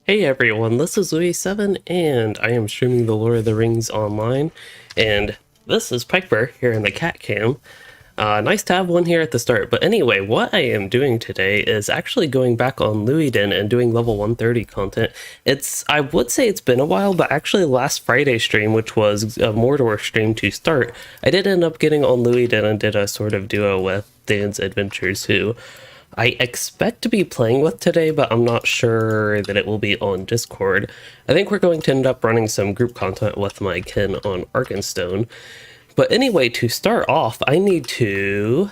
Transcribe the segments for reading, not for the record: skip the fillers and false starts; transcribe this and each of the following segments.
Hey everyone, this is Loueyden, and I am streaming the Lord of the Rings online, and this is Piper here in the cat cam. Nice to have one here at the start, but anyway, what I am doing today is actually going back on Loueyden and doing level 130 content. I would say it's been a while, but actually last Friday stream, which was a Mordor stream to start, I did end up getting on Loueyden and did a sort of duo with Dan's Adventures, who I expect to be playing with today, but I'm not sure that it will be on Discord. I think we're going to end up running some group content with my kin on Arkenstone. But anyway, to start off, I need to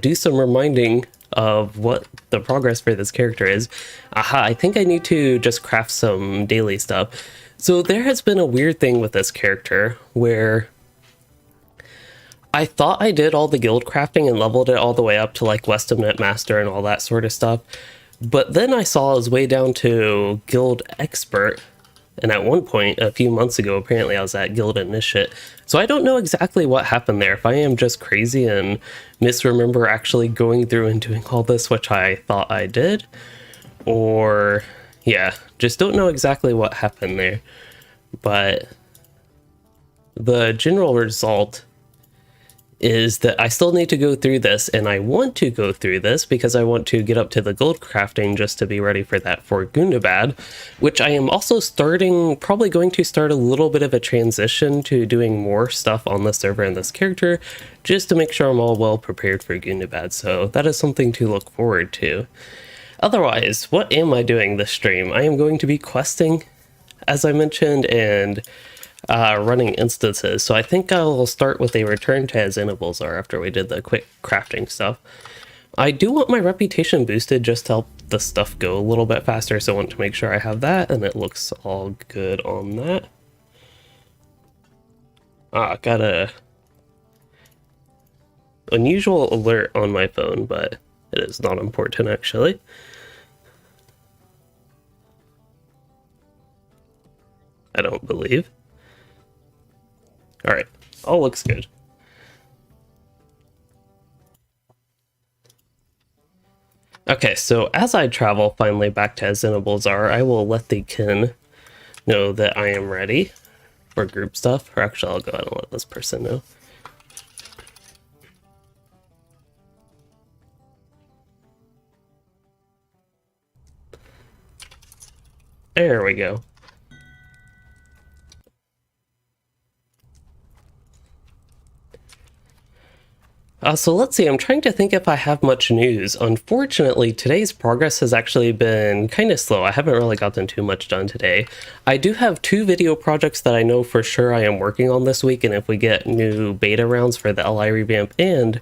do some reminding of what the progress for this character is. I think I need to just craft some daily stuff. So there has been a weird thing with this character where I thought I did all the guild crafting and leveled it all the way up to like Westamnet Master and all that sort of stuff. But then I saw I was way down to Guild Expert. And at one point, a few months ago, apparently I was at Guild Initiate. So I don't know exactly what happened there. If I am just crazy and misremember actually going through and doing all this, which I thought I did. Or, yeah, just don't know exactly what happened there. But the general result is that I still need to go through this, and I want to go through this because I want to get up to the gold crafting just to be ready for that for Gundabad, which I am also probably going to start a little bit of a transition to doing more stuff on the server and this character, just to make sure I'm all well prepared for Gundabad, so that is something to look forward to. Otherwise, what am I doing this stream? I am going to be questing, as I mentioned, and running instances. So I think I'll start with a return to Azanulbizar after we did the quick crafting stuff. I do want my reputation boosted just to help the stuff go a little bit faster, so I want to make sure I have that, and it looks all good on that. Got a unusual alert on my phone, but it is not important actually. I don't believe. Alright, all looks good. Okay, so as I travel finally back to Azanulbizar, I will let the kin know that I am ready for group stuff. Or actually, I'll go ahead and let this person know. There we go. So let's see, I'm trying to think if I have much news. Unfortunately, today's progress has actually been kind of slow. I haven't really gotten too much done today. I do have 2 video projects that I know for sure I am working on this week, and if we get new beta rounds for the LI revamp and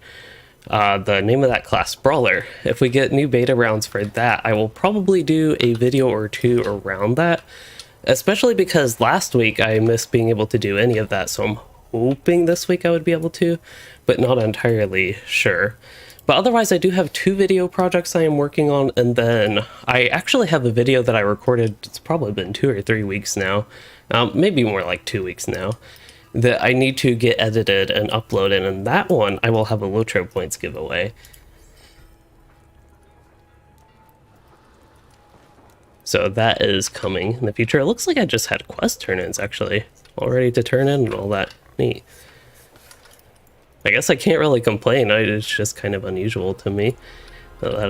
the name of that class, Brawler, if we get new beta rounds for that, I will probably do a video or 2 around that, especially because last week I missed being able to do any of that, so I'm hoping this week I would be able to, but not entirely sure. But otherwise, I do have 2 video projects I am working on, and then I actually have a video that I recorded, it's probably been 2 or 3 weeks now, maybe more like 2 weeks now, that I need to get edited and uploaded, and that one I will have a LOTRO points giveaway. So that is coming in the future. It looks like I just had quest turn-ins actually, all ready to turn in and all that. Neat. I guess I can't really complain. It's just kind of unusual to me. That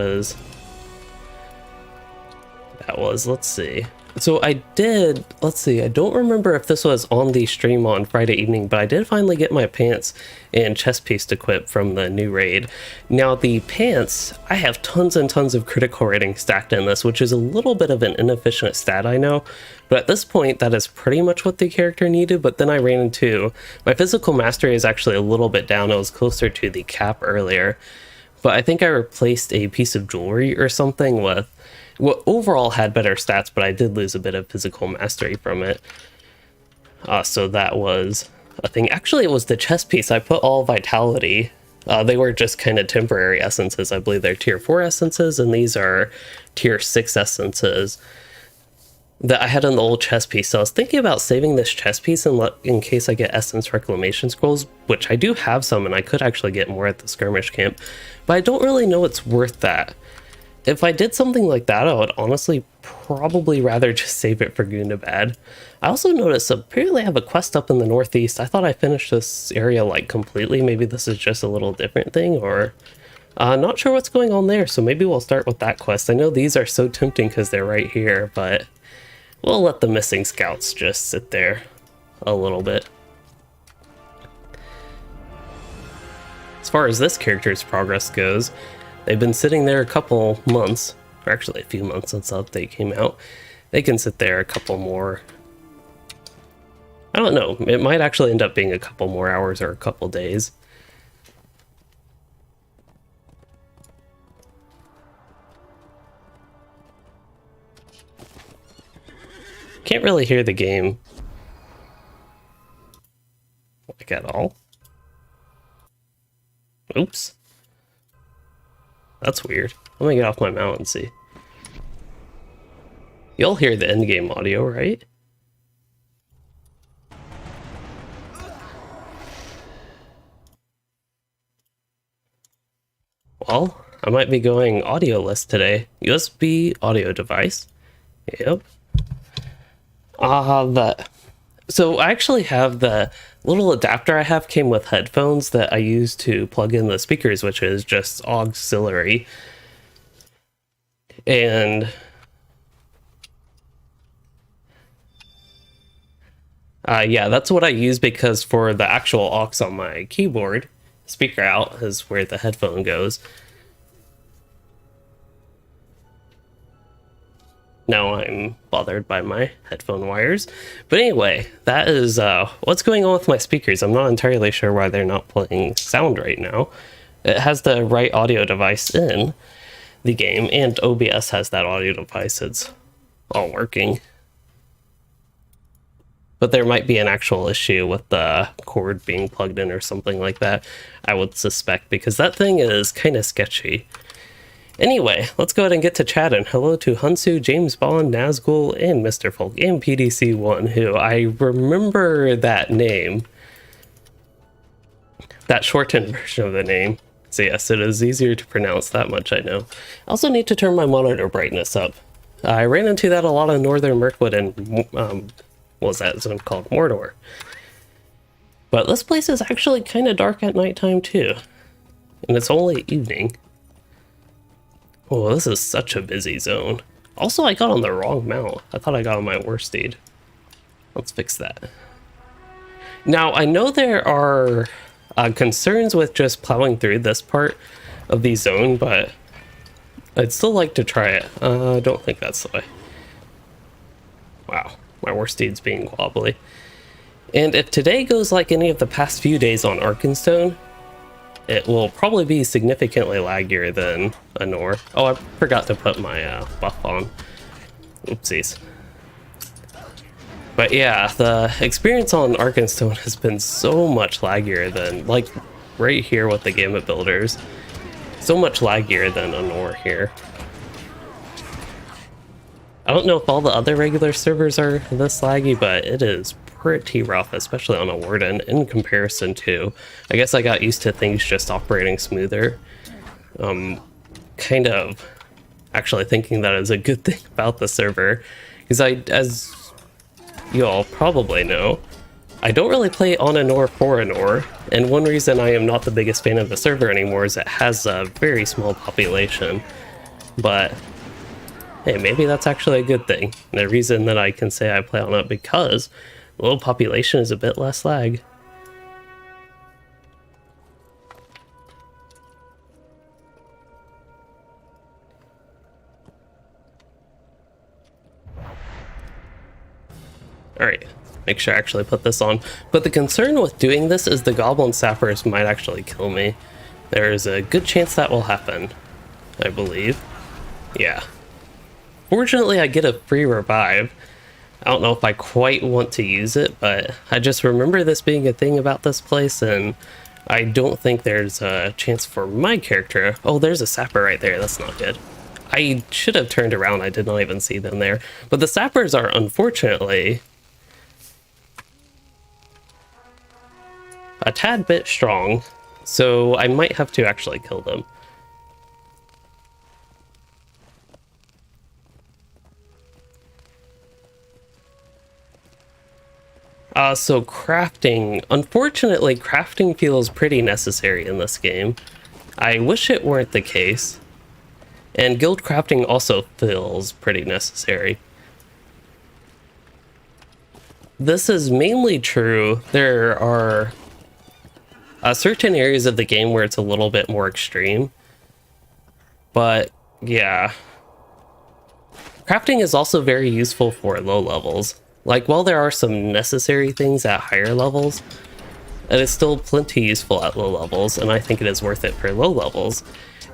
was, let's see. So I did, let's see, I don't remember if this was on the stream on Friday evening, but I did finally get my pants and chest piece equipped from the new raid. Now the pants, I have tons and tons of critical rating stacked in this, which is a little bit of an inefficient stat, I know, but at this point that is pretty much what the character needed. But then I ran into, my physical mastery is actually a little bit down. It was closer to the cap earlier, but I think I replaced a piece of jewelry or something with what overall had better stats, but I did lose a bit of physical mastery from it. So that was a thing. Actually, it was the chest piece. I put all vitality. They were just kind of temporary essences. I believe they're tier 4 essences, and these are tier 6 essences that I had in the old chest piece. So I was thinking about saving this chest piece in case I get essence reclamation scrolls, which I do have some, and I could actually get more at the skirmish camp, but I don't really know it's worth that. If I did something like that, I would honestly probably rather just save it for Gundabad. I also noticed apparently I have a quest up in the northeast. I thought I finished this area like completely. Maybe this is just a little different thing, or not sure what's going on there. So maybe we'll start with that quest. I know these are so tempting because they're right here, but we'll let the missing scouts just sit there a little bit. As far as this character's progress goes, they've been sitting there a couple months, or actually a few months since the update came out. They can sit there a couple more. I don't know, it might actually end up being a couple more hours or a couple days. Can't really hear the game like at all. Oops. That's weird. I'm gonna get off my mount and see. You'll hear the endgame audio, right? Well, I might be going audioless today. USB audio device. Yep. So I actually have the little adapter I have came with headphones that I use to plug in the speakers, which is just auxiliary. And yeah, that's what I use because for the actual aux on my keyboard, speaker out is where the headphone goes. Now I'm bothered by my headphone wires. But anyway, that is what's going on with my speakers. I'm not entirely sure why they're not playing sound right now. It has the right audio device in the game, and OBS has that audio device. It's all working. But there might be an actual issue with the cord being plugged in or something like that, I would suspect, because that thing is kind of sketchy. Anyway, let's go ahead and get to chatting. Hello to Hunsu, James Bond, Nazgul, and Mr. Folk, and PDC1, who I remember that name. That shortened version of the name. So yes, it is easier to pronounce, that much I know. I also need to turn my monitor brightness up. I ran into that a lot in Northern Mirkwood and, what was that zone called? Mordor. But this place is actually kind of dark at nighttime too. And it's only evening. Oh, this is such a busy zone. Also, I got on the wrong mount. I thought I got on my worst steed. Let's fix that. Now, I know there are concerns with just plowing through this part of the zone, but I'd still like to try it. I don't think that's the way. Wow, my worst steed's being wobbly. And if today goes like any of the past few days on Arkenstone, it will probably be significantly laggier than Anor. Oh, I forgot to put my buff on. Oopsies. But yeah, the experience on Arkenstone has been so much laggier than, like, right here with the Gambit builders. So much laggier than Anor here. I don't know if all the other regular servers are this laggy, but it is pretty rough, especially on a Warden in comparison to, I guess I got used to things just operating smoother. Kind of actually thinking that is a good thing about the server, because as you all probably know, I don't really play on Anor for Anor, and one reason I am not the biggest fan of the server anymore is it has a very small population. But hey, maybe that's actually a good thing. And the reason that I can say I play on it because the little population is a bit less lag. Alright, make sure I actually put this on. But the concern with doing this is the goblin sappers might actually kill me. There's a good chance that will happen, I believe. Yeah. Fortunately, I get a free revive. I don't know if I quite want to use it, but I just remember this being a thing about this place, and I don't think there's a chance for my character. Oh, there's a sapper right there. That's not good. I should have turned around. I did not even see them there. But the sappers are unfortunately a tad bit strong, so I might have to actually kill them. So crafting, unfortunately, crafting feels pretty necessary in this game. I wish it weren't the case. And guild crafting also feels pretty necessary. This is mainly true. There are certain areas of the game where it's a little bit more extreme. But yeah. Crafting is also very useful for low levels. Like, while there are some necessary things at higher levels, it is still plenty useful at low levels, and I think it is worth it for low levels.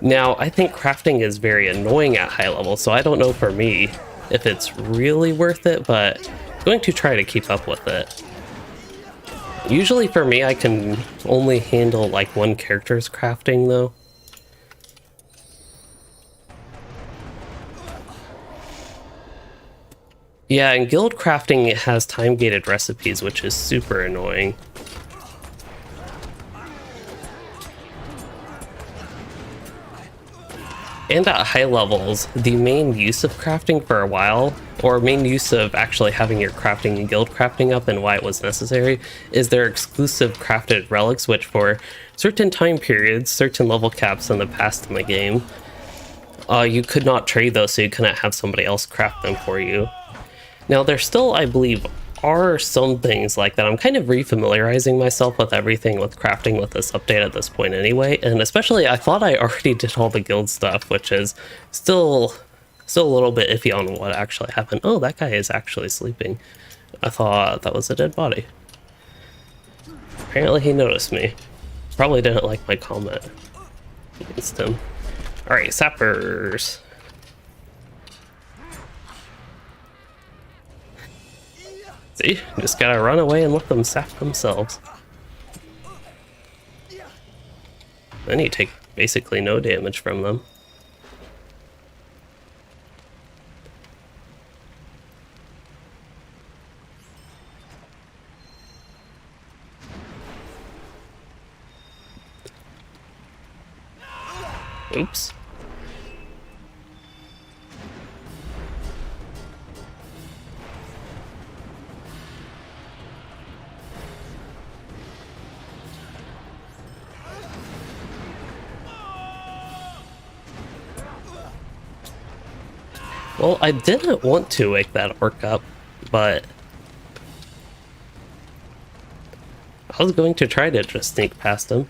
Now, I think crafting is very annoying at high levels, so I don't know for me if it's really worth it, but I'm going to try to keep up with it. Usually for me, I can only handle like one character's crafting though. Yeah, and guild crafting has time-gated recipes, which is super annoying. And at high levels, the main use of crafting for a while, or main use of actually having your crafting and guild crafting up and why it was necessary, is their exclusive crafted relics, which for certain time periods, certain level caps in the past in the game, you could not trade those, so you couldn't have somebody else craft them for you. Now, there still, I believe, are some things like that. I'm kind of refamiliarizing myself with everything with crafting with this update at this point anyway, and especially I thought I already did all the guild stuff, which is still a little bit iffy on what actually happened. Oh, that guy is actually sleeping. I thought that was a dead body. Apparently he noticed me. Probably didn't like my comment against him. Alright, sappers. See, just gotta run away and let them sap themselves. Then you take basically no damage from them. Oops. Well, I didn't want to wake that orc up, but I was going to try to just sneak past him.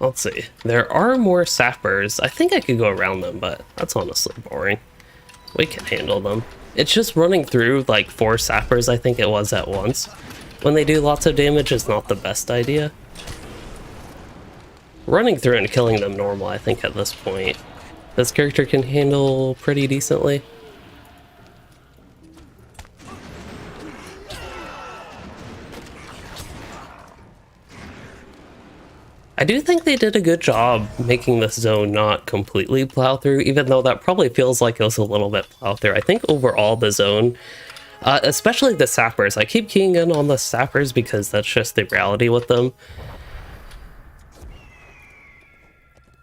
Let's see. There are more sappers. I think I could go around them, but that's honestly boring. We can handle them. It's just running through like 4 sappers, I think it was, at once. When they do lots of damage is not the best idea. Running through and killing them normal, I think, at this point. This character can handle pretty decently. I do think they did a good job making this zone not completely plow through, even though that probably feels like it was a little bit plow through. I think overall the zone, especially the sappers, I keep keying in on the sappers because that's just the reality with them.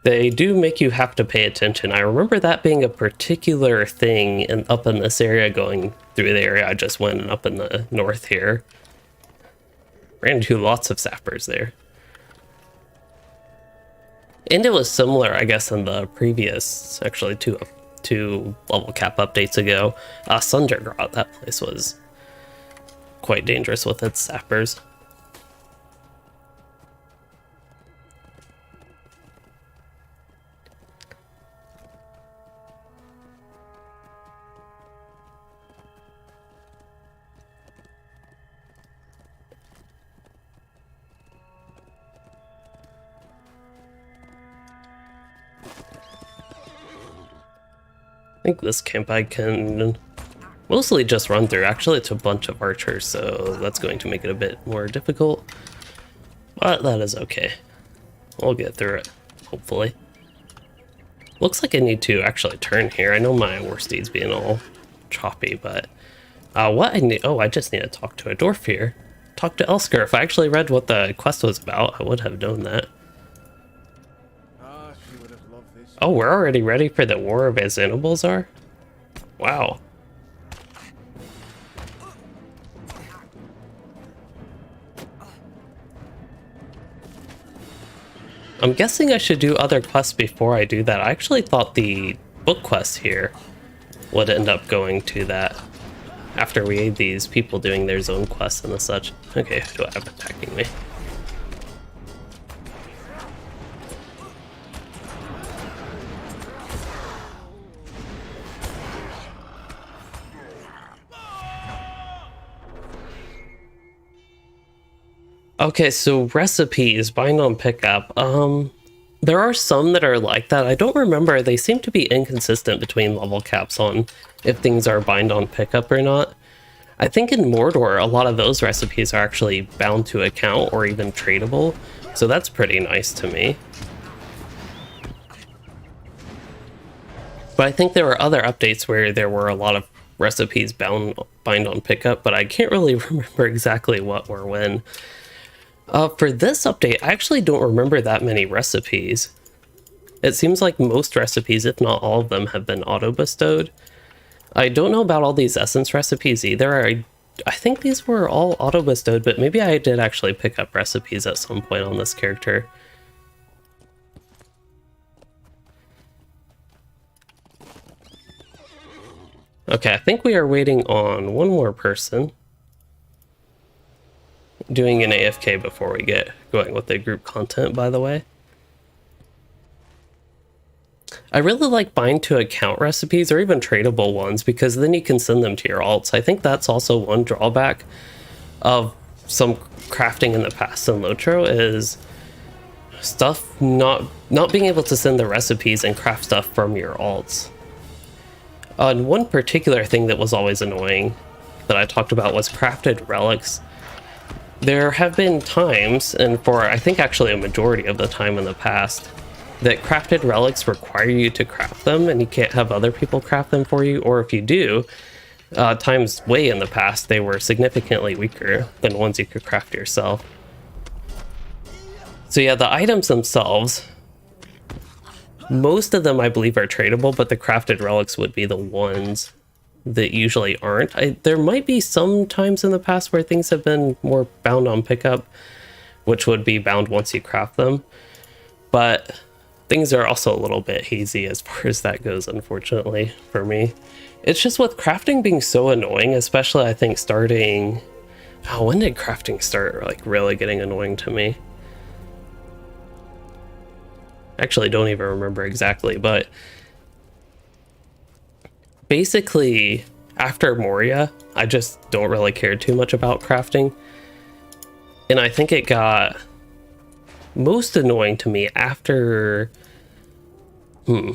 They do make you have to pay attention. I remember that being a particular thing up in this area, going through the area I just went and up in the north here. Ran into lots of sappers there. And it was similar, I guess, in the previous, actually, two level cap updates ago. Sundergrot, that place was quite dangerous with its sappers. I think this camp I can mostly just run through. Actually, it's a bunch of archers, so that's going to make it a bit more difficult. But that is okay. We'll get through it, hopefully. Looks like I need to actually turn here. I know my worstie's being all choppy, but what I need... Oh, I just need to talk to a dwarf here. Talk to Elsker. If I actually read what the quest was about, I would have known that. Oh, we're already ready for the War of Azanulbizar? Wow. I'm guessing I should do other quests before I do that. I actually thought the book quest here would end up going to that after we aid these people doing their zone quests and the such. Okay, who do I have attacking me? Okay, so recipes, bind on pickup. There are some that are like that. I don't remember. They seem to be inconsistent between level caps on if things are bind on pickup or not. I think in Mordor, a lot of those recipes are actually bound to account or even tradable. So that's pretty nice to me. But I think there were other updates where there were a lot of recipes bind on pickup, but I can't really remember exactly what or when. For this update, I actually don't remember that many recipes. It seems like most recipes, if not all of them, have been auto-bestowed. I don't know about all these essence recipes either. I think these were all auto-bestowed, but maybe I did actually pick up recipes at some point on this character. Okay, I think we are waiting on one more person. Doing an AFK before we get going with the group content, by the way. I really like bind to account recipes or even tradable ones because then you can send them to your alts. I think that's also one drawback of some crafting in the past in LOTRO is stuff not being able to send the recipes and craft stuff from your alts. And one particular thing that was always annoying that I talked about was crafted relics. There have been times, and for I think actually a majority of the time in the past, that crafted relics require you to craft them and you can't have other people craft them for you, or if you do, times way in the past they were significantly weaker than ones you could craft yourself. So yeah, the items themselves, most of them I believe are tradable, but the crafted relics would be the ones that usually aren't. There might be some times in the past where things have been more bound on pickup, which would be bound once you craft them, but things are also a little bit hazy as far as that goes, unfortunately, for me. It's just with crafting being so annoying, especially I think starting... Oh, when did crafting start, like, really getting annoying to me? Actually, don't even remember exactly, but basically, after Moria, I just don't really care too much about crafting. And I think it got most annoying to me after... I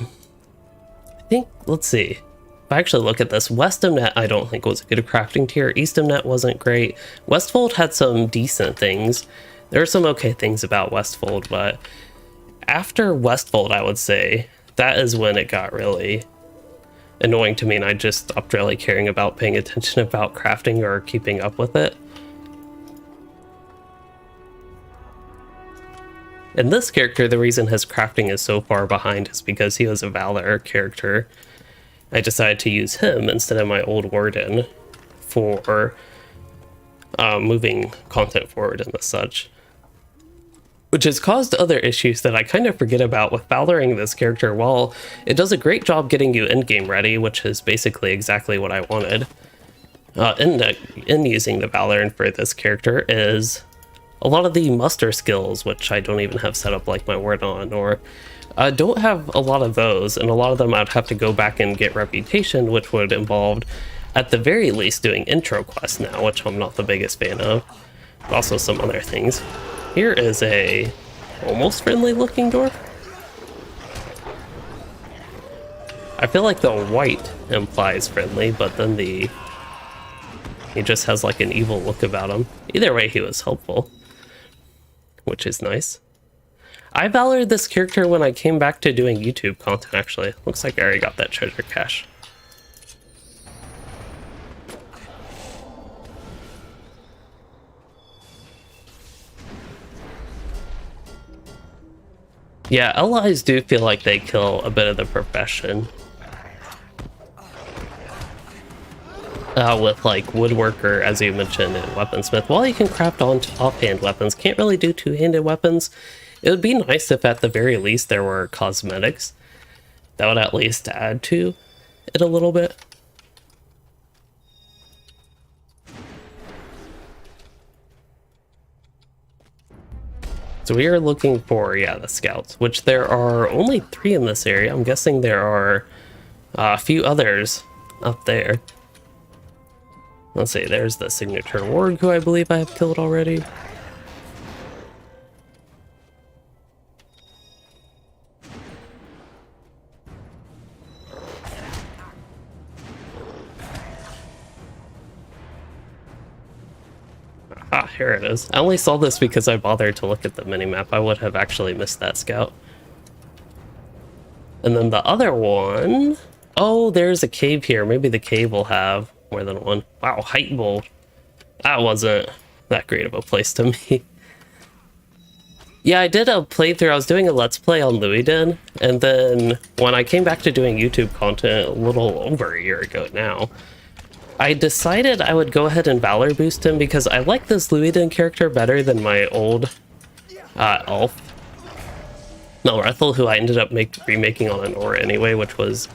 think, let's see. If I actually look at this, Westamnet I don't think was a good crafting tier. Eastamnet wasn't great. Westfold had some decent things. There are some okay things about Westfold, but after Westfold, I would say, that is when it got really annoying to me, and I just stopped really caring about paying attention about crafting or keeping up with it. In this character, the reason his crafting is so far behind is because he was a Valor character. I decided to use him instead of my old Warden for moving content forward and the such. Which has caused other issues that I kind of forget about with Valoring this character. While it does a great job getting you endgame ready, which is basically exactly what I wanted, in using the Valoran for this character is a lot of the muster skills, which I don't even have set up like my Warden on, or don't have a lot of those, and a lot of them I'd have to go back and get reputation, which would involve, at the very least, doing intro quests now, which I'm not the biggest fan of, but also some other things. Here is a almost friendly looking dwarf. I feel like the white implies friendly, but then he just has like an evil look about him. Either way, he was helpful, which is nice. I valored this character when I came back to doing YouTube content, actually. Looks like I already got that treasure cache. Yeah, allies do feel like they kill a bit of the profession. With like woodworker, as you mentioned, and weaponsmith. While you can craft on offhand weapons, can't really do two-handed weapons. It would be nice if at the very least there were cosmetics. That would at least add to it a little bit. So we are looking for, yeah, the scouts, which there are only 3 in this area. I'm guessing there are a few others up there. Let's see, there's the signature ward who I believe I have killed already. Ah, here it is. I only saw this because I bothered to look at the minimap. I would have actually missed that scout. And then the other one... Oh, there's a cave here. Maybe the cave will have more than one. Wow, height bowl. That wasn't that great of a place to me. Yeah, I did a playthrough. I was doing a Let's Play on Loueyden. And then when I came back to doing YouTube content a little over a year ago now, I decided I would go ahead and Valor boost him because I like this Loueyden character better than my old elf. Melrethel, who I ended up remaking on an Aura anyway, which was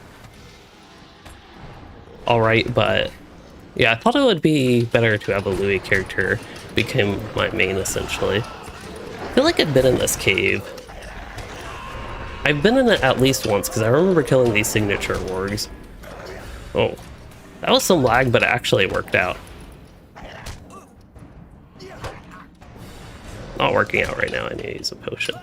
alright, but yeah, I thought it would be better to have a Louis character become my main, essentially. I feel like I've been in this cave. I've been in it at least once, because I remember killing these signature wargs. Oh. That was some lag, but it actually worked out. Not working out right now, I need to use a potion.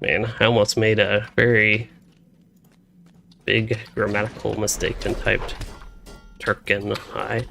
Man, I almost made a very big grammatical mistake and typed Turken I.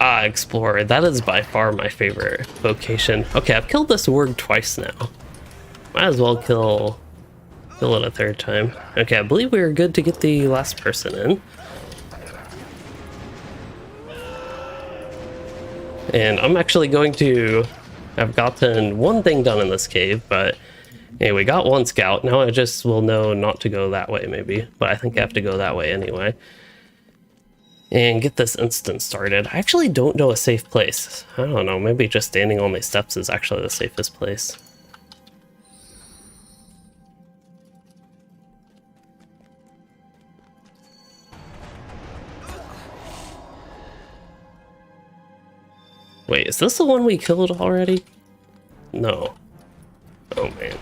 Ah, Explorer. That is by far my favorite vocation. Okay, I've killed this warg twice now. Might as well kill it a third time. Okay, I believe we are good to get the last person in. And I'm actually going to have gotten one thing done in this cave, but anyway, we got one scout. Now I just will know not to go that way, maybe. But I think I have to go that way anyway. And get this instance started. I actually don't know a safe place. I don't know, maybe just standing on these steps is actually the safest place. Wait, is this the one we killed already? No. Oh man.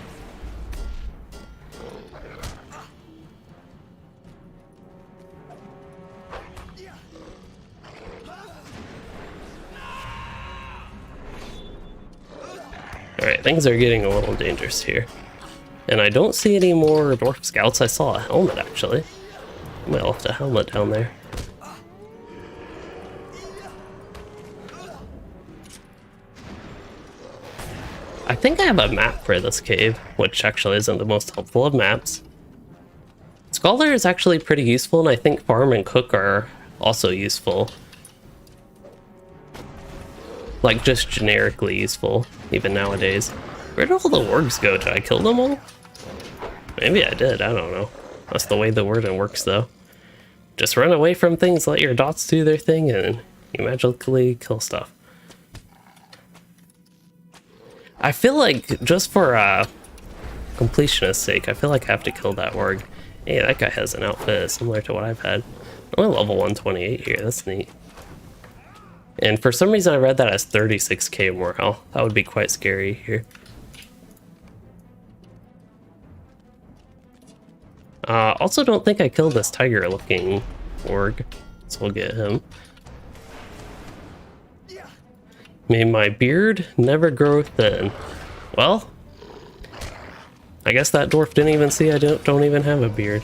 Alright, things are getting a little dangerous here. And I don't see any more dwarf scouts. I saw a helmet, actually. I might have left a helmet down there. I think I have a map for this cave, which actually isn't the most helpful of maps. Scholar is actually pretty useful, and I think Farm and Cook are also useful. Like, just generically useful, even nowadays. Where did all the wargs go? Did I kill them all? Maybe I did, I don't know. That's the way the Warden works, though. Just run away from things, let your dots do their thing, and you magically kill stuff. I feel like, just for completionist's sake, I feel like I have to kill that warg. Hey, that guy has an outfit similar to what I've had. I'm only level 128 here, that's neat. And for some reason I read that as 36k morale. That would be quite scary here. Also don't think I killed this tiger looking org, so we'll get him. May my beard never grow thin. Well, I guess that dwarf didn't even see I don't even have a beard.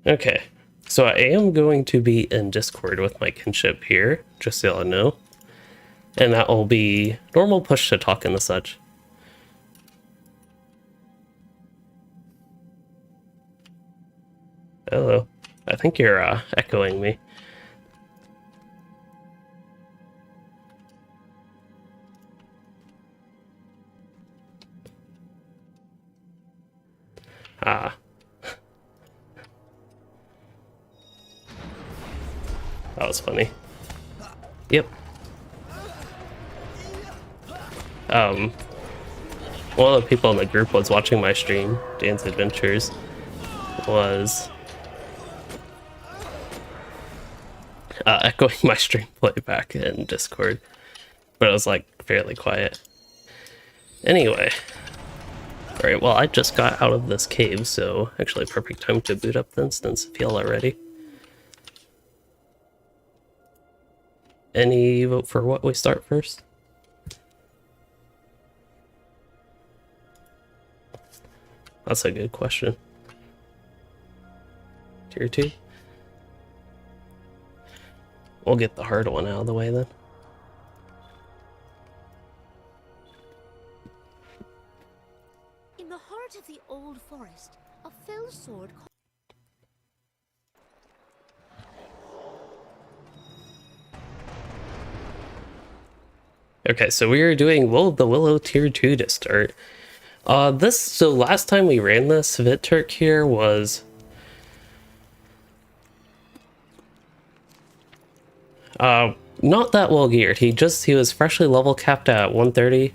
Okay, so I am going to be in Discord with my kinship here, just so y'all know. And that will be normal push to talk and the such. Hello. I think you're echoing me. Ah. That was funny. Yep. One of the people in the group was watching my stream, Dan's Adventures, was echoing my stream playback in Discord, but it was like fairly quiet. Anyway. Alright, well I just got out of this cave, so actually perfect time to boot up the instance if y'all are ready. Any vote for what we start first? That's a good question. Tier 2? We'll get the hard one out of the way then. In the heart of the old forest, a fell sword. Okay, so we are doing Will of the Willow Tier 2 to start. So last time we ran this, Viturk here was not that well geared. He was freshly level capped at 130,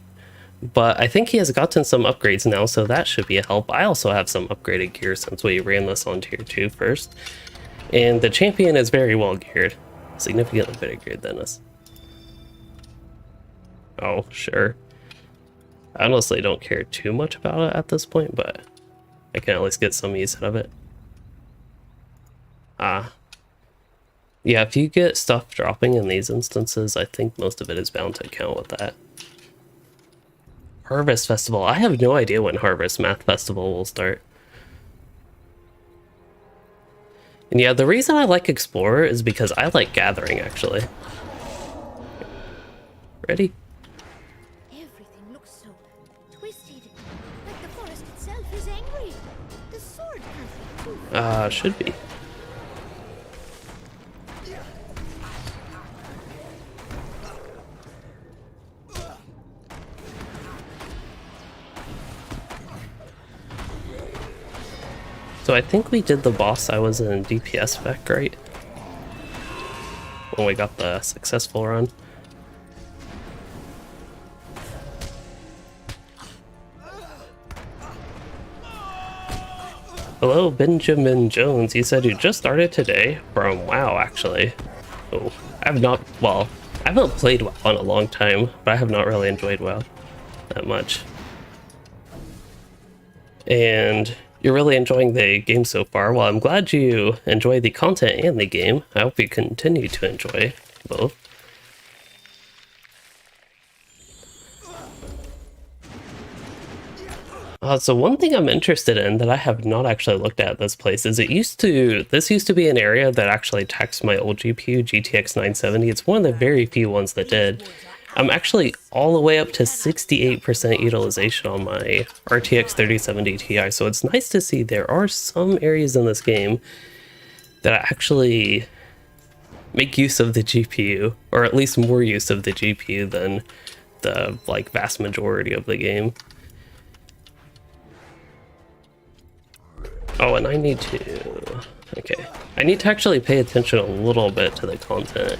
but I think he has gotten some upgrades now, so that should be a help. I also have some upgraded gear since we ran this on Tier 2 first. And the champion is very well geared, significantly better geared than us. Oh, sure. I honestly don't care too much about it at this point, but I can at least get some use out of it. Yeah, if you get stuff dropping in these instances, I think most of it is bound to count with that. Harvest Festival. I have no idea when Harvest Math Festival will start. And yeah, the reason I like Explorer is because I like Gathering, actually. Ready? Should be. So I think we did the boss I was in DPS spec, right? When we got the successful run. Hello, Benjamin Jones. You said you just started today from WoW, actually. Oh, I haven't played WoW in a long time, but I have not really enjoyed WoW that much. And you're really enjoying the game so far. Well, I'm glad you enjoy the content and the game. I hope you continue to enjoy both. So one thing I'm interested in that I have not actually looked at this place is this used to be an area that actually taxed my old GPU, GTX 970. It's one of the very few ones that did. I'm actually all the way up to 68% utilization on my RTX 3070 Ti, so it's nice to see there are some areas in this game that actually make use of the GPU, or at least more use of the GPU than the vast majority of the game. Oh, and I need to actually pay attention a little bit to the content,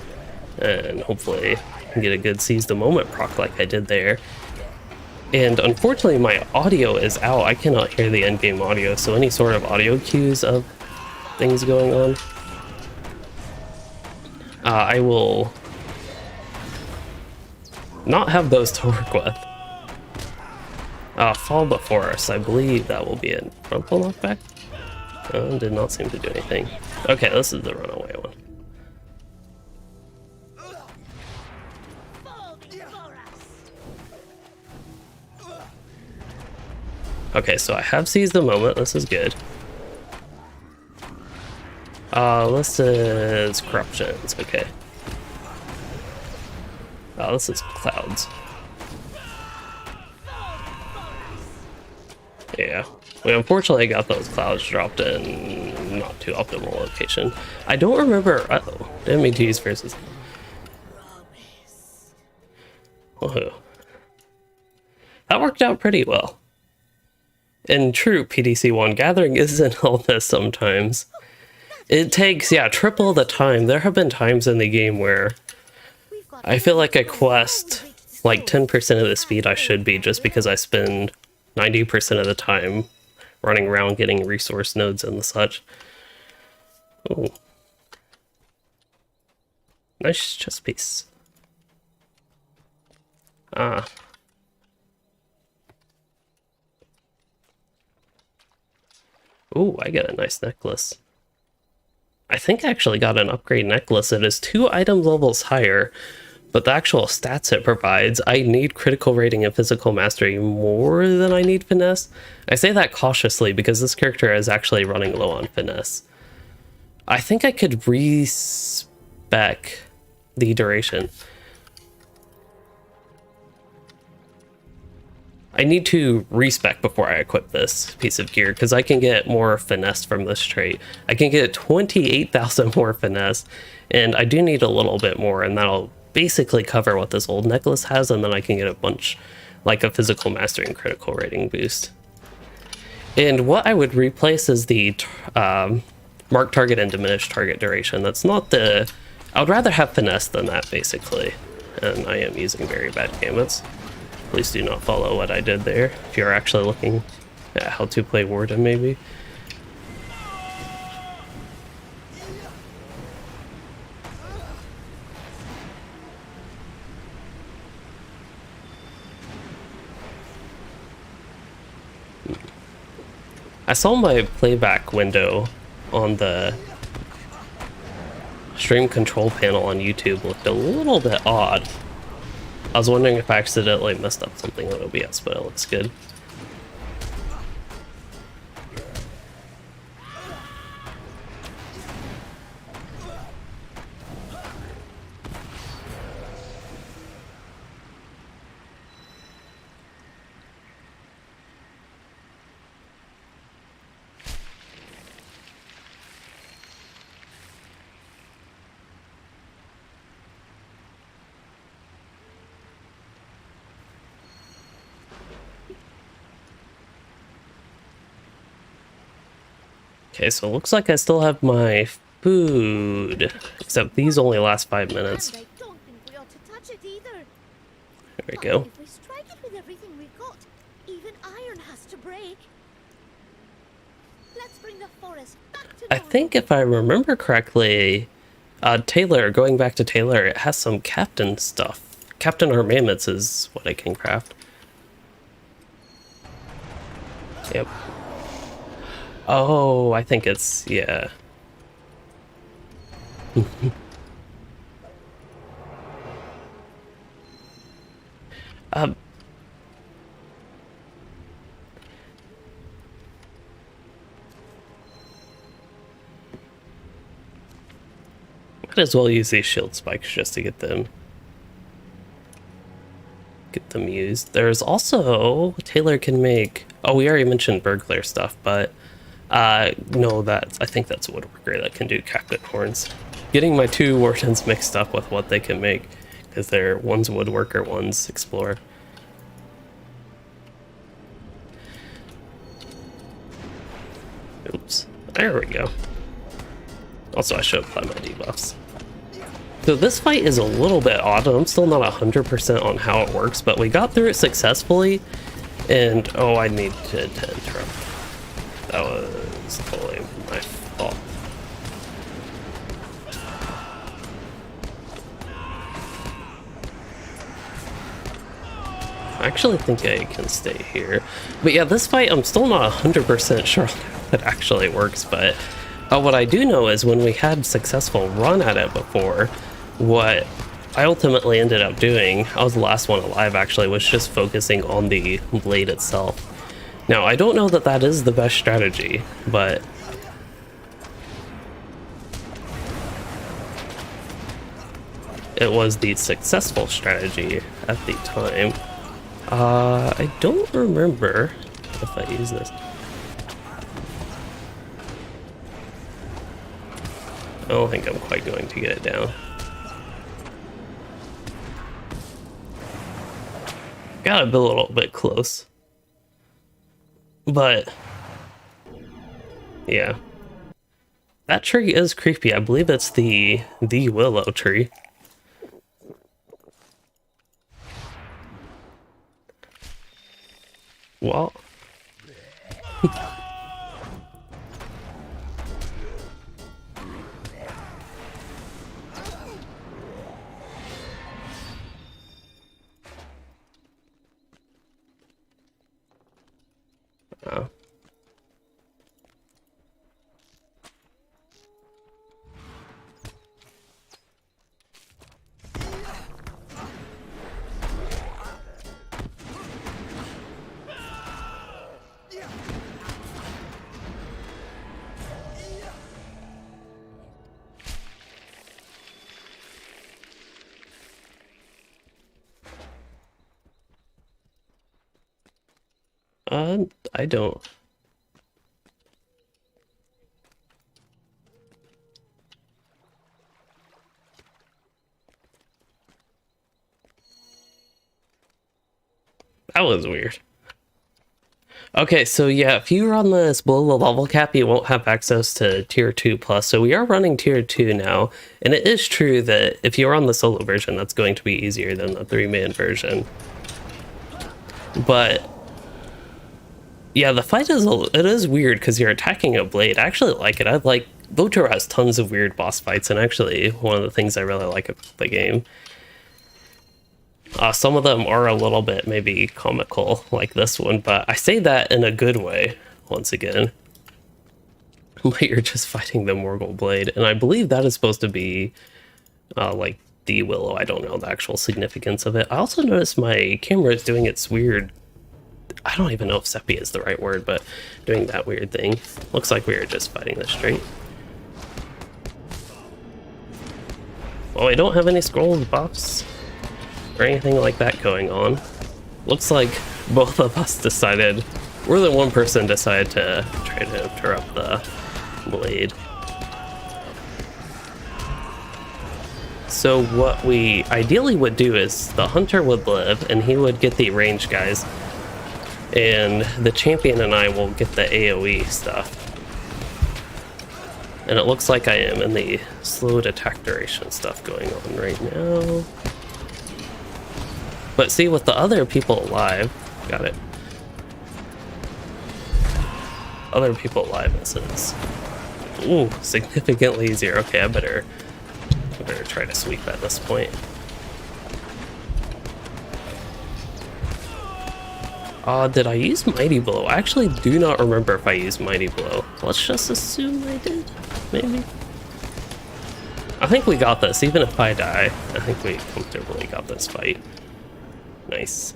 and hopefully get a good seize the moment proc like I did there. And unfortunately my audio is out. I cannot hear the endgame audio, so any sort of audio cues of things going on, I will not have those to work with. Fall before us, I believe that will be a frontal knockback. Did not seem to do anything. Okay, this is the runaway one. Okay, so I have seized the moment. This is good. This is corruptions, okay. Oh, this is clouds. Yeah, we unfortunately got those clouds dropped in not too optimal location. I don't remember. Uh-oh, didn't mean to use versus. Whoa. That worked out pretty well. In true PDC1, gathering isn't all this sometimes. It takes, yeah, triple the time. There have been times in the game where I feel like I quest like 10% of the speed I should be just because I spend 90% of the time running around getting resource nodes and such. Oh. Nice chest piece. Ah. Ooh, I get a nice necklace. I think I actually got an upgrade necklace that is 2 item levels higher, but the actual stats it provides, I need critical rating and physical mastery more than I need finesse. I say that cautiously because this character is actually running low on finesse. I think I could respec the duration. I need to respec before I equip this piece of gear because I can get more finesse from this trait. I can get 28,000 more finesse, and I do need a little bit more, and that'll basically cover what this old necklace has, and then I can get a bunch, like a physical mastery and critical rating boost. And what I would replace is the mark target and diminished target duration. That's not the... I would rather have finesse than that, basically. And I am using very bad gamuts. Please do not follow what I did there, if you're actually looking at how to play Warden, maybe. I saw my playback window on the stream control panel on YouTube looked a little bit odd. I was wondering if I accidentally messed up something on OBS, but it looks good. Okay, so it looks like I still have my food, except these only last 5 minutes. And I don't think we ought to touch it either. There we go. If we strike it with everything we've got, even iron has to break. Let's bring the forest back to I normal. think if I remember correctly, Taylor, going back to Taylor, it has some captain stuff. Captain armaments is what I can craft. Yep. Oh, I think it's, yeah. Um, might as well use these shield spikes just to get them used. There's also, Taylor can make, oh, we already mentioned burglar stuff, but no, I think that's a woodworker that can do captain horns. Getting my 2 wardens mixed up with what they can make, because they're one's woodworker, one's explorer. Oops, there we go. Also, I should apply my debuffs. So this fight is a little bit odd. I'm still not 100% on how it works, but we got through it successfully. And, oh, I need to interrupt. That was totally my fault. I actually think I can stay here. But yeah, this fight, I'm still not 100% sure how it actually works, but what I do know is when we had successful run at it before, what I ultimately ended up doing, I was the last one alive actually, was just focusing on the blade itself. Now, I don't know that that is the best strategy, but it was the successful strategy at the time. I don't remember if I use this. I don't think I'm quite going to get it down. Got a little bit close. But yeah. That tree is creepy. I believe it's the willow tree. Well, oh. I don't. That was weird. Okay, so yeah, if you run this below the level cap, you won't have access to tier 2 plus. So we are running tier 2 now, and it is true that if you're on the solo version, that's going to be easier than the 3-man version. But yeah, the fight is weird because you're attacking a blade. I actually like it. LOTRO has tons of weird boss fights, and actually one of the things I really like about the game. Some of them are a little bit maybe comical, like this one, but I say that in a good way, once again. But you're just fighting the Morgul Blade, and I believe that is supposed to be, like, the Willow. I don't know the actual significance of it. I also noticed my camera is doing its weird... I don't even know if sepia is the right word, but doing that weird thing. Looks like we were just fighting this straight. Well, I don't have any scrolls buffs or anything like that going on. Looks like both of us decided, more than one person decided to try to interrupt the blade. So what we ideally would do is the hunter would live and he would get the ranged guys, and the champion and I will get the AoE stuff. And it looks like I am in the slowed attack duration stuff going on right now. But see, with the other people alive, got it. Other people alive, this is, ooh, significantly easier. Okay, I better try to sweep at this point. Did I use Mighty Blow? I actually do not remember if I used Mighty Blow. Let's just assume I did, maybe. I think we got this, even if I die. I think we comfortably got this fight. Nice.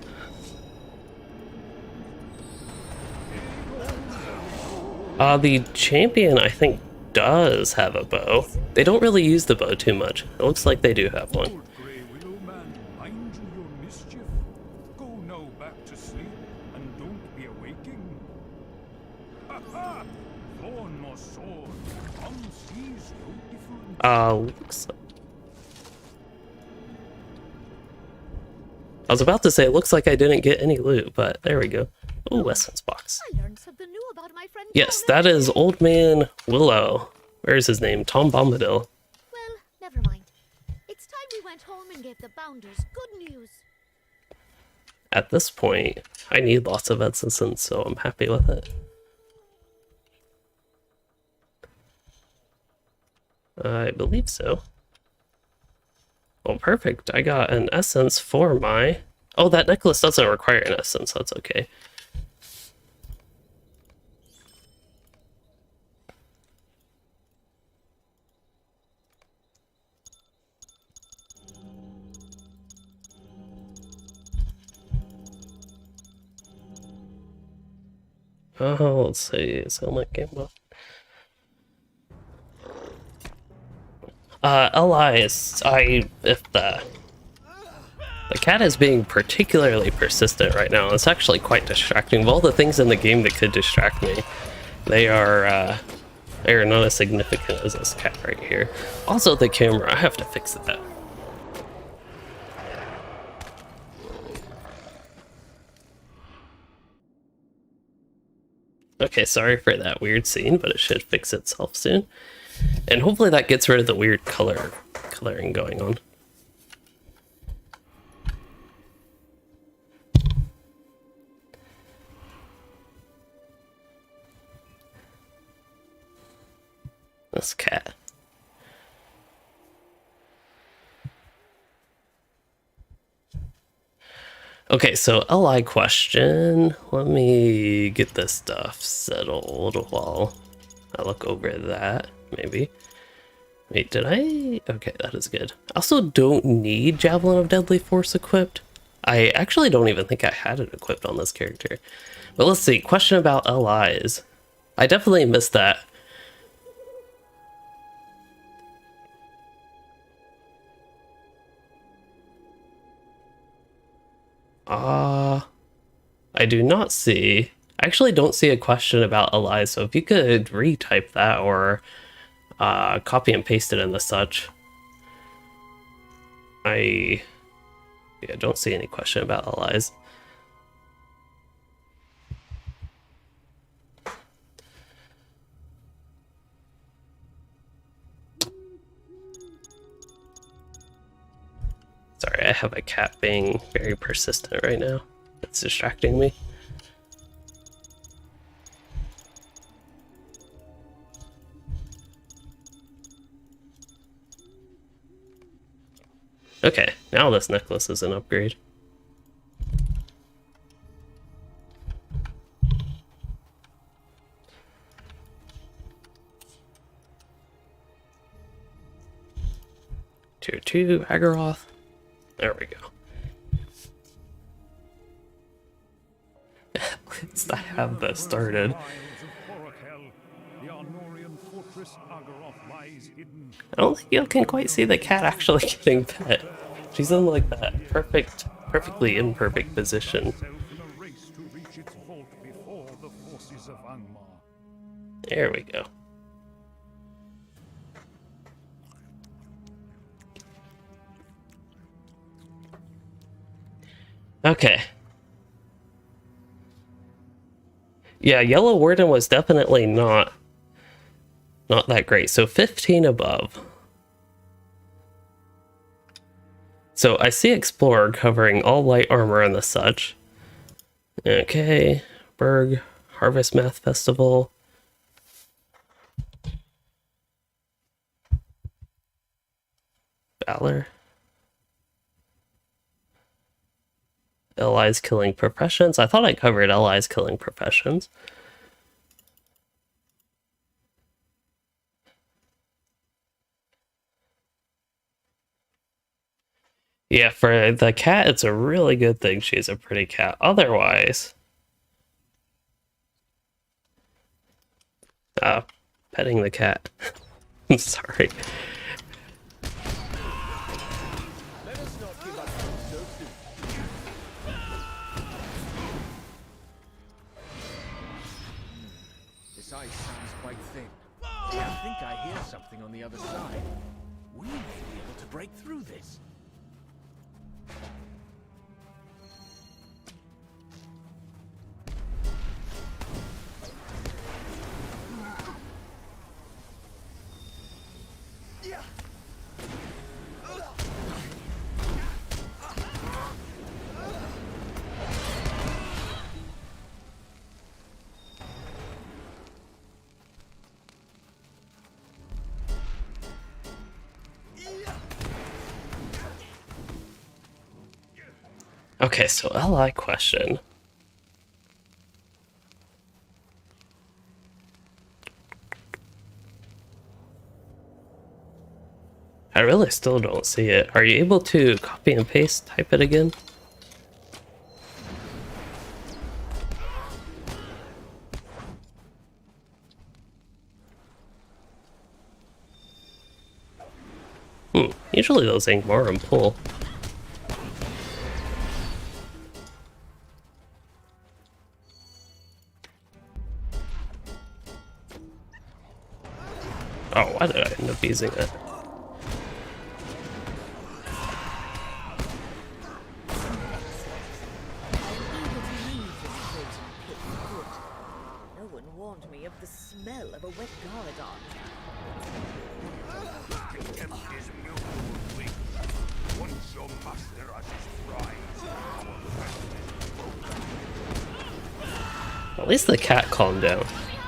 The champion, I think, does have a bow. They don't really use the bow too much. It looks like they do have one. Looks... I was about to say, it looks like I didn't get any loot, but there we go. Oh, essence box. I learned something new about my friend. Yes, that is Old Man Willow. Where's his name? Tom Bombadil. Well, never mind. It's time we went home and gave the Bounders good news. At this point, I need lots of essence, so I'm happy with it. I believe so. Oh, perfect. I got an essence for my... Oh, that necklace doesn't require an essence. That's okay. Oh, let's see. Sound like game buff. Allies, if the cat is being particularly persistent right now. It's actually quite distracting. Of all the things in the game that could distract me, they are not as significant as this cat right here. Also, the camera, I have to fix that. Okay, sorry for that weird scene, but it should fix itself soon. And hopefully that gets rid of the weird coloring going on. This cat. Okay, so LI question. Let me get this stuff settled while I look over that, maybe. Wait, did I? Okay, that is good. I also don't need Javelin of Deadly Force equipped. I actually don't even think I had it equipped on this character. But let's see, question about LIs. I definitely missed that. I do not see. I actually don't see a question about LIs, so if you could retype that or copy and paste it in the such. I don't see any question about allies. Sorry, I have a cat being very persistent right now. It's distracting me. Okay, now this necklace is an upgrade. Tier 2, Agaroth. There we go. Let's have this started. I don't think you can quite see the cat actually getting pet. She's in like that perfectly imperfect position. There we go. Okay. Yeah, Yellow Warden was definitely not that great. So 15 above. So I see Explorer covering all light armor and the such. Okay, Berg, Harvest Math Festival. Valor. Allies killing professions. I thought I covered allies killing professions. Yeah, for the cat, it's a really good thing she's a pretty cat. Otherwise... petting the cat. I'm sorry. This ice is quite thin. I think I hear something on the other side. We may be able to break through this. Okay, so LI question. I really still don't see it. Are you able to copy and paste, type it again? Usually those Angmarum pull. Oh, why did I end up using it? No one warned me of the smell of a wet Garladon. At least the cat calmed down.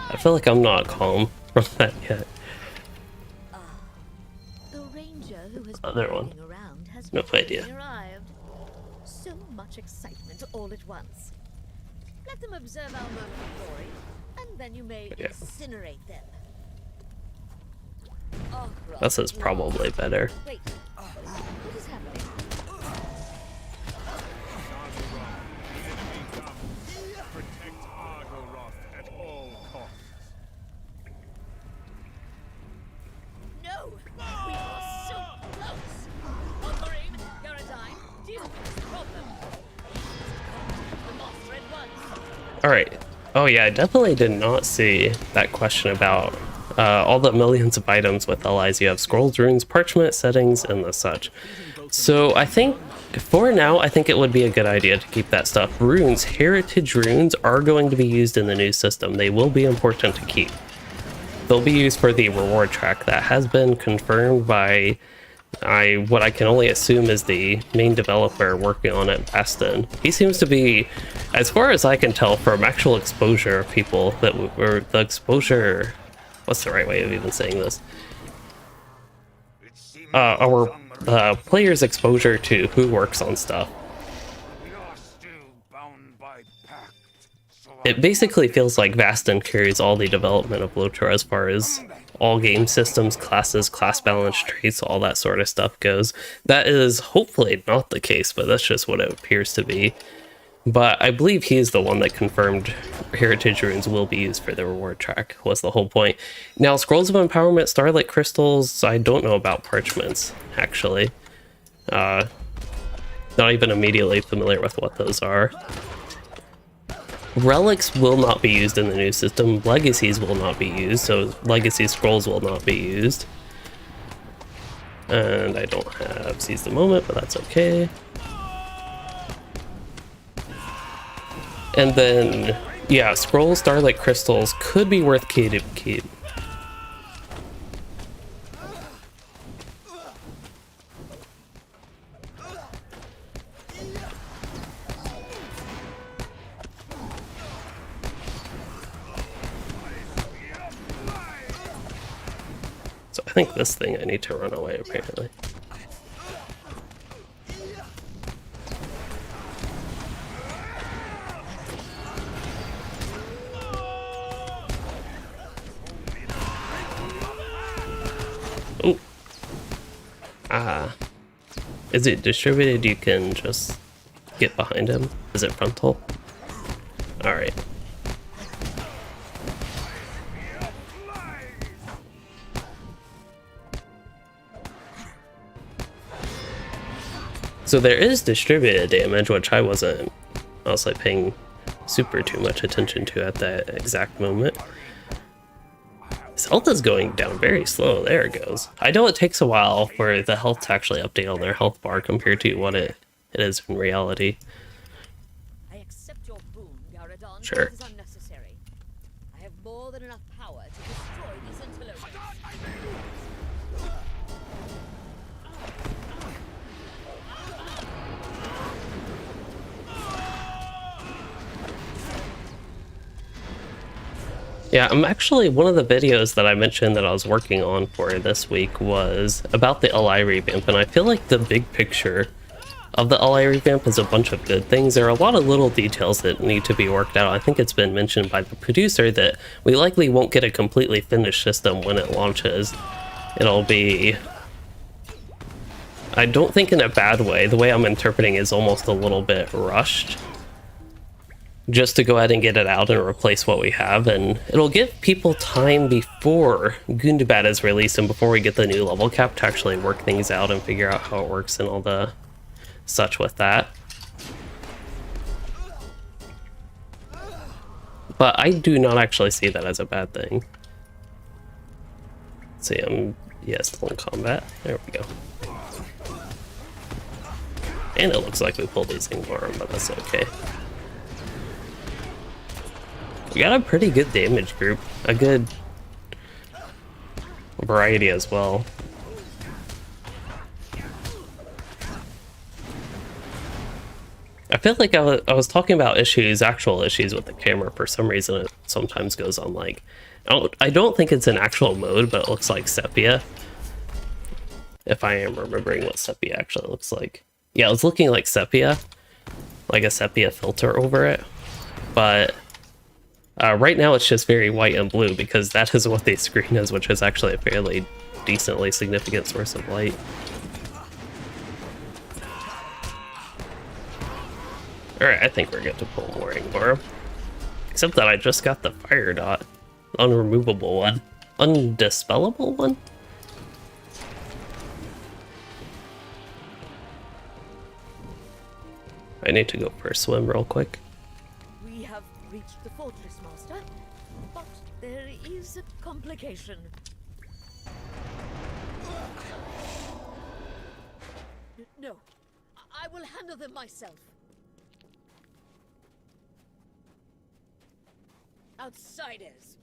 I feel like I'm not calm from that yet. The ranger who has Other been one. hanging around has No finally idea. arrived. So much excitement all at once. Let them observe our moment of glory, and then you may Yeah. incinerate them. Oh, This is probably better. Wait, what is happening? Protect Argoroth at all costs. No! We were so close! Ocarine, Garadine, deal with this problem. The monster at once. Alright. Oh yeah, I definitely did not see that question about all the millions of items with allies. You have scrolls, runes, parchment, settings, and the such. So I think, for now, I think it would be a good idea to keep that stuff. Runes, heritage runes, are going to be used in the new system. They will be important to keep. They'll be used for the reward track. That has been confirmed by what I can only assume is the main developer working on it, Baston. He seems to be, as far as I can tell from actual exposure of people that were the exposure, what's the right way of even saying this? Our players' exposure to who works on stuff. It basically feels like Baston carries all the development of LOTRO as far as all game systems, classes, class balance, traits, all that sort of stuff goes. That is hopefully not the case, but that's just what it appears to be. But I believe he's the one that confirmed heritage runes will be used for the reward track, was the whole point. Now, Scrolls of Empowerment, Starlight Crystals, I don't know about parchments, actually. Not even immediately familiar with what those are. Relics will not be used in the new system. Legacies will not be used, so Legacy Scrolls will not be used. And I don't have Seize the Moment, but that's okay. And then, yeah, Scrolls, Starlight Crystals could be worth key to keep. So I think this thing I need to run away, apparently. Oh. Ah. Is it distributed? You can just get behind him? Is it frontal? Alright. So there is distributed damage, which I wasn't honestly paying super too much attention to at that exact moment. His health is going down very slow. There it goes. I know it takes a while for the health to actually update on their health bar compared to what it is in reality. I accept your boon, Garadon. Sure. It is unnecessary. I have more than enough power to destroy these interlopers. Yeah, I'm actually, one of the videos that I mentioned that I was working on for this week was about the LI revamp, and I feel like the big picture of the LI revamp is a bunch of good things. There are a lot of little details that need to be worked out. I think it's been mentioned by the producer that we likely won't get a completely finished system when it launches. It'll be, I don't think in a bad way, the way I'm interpreting is almost a little bit rushed. just to go ahead and get it out and replace what we have, and it'll give people time before Gundabad is released and before we get the new level cap to actually work things out and figure out how it works and all the such with that. But I do not actually see that as a bad thing. Let's see, still in combat. There we go. And it looks like we pulled these things more, but that's okay. We got a pretty good damage group, a good variety as well. I feel like I was talking about actual issues with the camera. For some reason it sometimes goes on like, I don't think it's an actual mode, but it looks like sepia. If I am remembering what sepia actually looks like. Yeah, it was looking like sepia, like a sepia filter over it, but right now it's just very white and blue because that is what the screen is, which is actually a fairly decently significant source of light. Alright, I think we're good to pull more anymore. Except that I just got the fire dot. Unremovable one. Undispellable one? I need to go for a swim real quick. We have reached the fortress, Master, but there is a complication. No, I will handle them myself. Outsiders,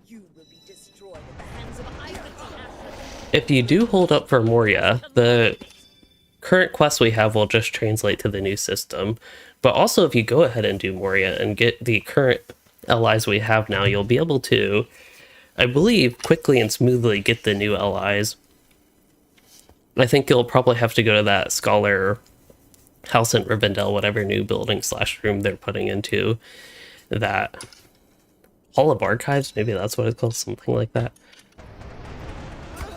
you will be destroyed at the hands of Ivan the Asher. If you do hold up for Moria, the current quest we have will just translate to the new system. But also if you go ahead and do Moria and get the current allies we have now, you'll be able to, I believe, quickly and smoothly get the new allies. I think you'll probably have to go to that Scholar House in Rivendell, whatever new building / room they're putting into that Hall of Archives, maybe that's what it's called, something like that.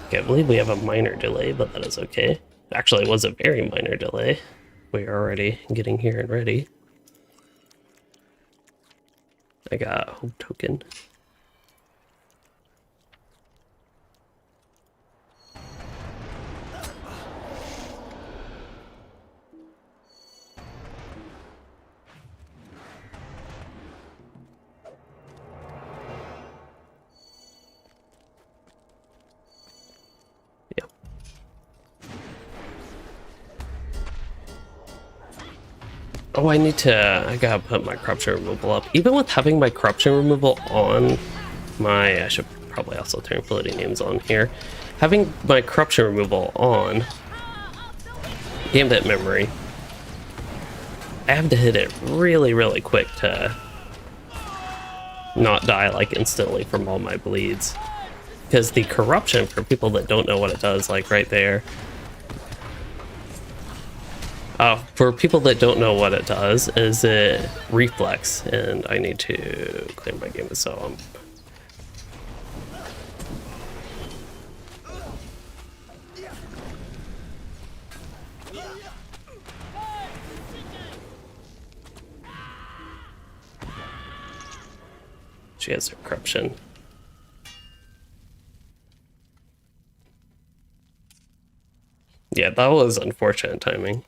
Okay, I believe we have a minor delay, but that is okay. Actually, it was a very minor delay. We are already getting here and ready. I got a hope token. Oh, I gotta put my corruption removal up. Even with having my corruption removal on I should probably also turn floating names on here. Having my corruption removal on Gambit memory, I have to hit it really, really quick to not die like instantly from all my bleeds. Because the corruption, for people that don't know what it does, like right there, for people that don't know what it does, is it reflex, and I need to clear my game, so she has her corruption. Yeah, that was unfortunate timing.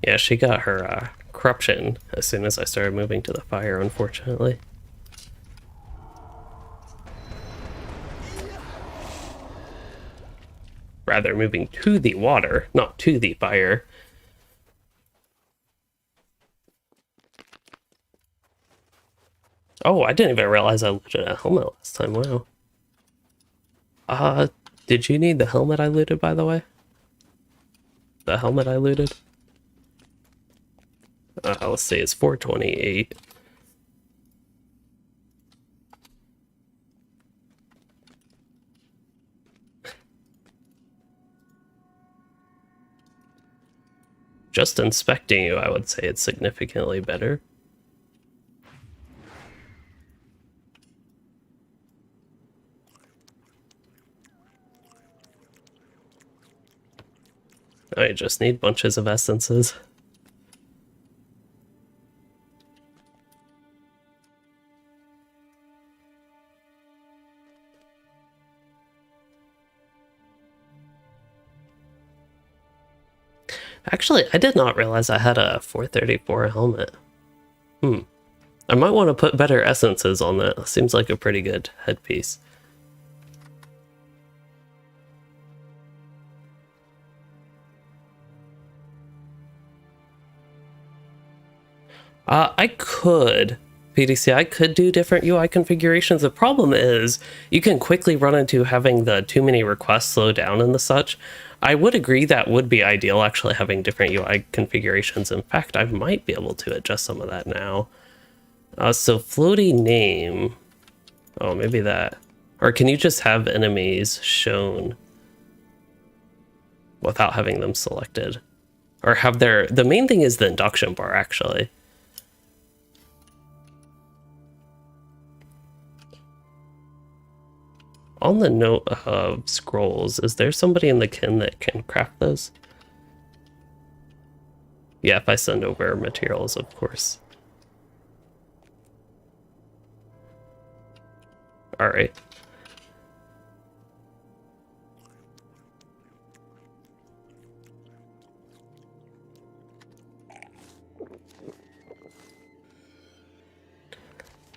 Yeah, she got her corruption as soon as I started moving to the fire, unfortunately. Rather, moving to the water, not to the fire. Oh, I didn't even realize I looted a helmet last time, wow. Did you need the helmet I looted, by the way? The helmet I looted? Let's see, it's 428. Just inspecting you, I would say it's significantly better. I just need bunches of essences. Actually, I did not realize I had a 434 helmet. I might want to put better essences on that. Seems like a pretty good headpiece. I could, PDC, I could do different UI configurations. The problem is you can quickly run into having the too many requests slow down and the such. I would agree that would be ideal, actually, having different UI configurations. In fact, I might be able to adjust some of that now. So floaty name. Oh, maybe that. Or can you just have enemies shown without having them selected? Or have the main thing is the induction bar, actually. On the note of scrolls, is there somebody in the kin that can craft those? Yeah, if I send over materials, of course. Alright.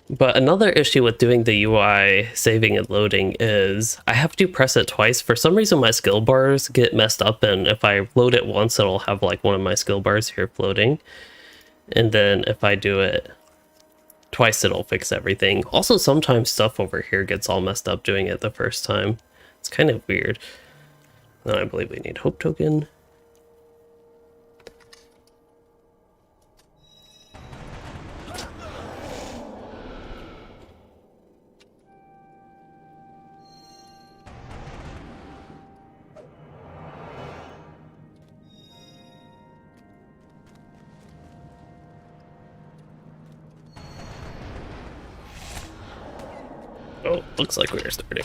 But another issue with doing the UI saving and loading is I have to press it twice. For some reason my skill bars get messed up, and if I load it once it'll have like one of my skill bars here floating. And then if I do it twice it'll fix everything. Also sometimes stuff over here gets all messed up doing it the first time. It's kind of weird. Then I believe we need hope token. Oh, looks like we are starting.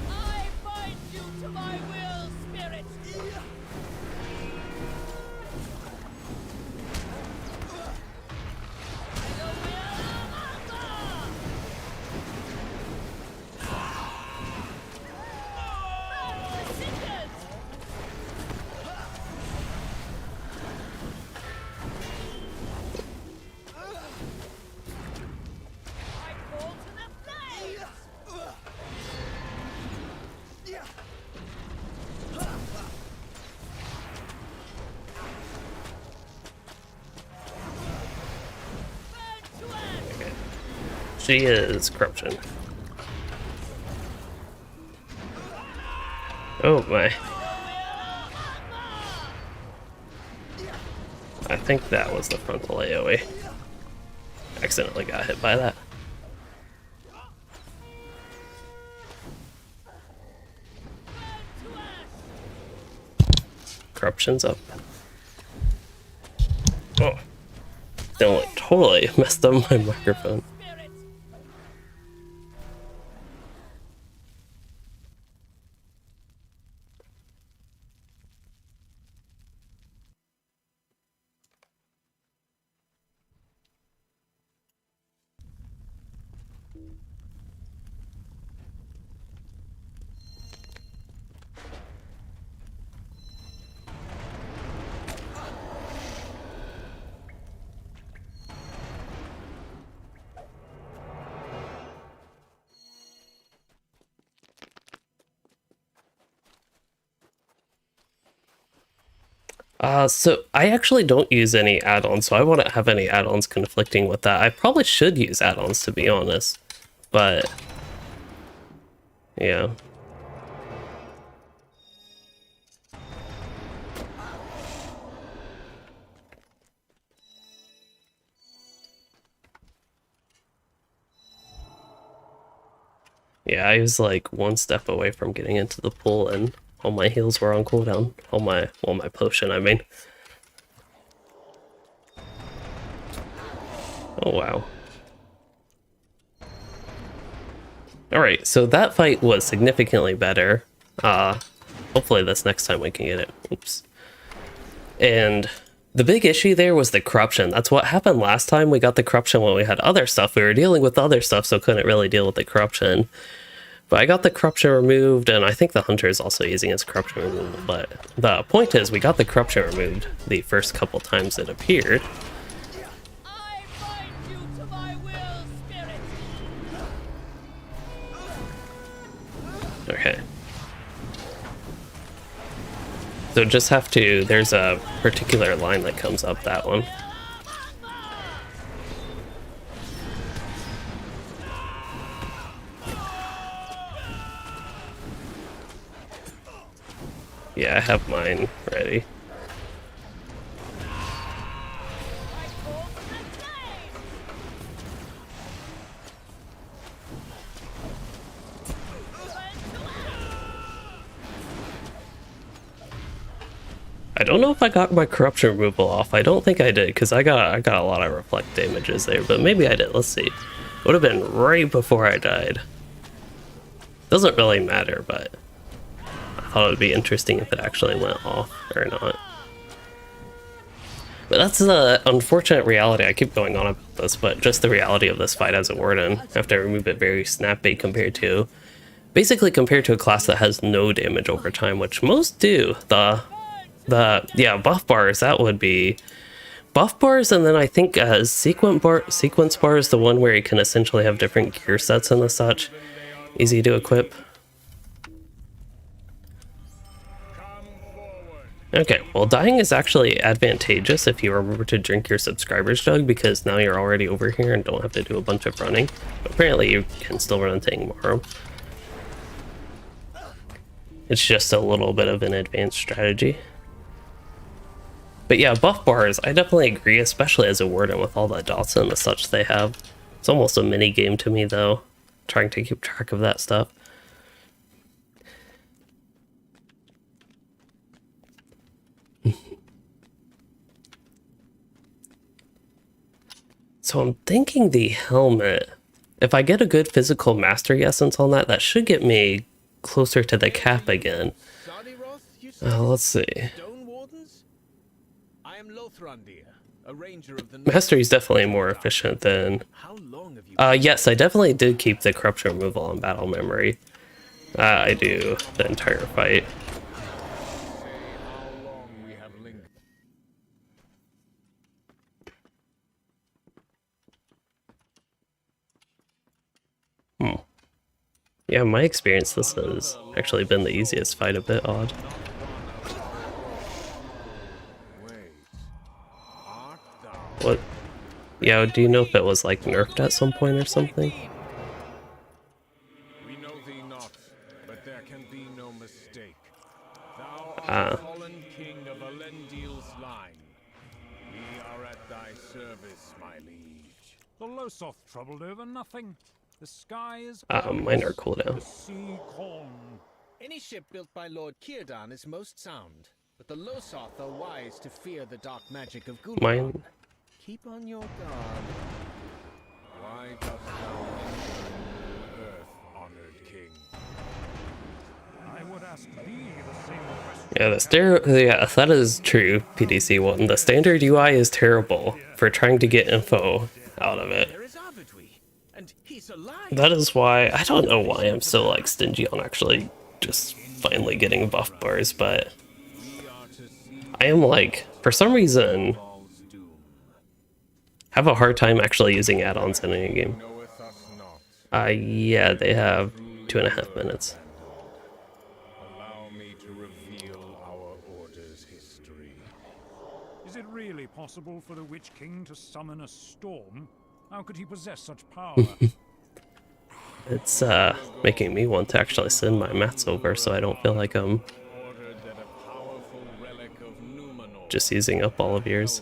I bind you to my will, spirit. She is corruption. Oh my. I think that was the frontal AoE. Accidentally got hit by that. Corruption's up. Oh. Totally messed up my microphone. So I actually don't use any add-ons, so I wouldn't have any add-ons conflicting with that. I probably should use add-ons, to be honest, but yeah. Yeah, I was like one step away from getting into the pool and all my heals were on cooldown. My potion, I mean. Oh, wow. Alright, so that fight was significantly better. Hopefully this next time we can get it. Oops. And the big issue there was the corruption. That's what happened last time. We got the corruption when we had other stuff. We were dealing with other stuff, so couldn't really deal with the corruption. But I got the corruption removed, and I think the hunter is also using its corruption removal. But the point is, we got the corruption removed the first couple times it appeared. I bind you to my will, spirit. Okay. So just have to, there's a particular line that comes up that one. Yeah, I have mine ready. I don't know if I got my corruption removal off. I don't think I did, because I got a lot of reflect damages there, but maybe I did. Let's see. Would have been right before I died. Doesn't really matter, but I thought it would be interesting if it actually went off or not. But that's the unfortunate reality. I keep going on about this, but just the reality of this fight as a Warden. I have to remove it very snappy compared to, basically compared to a class that has no damage over time, which most do. Yeah, buff bars, that would be buff bars, and then I think sequence bar is the one where you can essentially have different gear sets and the such. Easy to equip. Okay, well, dying is actually advantageous if you remember to drink your subscriber's jug, because now you're already over here and don't have to do a bunch of running. But apparently you can still run into tomorrow. It's just a little bit of an advanced strategy. But yeah, buff bars, I definitely agree, especially as a Warden with all the dots and the such they have. It's almost a mini game to me, though, trying to keep track of that stuff. So I'm thinking the helmet, if I get a good physical mastery essence on that, that should get me closer to the cap again. Let's see. Mastery is definitely more efficient than... yes, I definitely did keep the corruption removal on battle memory. I do the entire fight. Yeah, in my experience, this has actually been the easiest fight, a bit odd. What? Yeah, do you know if it was like nerfed at some point or something? We know thee not, but there can be no mistake. Thou art the fallen king of Elendil's line. We are at thy service, my liege. The Losoth troubled over nothing. The sky is mine are cooldown. the sea calm. Any ship built by Lord Círdan is most sound, but the Losoth are wise to fear the dark magic of Gul'dan. Mine. Keep on your guard. Why dost thou enter earth, honored king? I would ask thee the same question. Yeah, yeah, that is true, PDC1. The standard UI is terrible for trying to get info out of it. There is Arvidwi, and he's alive. That is why, I don't know why I'm so like stingy on actually just finally getting buff bars, but I am like, for some reason, have a hard time actually using add-ons in any game. Yeah, they have 2.5 minutes. Allow me to reveal our order's history. Is it really possible for the Witch King to summon a storm? How could he possess such power? It's making me want to actually send my mats over so I don't feel like I'm Ordered that a powerful relic of Numenor just using up all of yours.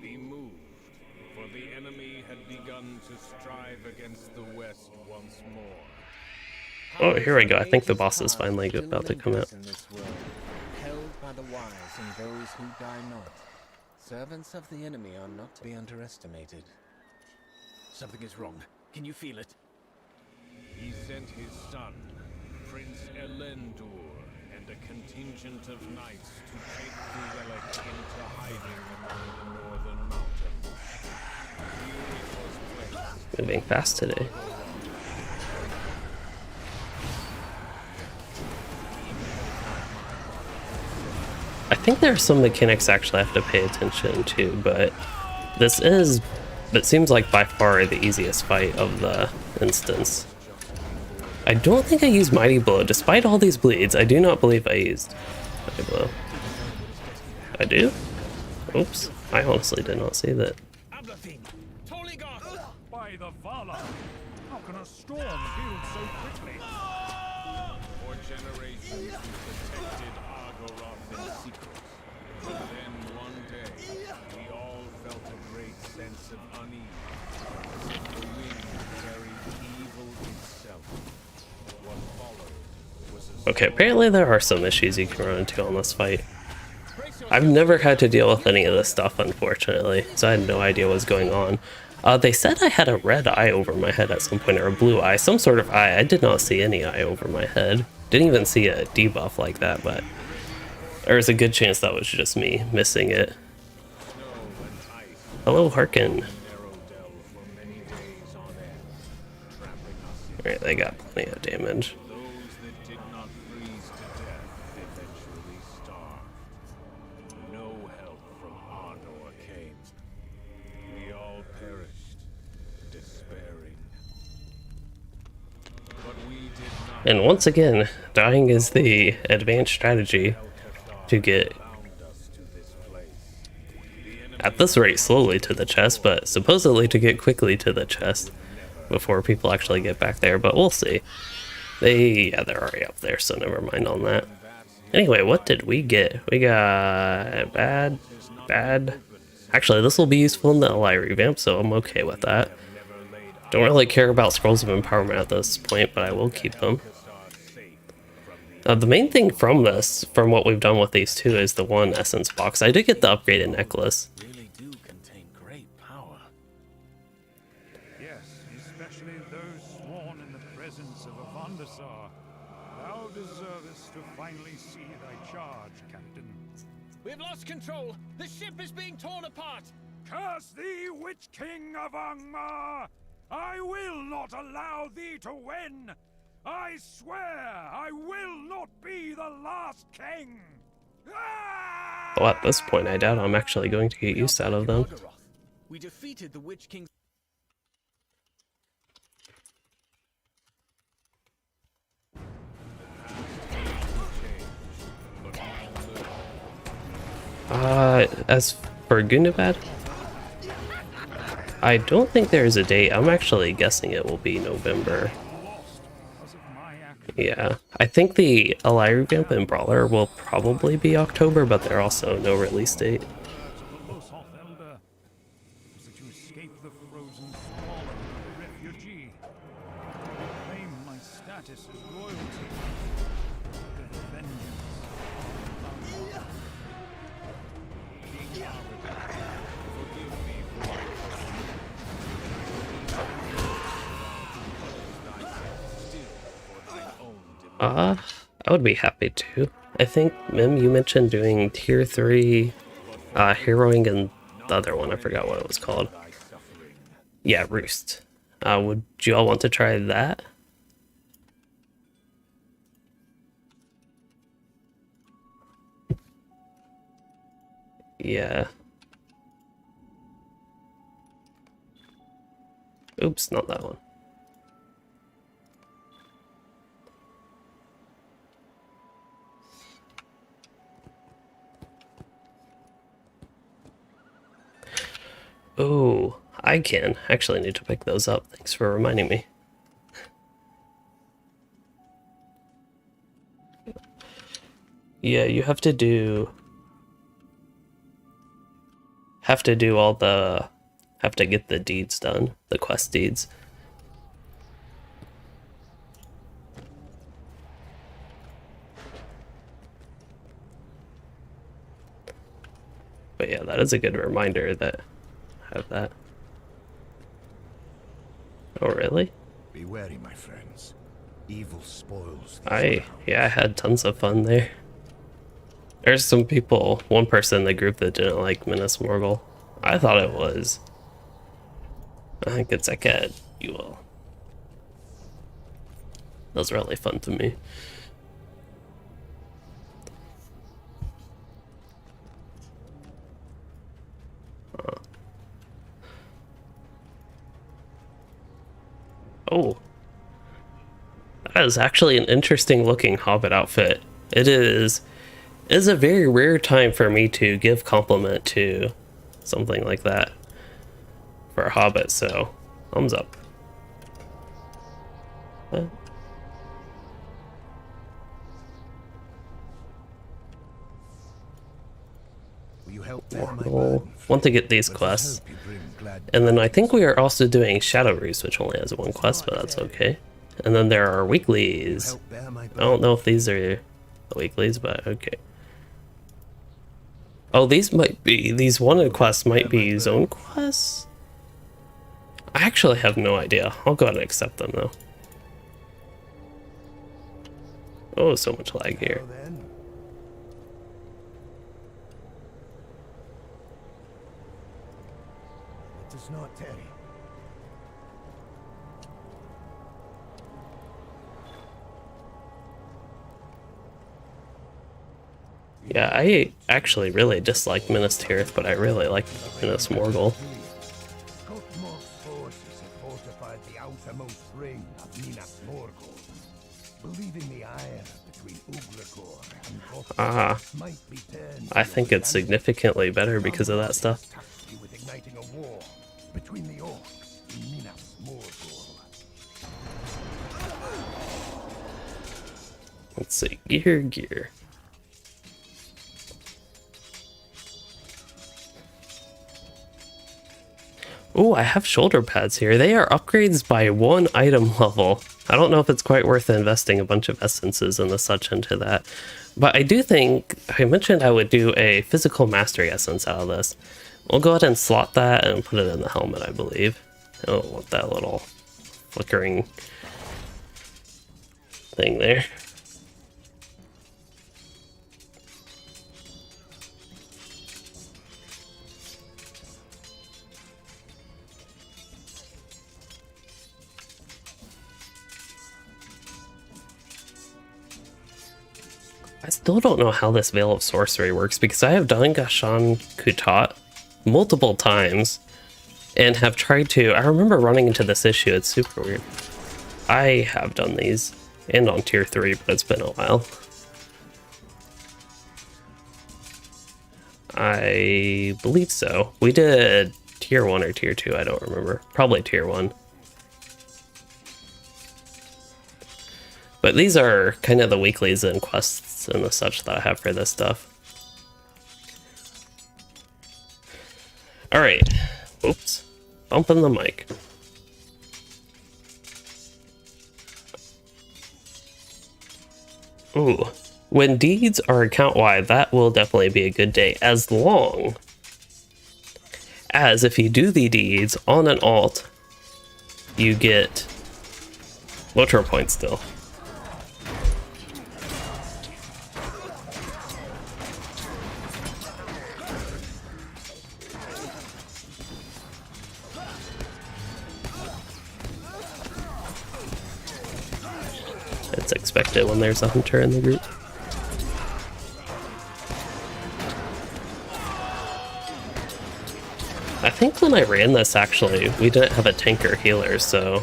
be moved, for the enemy had begun to strive against the west once more. Oh, here we go. I think the boss is finally about to come out. In this world, held by the wise and those who die not. Servants of the enemy are not to be underestimated. Something is wrong. Can you feel it? He sent his son, Prince Elendur, and a contingent of knights to take the relic into hiding among the northern mountains. Here it was placed. Moving fast today. think there are some mechanics I actually have to pay attention to, but it seems like by far the easiest fight of the instance. I don't think I used Mighty Blow. Despite all these bleeds, I do not believe I used Mighty Blow. I do? Oops. I honestly did not see that. By the Vala! How can a storm heal so quickly? For generations we protected Argoroth in secret. But then one day, we all felt a great sense of unease. The wind carried evil itself. What followed was a Okay, apparently there are some issues you can run into on this fight. I've never had to deal with any of this stuff, unfortunately, so I had no idea what was going on. They said I had a red eye over my head at some point, or a blue eye, some sort of eye. I did not see any eye over my head. Didn't even see a debuff like that, but there's a good chance that was just me missing it. Hello, Harkin. Alright, they got plenty of damage. And once again, dying is the advanced strategy to get, at this rate, slowly to the chest, but supposedly to get quickly to the chest before people actually get back there, but we'll see. Yeah, they're already up there, so never mind on that. Anyway, what did we get? We got bad. Actually, this will be useful in the Ally revamp, so I'm okay with that. Don't really care about Scrolls of Empowerment at this point, but I will keep them. The main thing from this, from what we've done with these two, is the one essence box. I did get the upgraded necklace. really do contain great power. Yes, especially those sworn in the presence of Avandasar. Thou deservest to finally see thy charge, Captain. We've lost control! The ship is being torn apart! Curse thee, Witch King of Angmar! I will not allow thee to win! I swear I will not be the last king! Well, at this point, I doubt I'm actually going to get use out of them. We defeated the Witch King. As for Gundabad, I don't think there is a date. I'm actually guessing it will be November. Yeah, I think the Ally revamp and Brawler will probably be October, but there are also no release date. I would be happy to. I think, Mim, you mentioned doing tier 3 heroing and the other one, I forgot what it was called. Yeah, Roost. Would you all want to try that? Yeah. Oops, not that one. Oh, I can. Actually need to pick those up. Thanks for reminding me. Yeah, you have to do all the... have to get the deeds done. The quest deeds. But yeah, that is a good reminder that I have that. Oh, really? Be wary, my friends. Evil spoils I had tons of fun there. There's some people, one person in the group that didn't like Minas Morgul. I thought it was. I think it's like a duel. That was really fun to me. Oh, that is actually an interesting looking hobbit outfit. It is a very rare time for me to give compliment to something like that for a hobbit, so thumbs up. Will you help bear my We'll burden, want to friend? get these With the quests. help you bring glad And then I think we tidings. are also doing Shadow Roost, which only has one quest, but that's okay. And then there are weeklies. Help bear my I don't burden. know if these are the weeklies, but okay. Oh, these wanted quests might be zone quests? I actually have no idea. I'll go ahead and accept them though. Oh, so much lag here. Well then. Let us not tarry. Yeah, I actually really dislike Minas Tirith, but I really like Minas Morgul. Gutmor's forces have fortified the outermost ring of Minas Morgul, believing the ire between Ugrigor and Ah, Gutmor might be turned. I think it's significantly better because of that stuff. Tasked you with igniting a war between the orcs and Minas Morgul. Let's see, gear. Oh, I have shoulder pads here. They are upgrades by 1 item level. I don't know if it's quite worth investing a bunch of essences and the such into that. But I do think, I mentioned I would do a physical mastery essence out of this. We'll go ahead and slot that and put it in the helmet, I believe. I don't want that little flickering thing there. I still don't know how this Veil of Sorcery works because I have done Gashan Kutat multiple times and have tried to. I remember running into this issue, it's super weird. I have done these and on tier 3, but it's been a while. I believe so. We did tier 1 or tier 2, I don't remember. Probably tier 1. But these are kind of the weeklies and quests and the such that I have for this stuff. Alright. Oops. Bumping the mic. Ooh. When deeds are account-wide, that will definitely be a good day. As long as if you do the deeds on an alt, you get LOTRO points still. It's expected when there's a hunter in the group. I think when I ran this, actually, we didn't have a tank or healer, so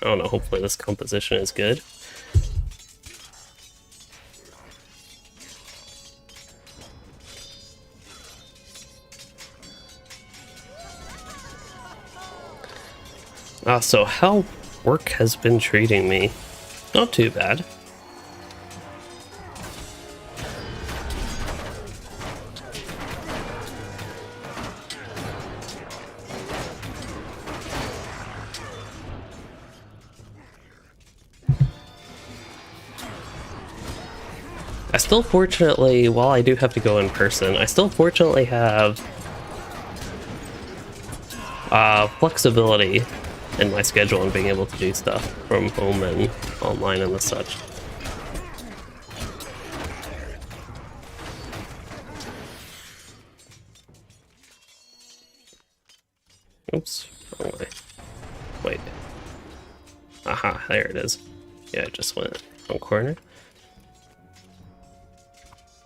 I don't know, hopefully this composition is good. So how work has been treating me? Not too bad. I still fortunately, while I do have to go in person, I still fortunately have flexibility in my schedule and being able to do stuff from home and online and the such. Oops, wrong way. Wait. Aha, there it is. Yeah, I just went wrong corner.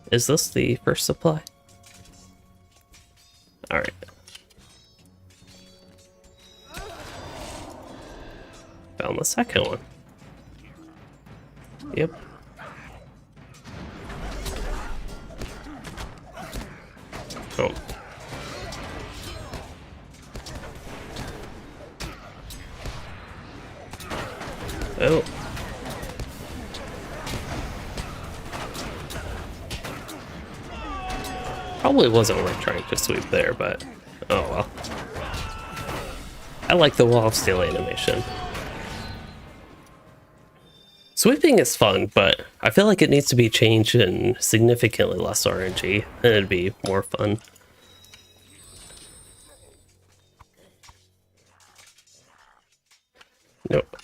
Is this the first supply? Alright. Found the second one. Yep. Oh. Oh. Probably wasn't worth trying to sweep there, but oh well. I like the wall of steel animation. Sweeping is fun, but I feel like it needs to be changed in significantly less RNG, and it'd be more fun. Nope.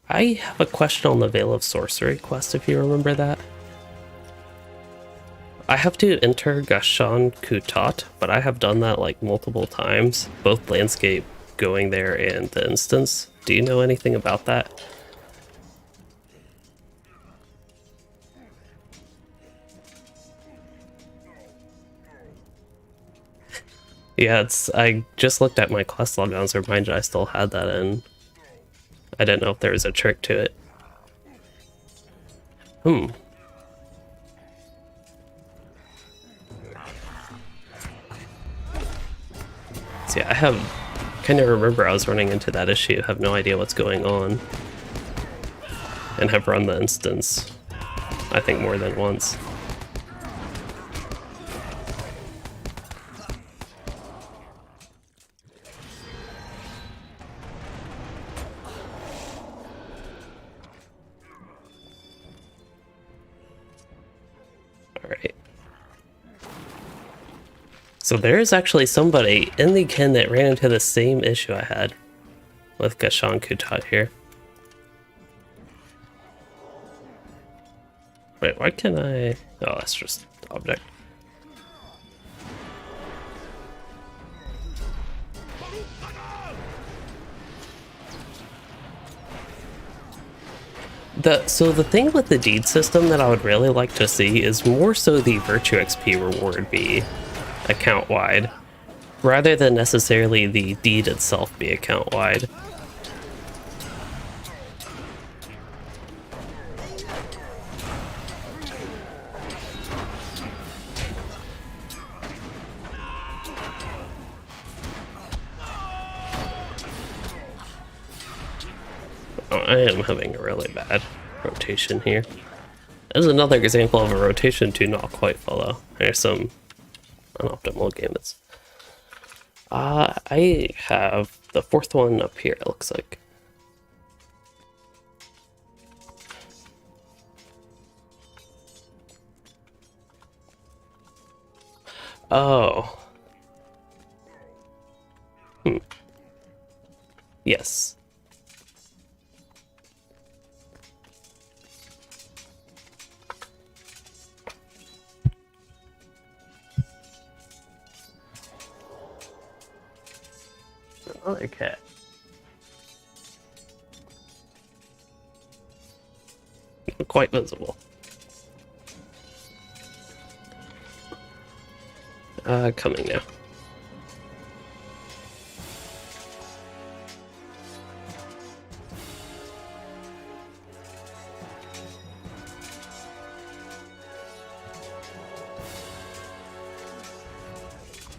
I have a question on the Veil of Sorcery quest, if you remember that. I have to enter Gashan Kutat, but I have done that like multiple times, both landscape going there and the instance. Do you know anything about that? Yeah, I just looked at my quest log and I was reminded I still had that in. I didn't know if there was a trick to it. See, I kind of remember I was running into that issue, have no idea what's going on, and have run the instance, I think, more than once. Alright. So there's actually somebody in the kin that ran into the same issue I had with Gashan Kutat here. Wait, why can't I... Oh, that's just object. So the thing with the deed system that I would really like to see is more so the virtue XP reward be account-wide, rather than necessarily the deed itself be account-wide. Oh, I am having a really bad rotation here. There's another example of a rotation to not quite follow. There's some unoptimal gamuts. I have the fourth one up here, it looks like. Oh. Yes. Another cat. Not quite visible. Coming now.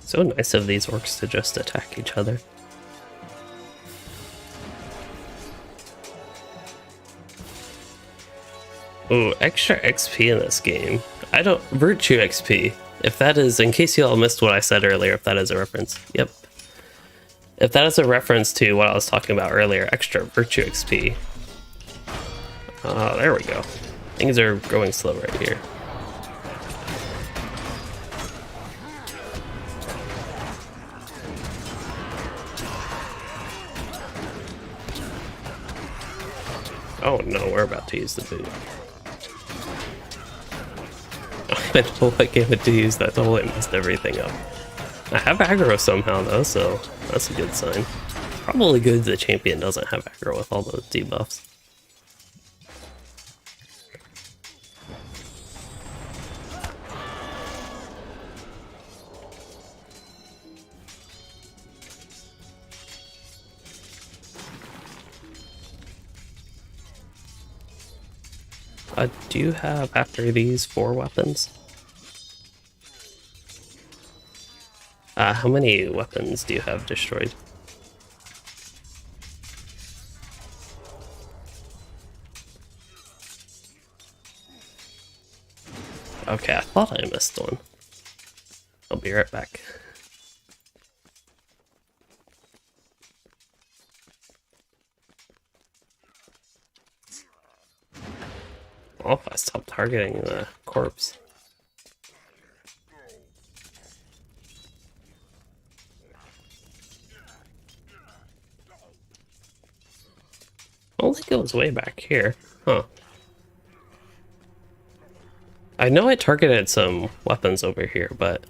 So nice of these orcs to just attack each other. Ooh, extra XP in this game. Virtue XP. If that is, in case you all missed what I said earlier, if that is a reference. Yep. If that is a reference to what I was talking about earlier, extra virtue XP. There we go. Things are going slow right here. Oh no, we're about to use the boot. I don't know what game to use, that totally messed everything up. I have aggro somehow though, so that's a good sign. Probably good the champion doesn't have aggro with all those debuffs. Do you have, after these, 4 weapons? How many weapons do you have destroyed? Okay, I thought I missed one. I'll be right back. Oh, if I stop targeting the corpse. I don't think it was way back here. Huh. I know I targeted some weapons over here, but...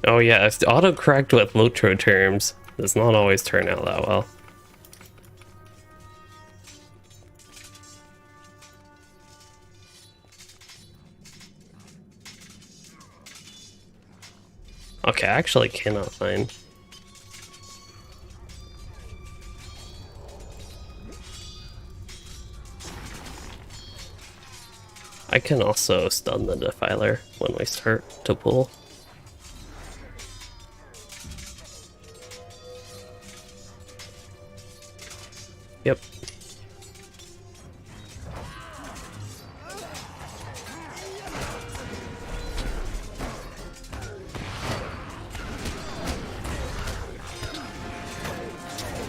Oh yeah, autocorrect with LOTRO terms does not always turn out that well. Okay, I actually cannot find... I can also stun the Defiler when we start to pull. Yep.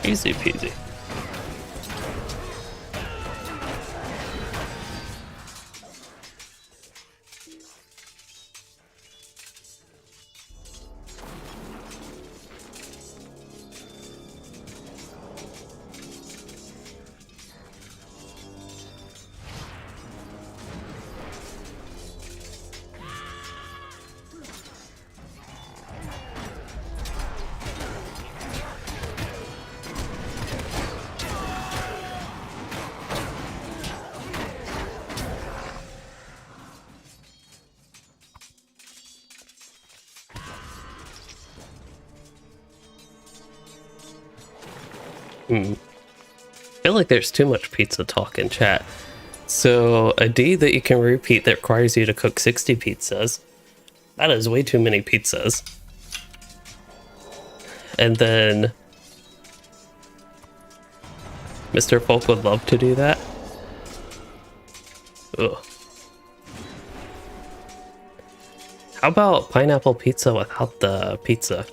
Easy peasy. I feel like there's too much pizza talk in chat. So, a D that you can repeat that requires you to cook 60 pizzas. That is way too many pizzas. And then... Mr. Folk would love to do that. Ugh. How about pineapple pizza without the pizza?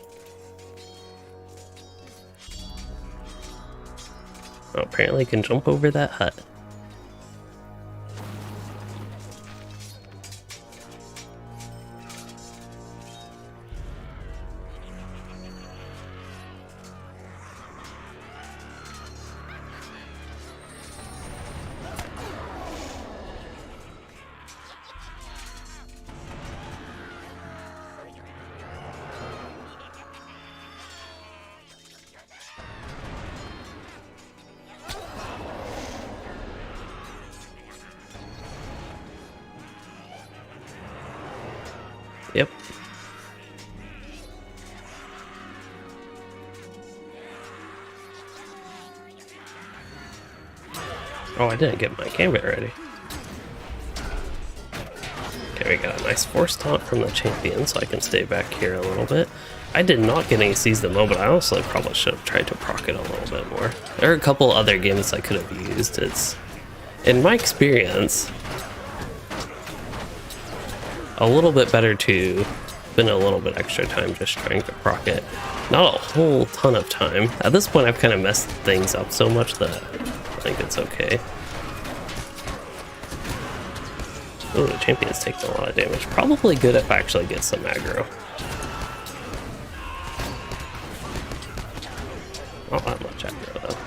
Oh, apparently you can jump over that hut. Yep. Oh, I didn't get my gambit ready. Okay, we got a nice force taunt from the champion, so I can stay back here a little bit. I did not get any seize the moment. I honestly probably should have tried to proc it a little bit more. There are a couple other games I could have used. It's, in my experience, a little bit better to spend a little bit extra time just trying to proc it. Not a whole ton of time. At this point, I've kind of messed things up so much that I think it's okay. Oh, the champion's taking a lot of damage. Probably good if I actually get some aggro. Not that much aggro, though.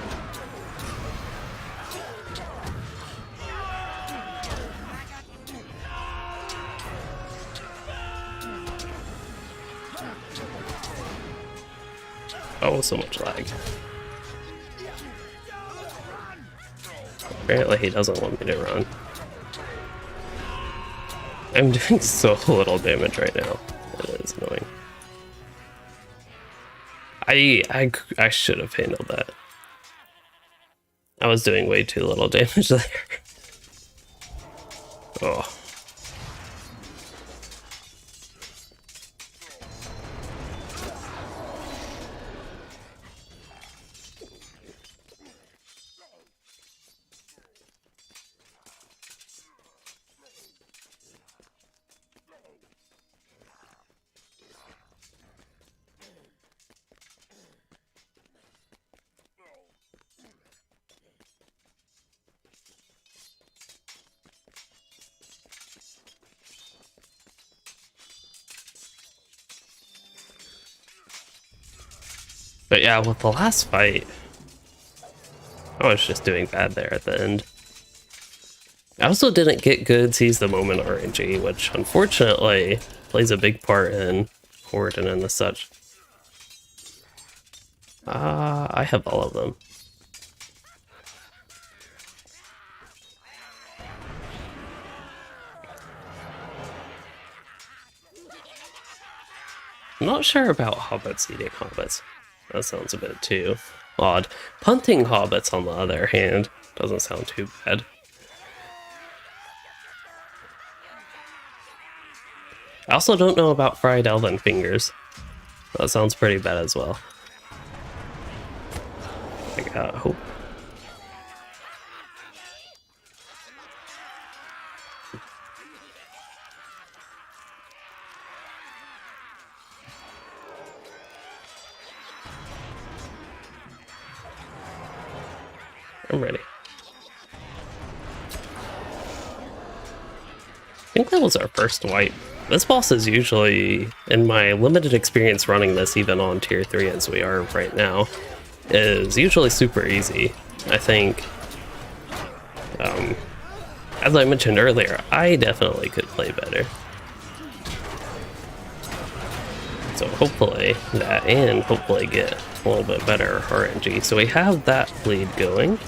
Oh, so much lag. Apparently he doesn't want me to run. I'm doing so little damage right now. It is annoying. I should have handled that. I was doing way too little damage there. Oh. But yeah, with the last fight, I was just doing bad there at the end. I also didn't get good seize the moment RNG, which unfortunately plays a big part in Warden and the such. I have all of them. I'm not sure about hobbits eating hobbits. That sounds a bit too odd. Punting hobbits, on the other hand, doesn't sound too bad. I also don't know about fried elven fingers. That sounds pretty bad as well. I got hope. I'm ready. I think that was our first wipe. This boss is usually, in my limited experience running this even on tier 3 as we are right now, is usually super easy. I think, as I mentioned earlier, I definitely could play better. So hopefully that, and hopefully get a little bit better RNG. So we have that lead going.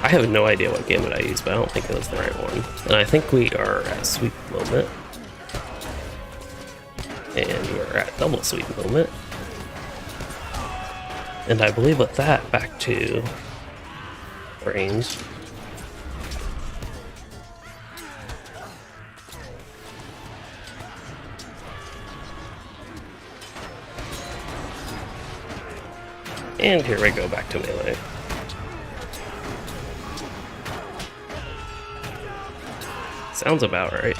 I have no idea what gambit I used, but I don't think it was the right one. And I think we are at sweep moment. And we're at double sweep moment. And I believe with that, back to range. And here we go, back to melee. Sounds about right.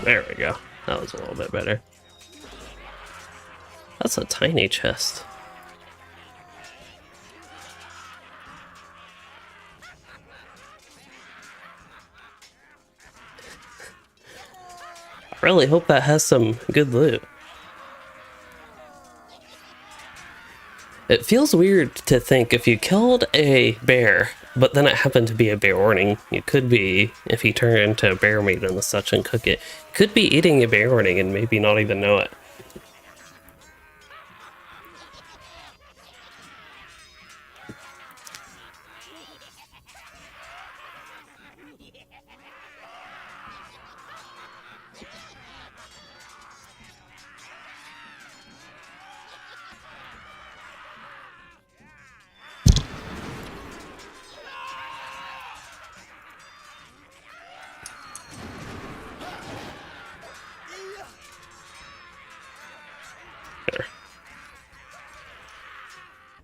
There we go. That was a little bit better. That's a tiny chest. I really hope that has some good loot. It feels weird to think if you killed a bear, but then it happened to be a bear warning, you could be, if you turn into a bear meat and the such and cook it, could be eating a bear warning and maybe not even know it.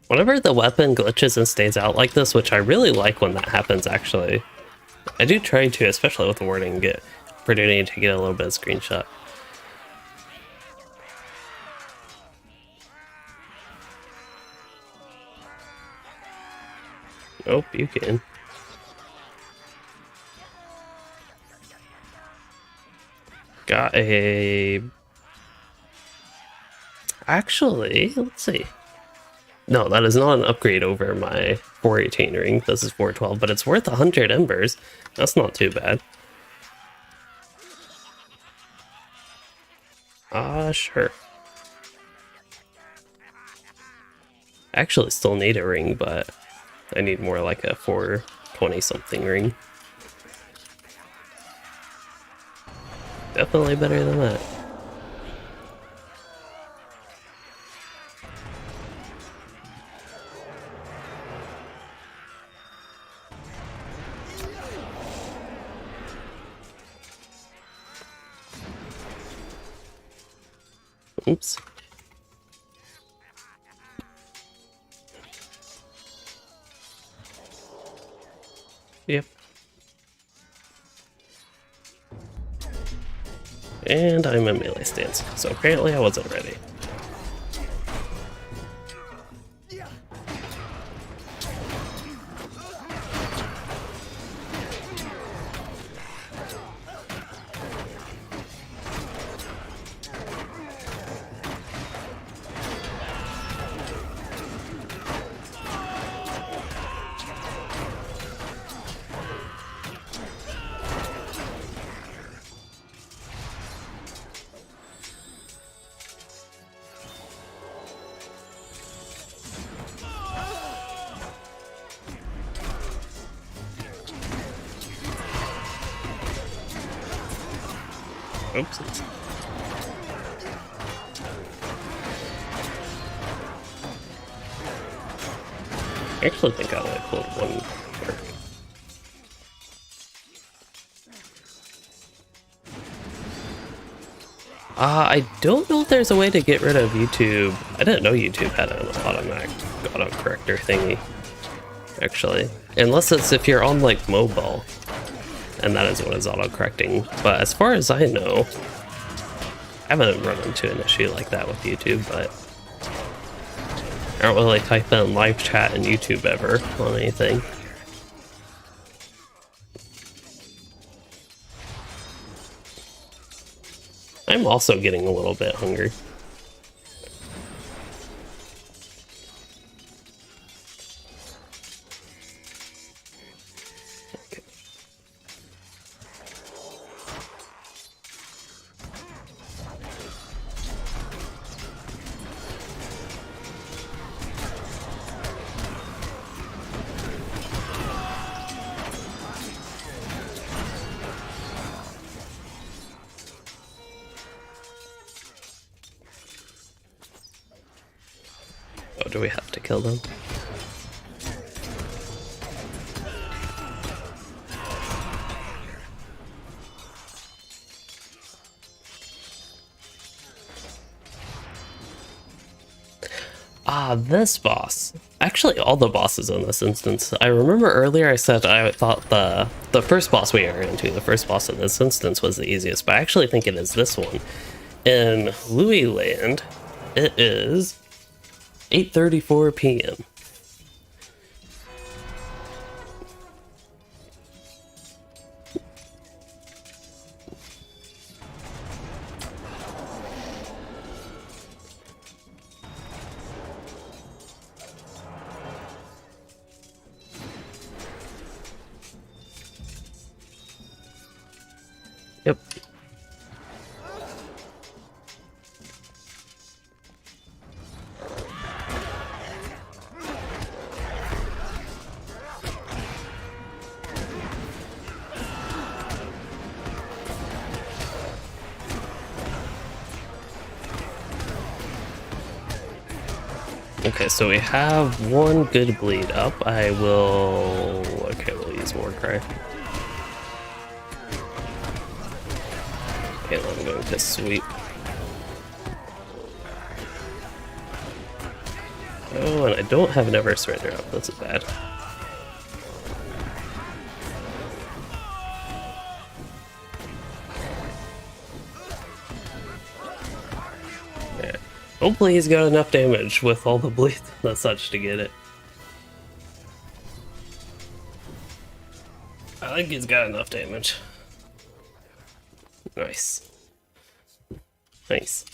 Whenever the weapon glitches and stays out like this, which I really like when that happens actually, I do try to, especially with the Warden, get opportunity to get a little bit of screenshot. Nope, you can. Got a... Actually, let's see. No, that is not an upgrade over my 418 ring. This is 412, but it's worth 100 embers. That's not too bad. Sure. I actually still need a ring, but I need more like a 420 something ring. Definitely better than that. Oops. Yep. And I'm in melee stance, so apparently I wasn't ready. Oops. I actually think I only pulled one perk. I don't know if there's a way to get rid of YouTube. I didn't know YouTube had an automatic autocorrector thingy, actually. Unless it's if you're on like mobile, and that is what is autocorrecting. But as far as I know, I haven't run into an issue like that with YouTube, but I don't really type in live chat in YouTube ever on anything. I'm also getting a little bit hungry. Oh, do we have to kill them? Ah, this boss. Actually, all the bosses in this instance. I remember earlier I said I thought the first boss we are into, the first boss in this instance, was the easiest, but I actually think it is this one. In Loueyden, it is 8:34 p.m. Yep. Okay, so we have one good bleed up. I will... Okay, we'll use Warcry. Okay, I'm going to sweep. Oh, and I don't have Never Surrender up. This is bad. Yeah. Hopefully he's got enough damage with all the bleed and such to get it. I think he's got enough damage. Nice. Nice.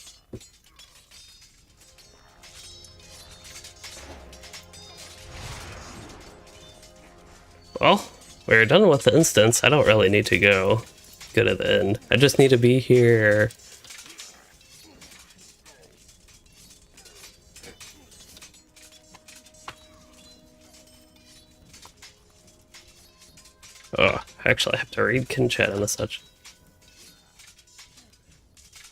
Well, we're done with the instance. I don't really need to go to the end. I just need to be here. Oh, actually I have to read Kinchat and such.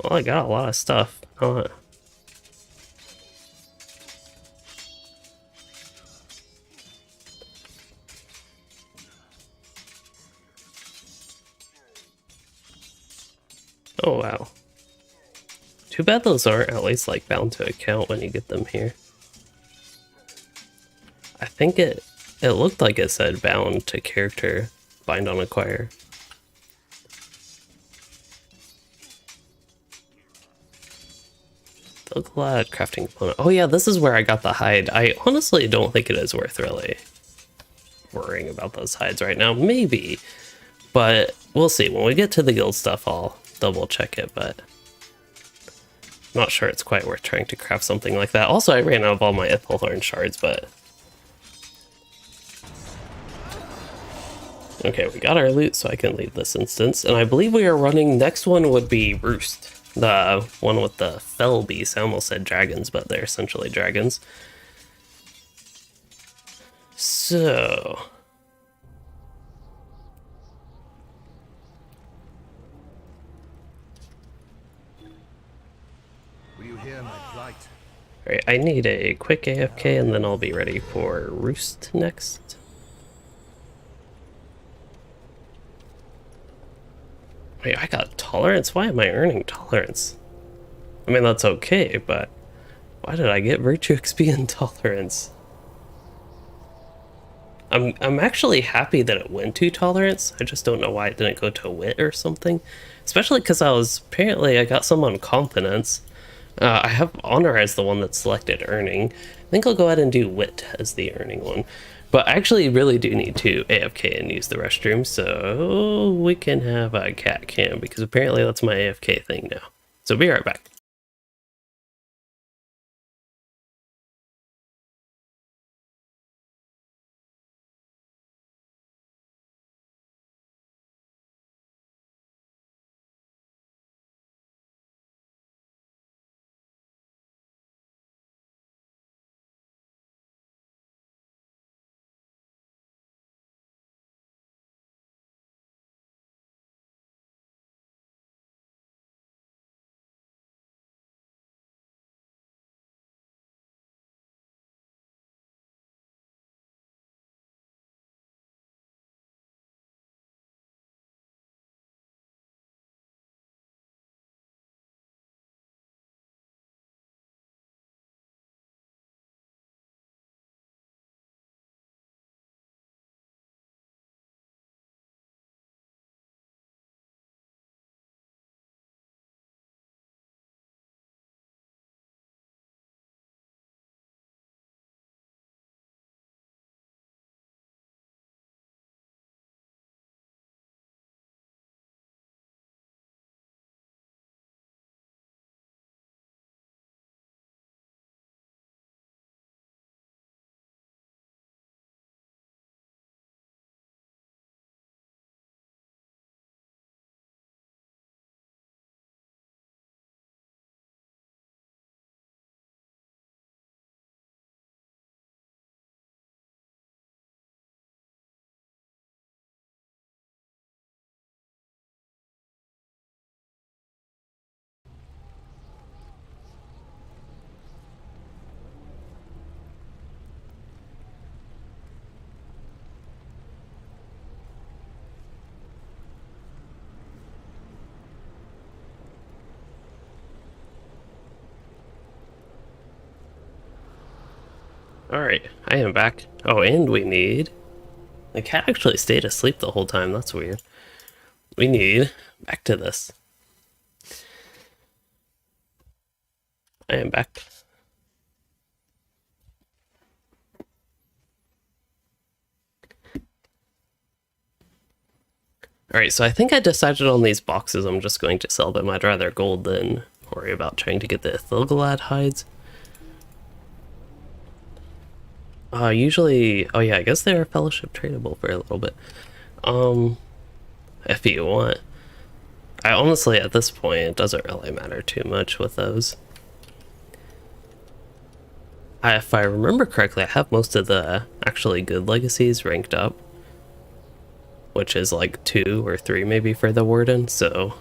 Well, I got a lot of stuff. Oh. Oh, wow. Too bad those aren't at least like bound to account when you get them here. I think it looked like it said bound to character, bind on acquire. The glad crafting component. Oh yeah, this is where I got the hide. I honestly don't think it is worth really worrying about those hides right now. Maybe, but we'll see. When we get to the guild stuff, I'll double check it, but I'm not sure it's quite worth trying to craft something like that. Also, I ran out of all my Ithilhorn shards, but okay, we got our loot, so I can leave this instance. And I believe we are running, next one would be Roost. The one with the fell beast. I almost said dragons, but they're essentially dragons. So... Will you hear my plight? Alright, I need a quick AFK and then I'll be ready for Roost next. Wait, I got tolerance? Why am I earning tolerance? I mean, that's okay, but why did I get virtue XP and tolerance? I'm actually happy that it went to tolerance. I just don't know why it didn't go to wit or something. Especially because I got some on confidence. I have honor as the one that's selected earning. I think I'll go ahead and do wit as the earning one. But I actually really do need to AFK and use the restroom, so we can have a cat cam, because apparently that's my AFK thing now. So be right back. Alright, I am back. Oh, and we need... The cat actually stayed asleep the whole time, that's weird. We need... Back to this. I am back. Alright, so I think I decided on these boxes I'm just going to sell them. I'd rather gold than worry about trying to get the Ithilgalad hides. Usually, oh yeah, I guess they are fellowship tradable for a little bit. If you want. I honestly, at this point, it doesn't really matter too much with those. If I remember correctly, I have most of the actually good legacies ranked up, which is like 2 or 3 maybe for the Warden, so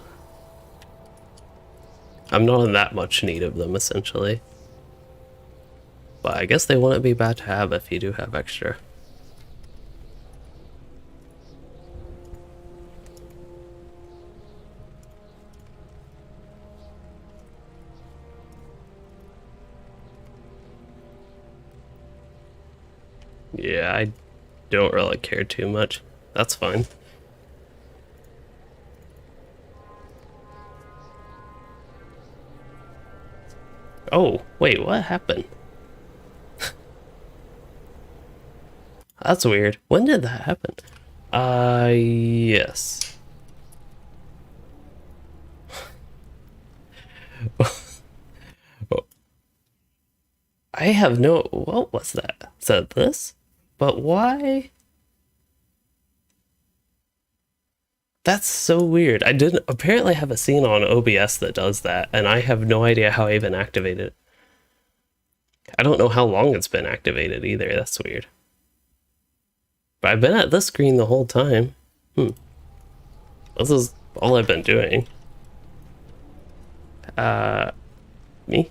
I'm not in that much need of them essentially. But I guess they wouldn't be bad to have if you do have extra. Yeah, I don't really care too much. That's fine. Oh, wait, what happened? That's weird. When did that happen? Yes. I have no... What was that? Is that this? But why? That's so weird. I didn't apparently have a scene on OBS that does that, and I have no idea how I even activated it. I don't know how long it's been activated either. That's weird. But I've been at this screen the whole time. This is all I've been doing. Me?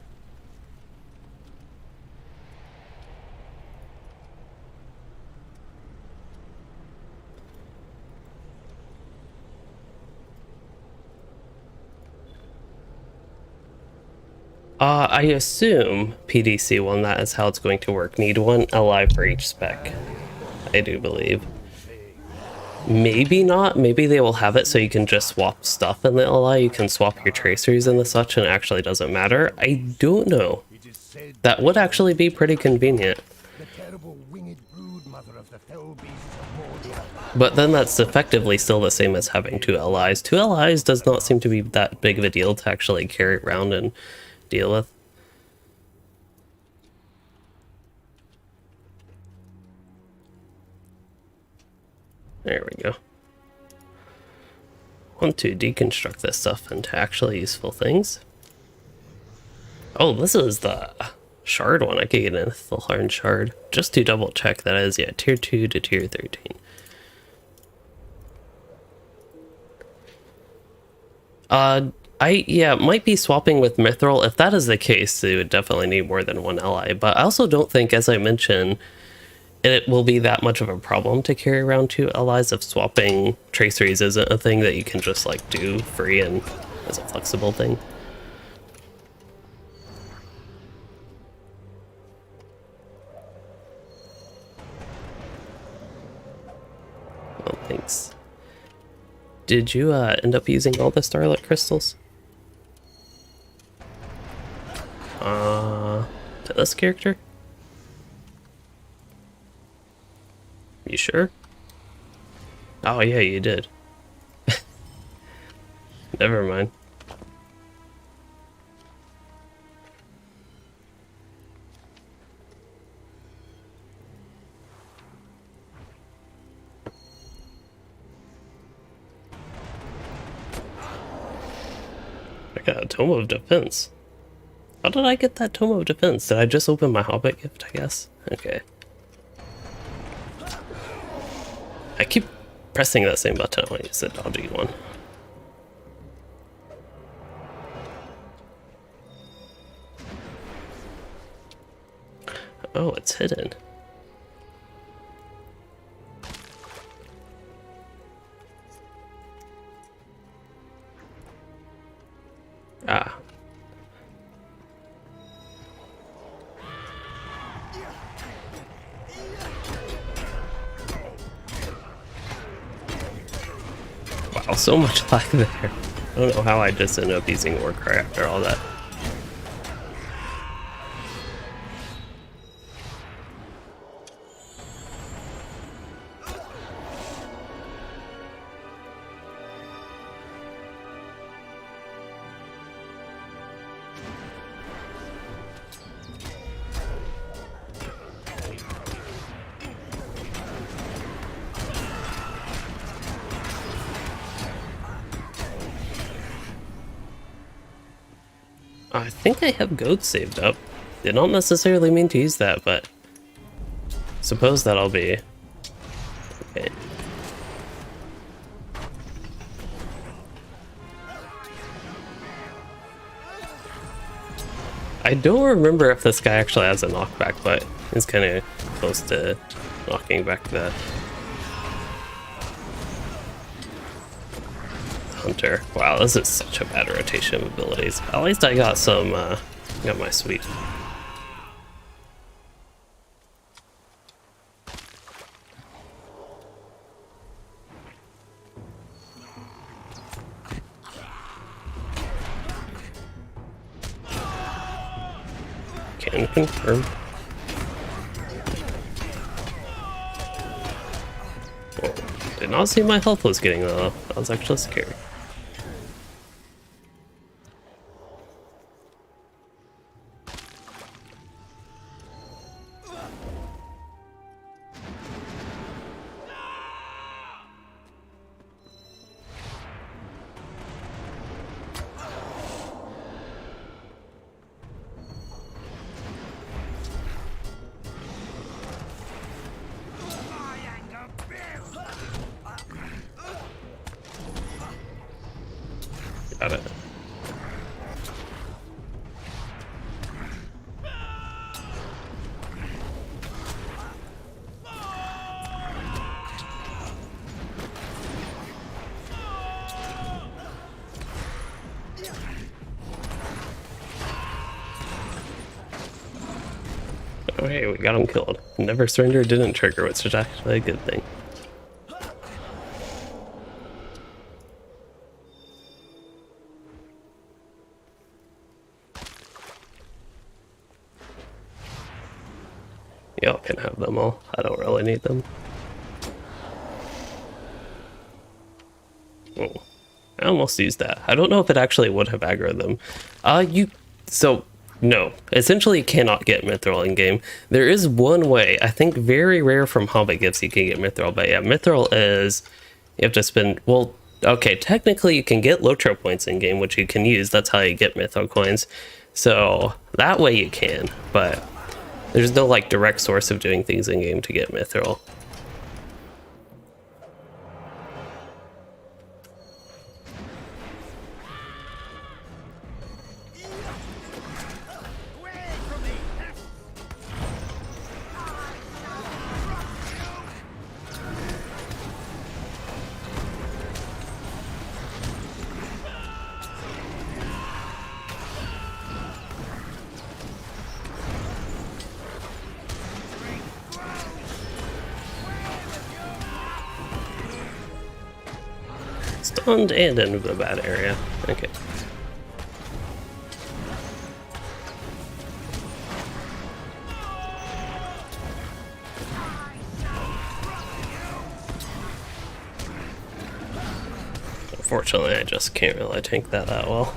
I assume PDC one, that is how it's going to work. Need one ally for each spec. I do believe. Maybe not. Maybe they will have it so you can just swap stuff in the ally. You can swap your tracers and the such, and it actually doesn't matter. I don't know. That would actually be pretty convenient. But then that's effectively still the same as having two allies. Two allies does not seem to be that big of a deal to actually carry around and deal with. There we go. Want to deconstruct this stuff into actually useful things. Oh, this is the shard one. I could get an Ithilharn shard. Just to double check, that is, yeah, tier 2 to tier 13. Yeah, might be swapping with Mithril. If that is the case, they would definitely need more than one ally. But I also don't think, as I mentioned, it will be that much of a problem to carry around two allies if swapping traceries isn't a thing that you can just like do free and as a flexible thing. Oh, thanks. Did you end up using all the Starlight Crystals? To this character? You sure? Oh yeah, you did. Never mind. I got a Tome of Defense. How did I get that Tome of Defense? Did I just open my Hobbit gift, I guess? Okay. I keep pressing that same button when it's a dodgy one. Oh, it's hidden. Ah. Wow, so much lag there. I don't know how I just ended up using Warcry after all that. I think I have goats saved up. Did not necessarily mean to use that, but suppose that'll be okay. I don't remember if this guy actually has a knockback, but he's kind of close to knocking back the Hunter. Wow, this is such a bad rotation of abilities. At least I got some, got my sweet. Can confirm. Oh, did not see my health was getting low. That was actually scary. Got it. Oh hey, we got him killed. Never surrender didn't trigger, which is actually a good thing. Y'all can have them all. I don't really need them. Oh, I almost used that. I don't know if it actually would have aggroed them. No. Essentially you cannot get Mithril in game. There is one way, I think very rare from Hobbit gifts you can get Mithril, but yeah, Mithril is, you have to spend, well, okay, technically you can get LOTRO points in game, which you can use. That's how you get Mithril coins. So that way you can, but there's no like direct source of doing things in game to get Mithril. Stunned and into the bad area. Okay. Unfortunately, I just can't really tank that well.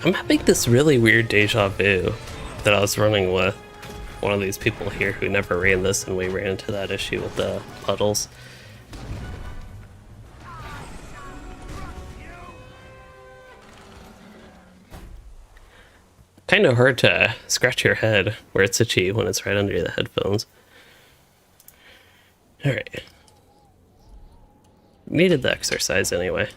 I'm having this really weird deja vu that I was running with one of these people here who never ran this, and we ran into that issue with the puddles. Kind of hard to scratch your head where it's itchy when it's right under the headphones. Alright. Needed the exercise anyway.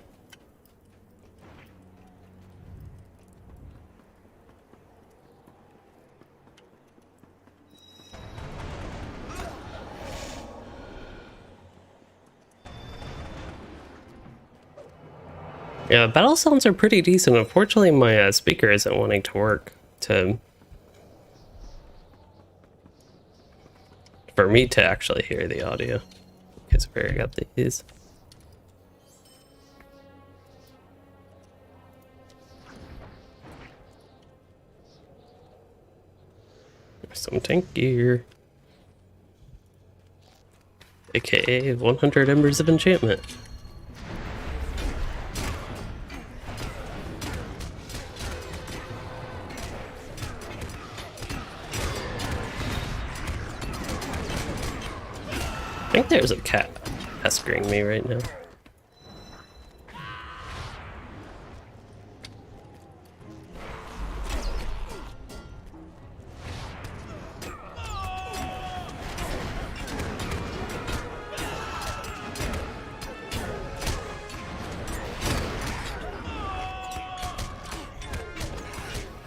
Yeah, battle sounds are pretty decent. Unfortunately, my speaker isn't wanting to work for me to actually hear the audio. Because where I got these. There's some tank gear. AKA 100 Embers of Enchantment. I think there's a cat pestering me right now.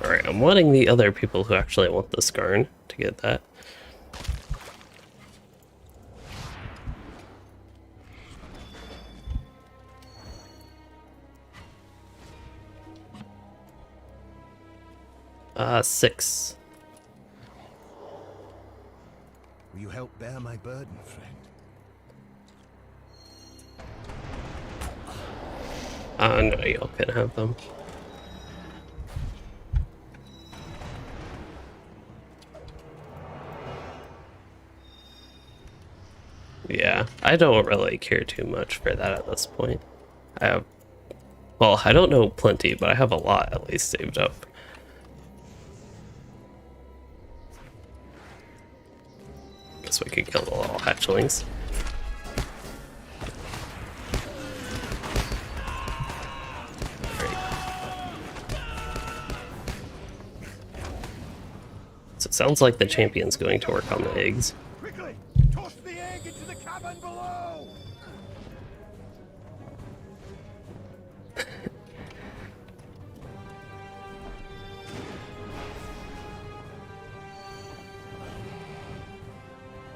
Alright, I'm wanting the other people who actually want the Skarn to get that. Six. Will you help bear my burden, friend? No, y'all can have them. Yeah, I don't really care too much for that at this point. I have, well, I don't know plenty, but I have a lot at least saved up. Guess we could kill the little hatchlings. Great. So it sounds like the champion's going to work on the eggs. Quickly! Toss the egg into the cavern below!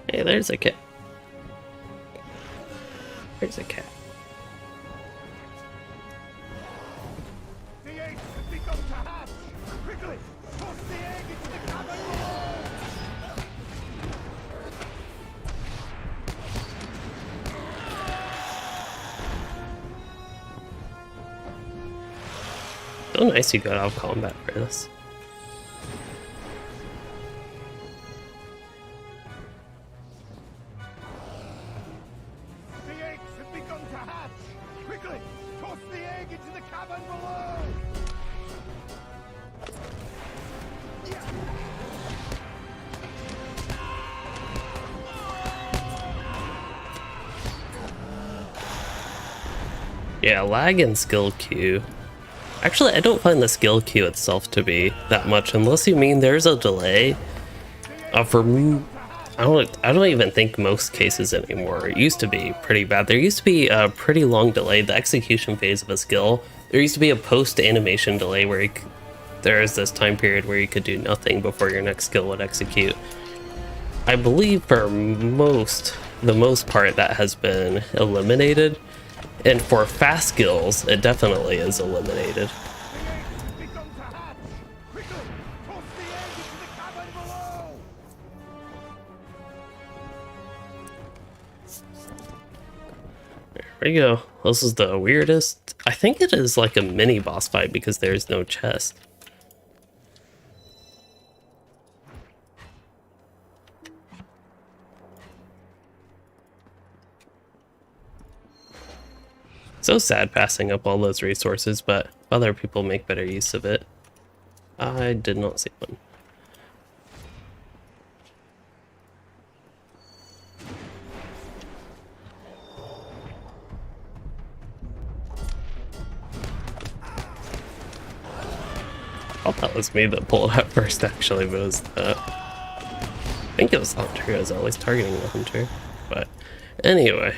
Hey, there's a cat. There's a cat. The eggs have begun to hatch! Quickly! Toss the egg into the cavern below! So nice you got out of combat for this. The eggs have begun to hatch! Quickly! Toss the egg into the cavern below! Yeah, lag and skill queue. Actually, I don't find the skill queue itself to be that much, unless you mean there's a delay. For me, I don't even think most cases anymore. It used to be pretty bad. There used to be a pretty long delay, the execution phase of a skill. There used to be a post-animation delay where there is this time period where you could do nothing before your next skill would execute. I believe for the most part, that has been eliminated. And for fast skills, it definitely is eliminated. Begun to hatch! Quickly! Toss the egg into the cavern below! There we go. This is the weirdest. I think it is like a mini boss fight because there's no chest. So sad passing up all those resources, but other people make better use of it. I did not see one. I thought that was me that pulled up first, actually, but it was I think it was the hunter. I was always targeting the hunter. But anyway.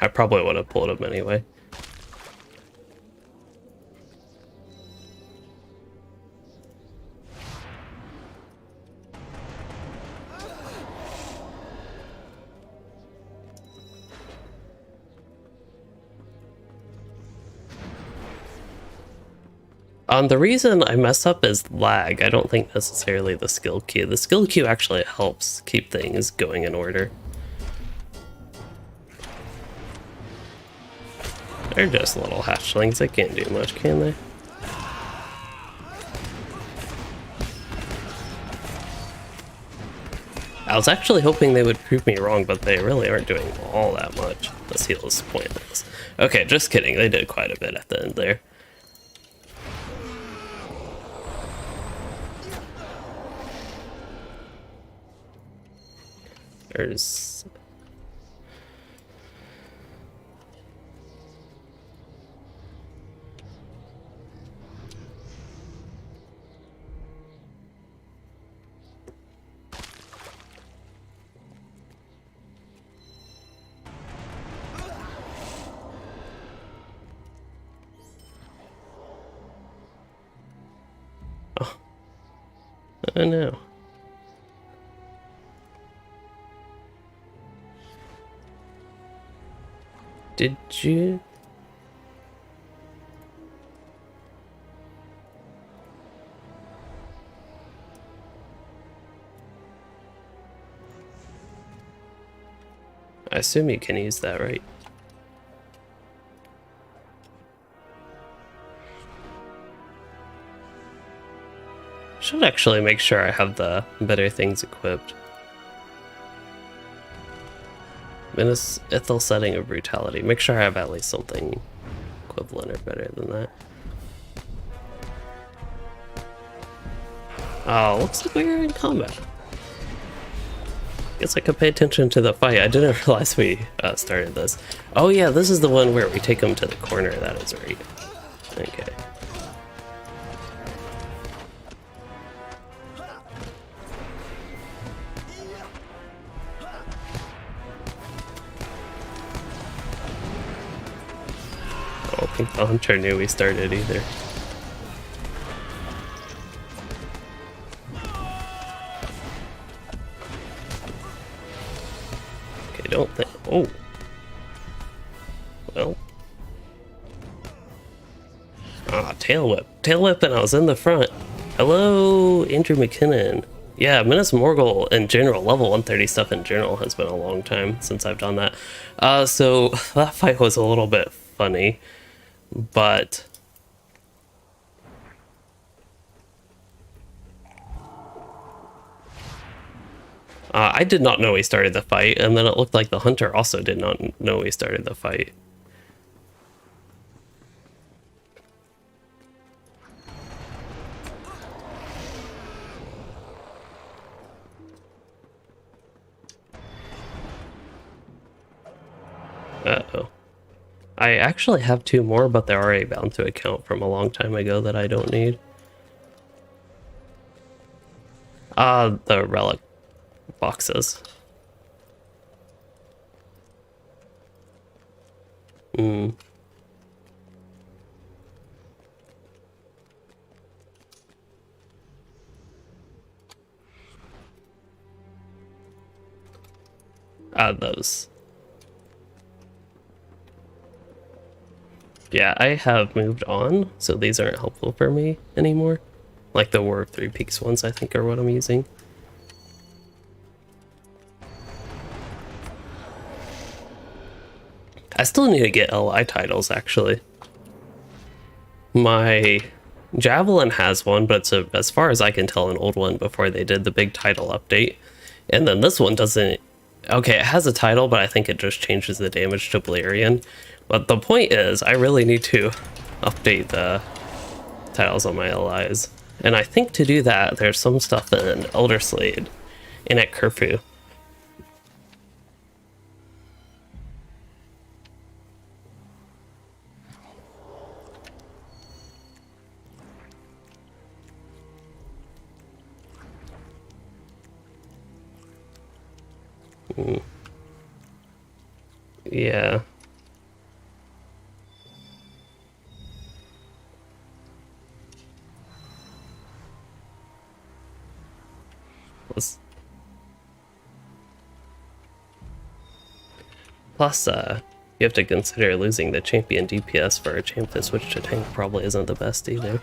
I probably would have pulled him anyway. The reason I mess up is lag. I don't think necessarily the skill queue. The skill queue actually helps keep things going in order. They're just little hatchlings. They can't do much, can they? I was actually hoping they would prove me wrong, but they really aren't doing all that much. This heal is pointless. Okay, just kidding. They did quite a bit at the end there. There's... Oh no. Did you? I assume you can use that, right? should actually make sure I have the better things equipped. Menace, Ithel setting of brutality. Make sure I have at least something equivalent or better than that. Oh, looks like we're in combat. Guess I could pay attention to the fight. I didn't realize we started this. Oh yeah, this is the one where we take them to the corner. That is right. Okay. I don't think the hunter knew we started either. Okay, don't think. Oh. Well. Ah, tail whip. Tail whip, and I was in the front. Hello, Andrew McKinnon. Yeah, Minas Morgul in general, level 130 stuff in general has been a long time since I've done that. So that fight was a little bit funny, but I did not know he started the fight, and then it looked like the hunter also did not know he started the fight. Uh-oh. I actually have 2 more, but they're already bound to account from a long time ago that I don't need. The relic boxes. Those. Yeah, I have moved on, so these aren't helpful for me anymore. Like the War of Three Peaks ones, I think, are what I'm using. I still need to get LI titles, actually. My Javelin has one, but it's, as far as I can tell, an old one before they did the big title update. And then this one doesn't... Okay, it has a title, but I think it just changes the damage to Balerion. But the point is, I really need to update the titles on my LIs. And I think to do that, there's some stuff in Elder Slade and at Curfew. Yeah. Plus, you have to consider losing the champion DPS for a champ to switch to tank probably isn't the best either.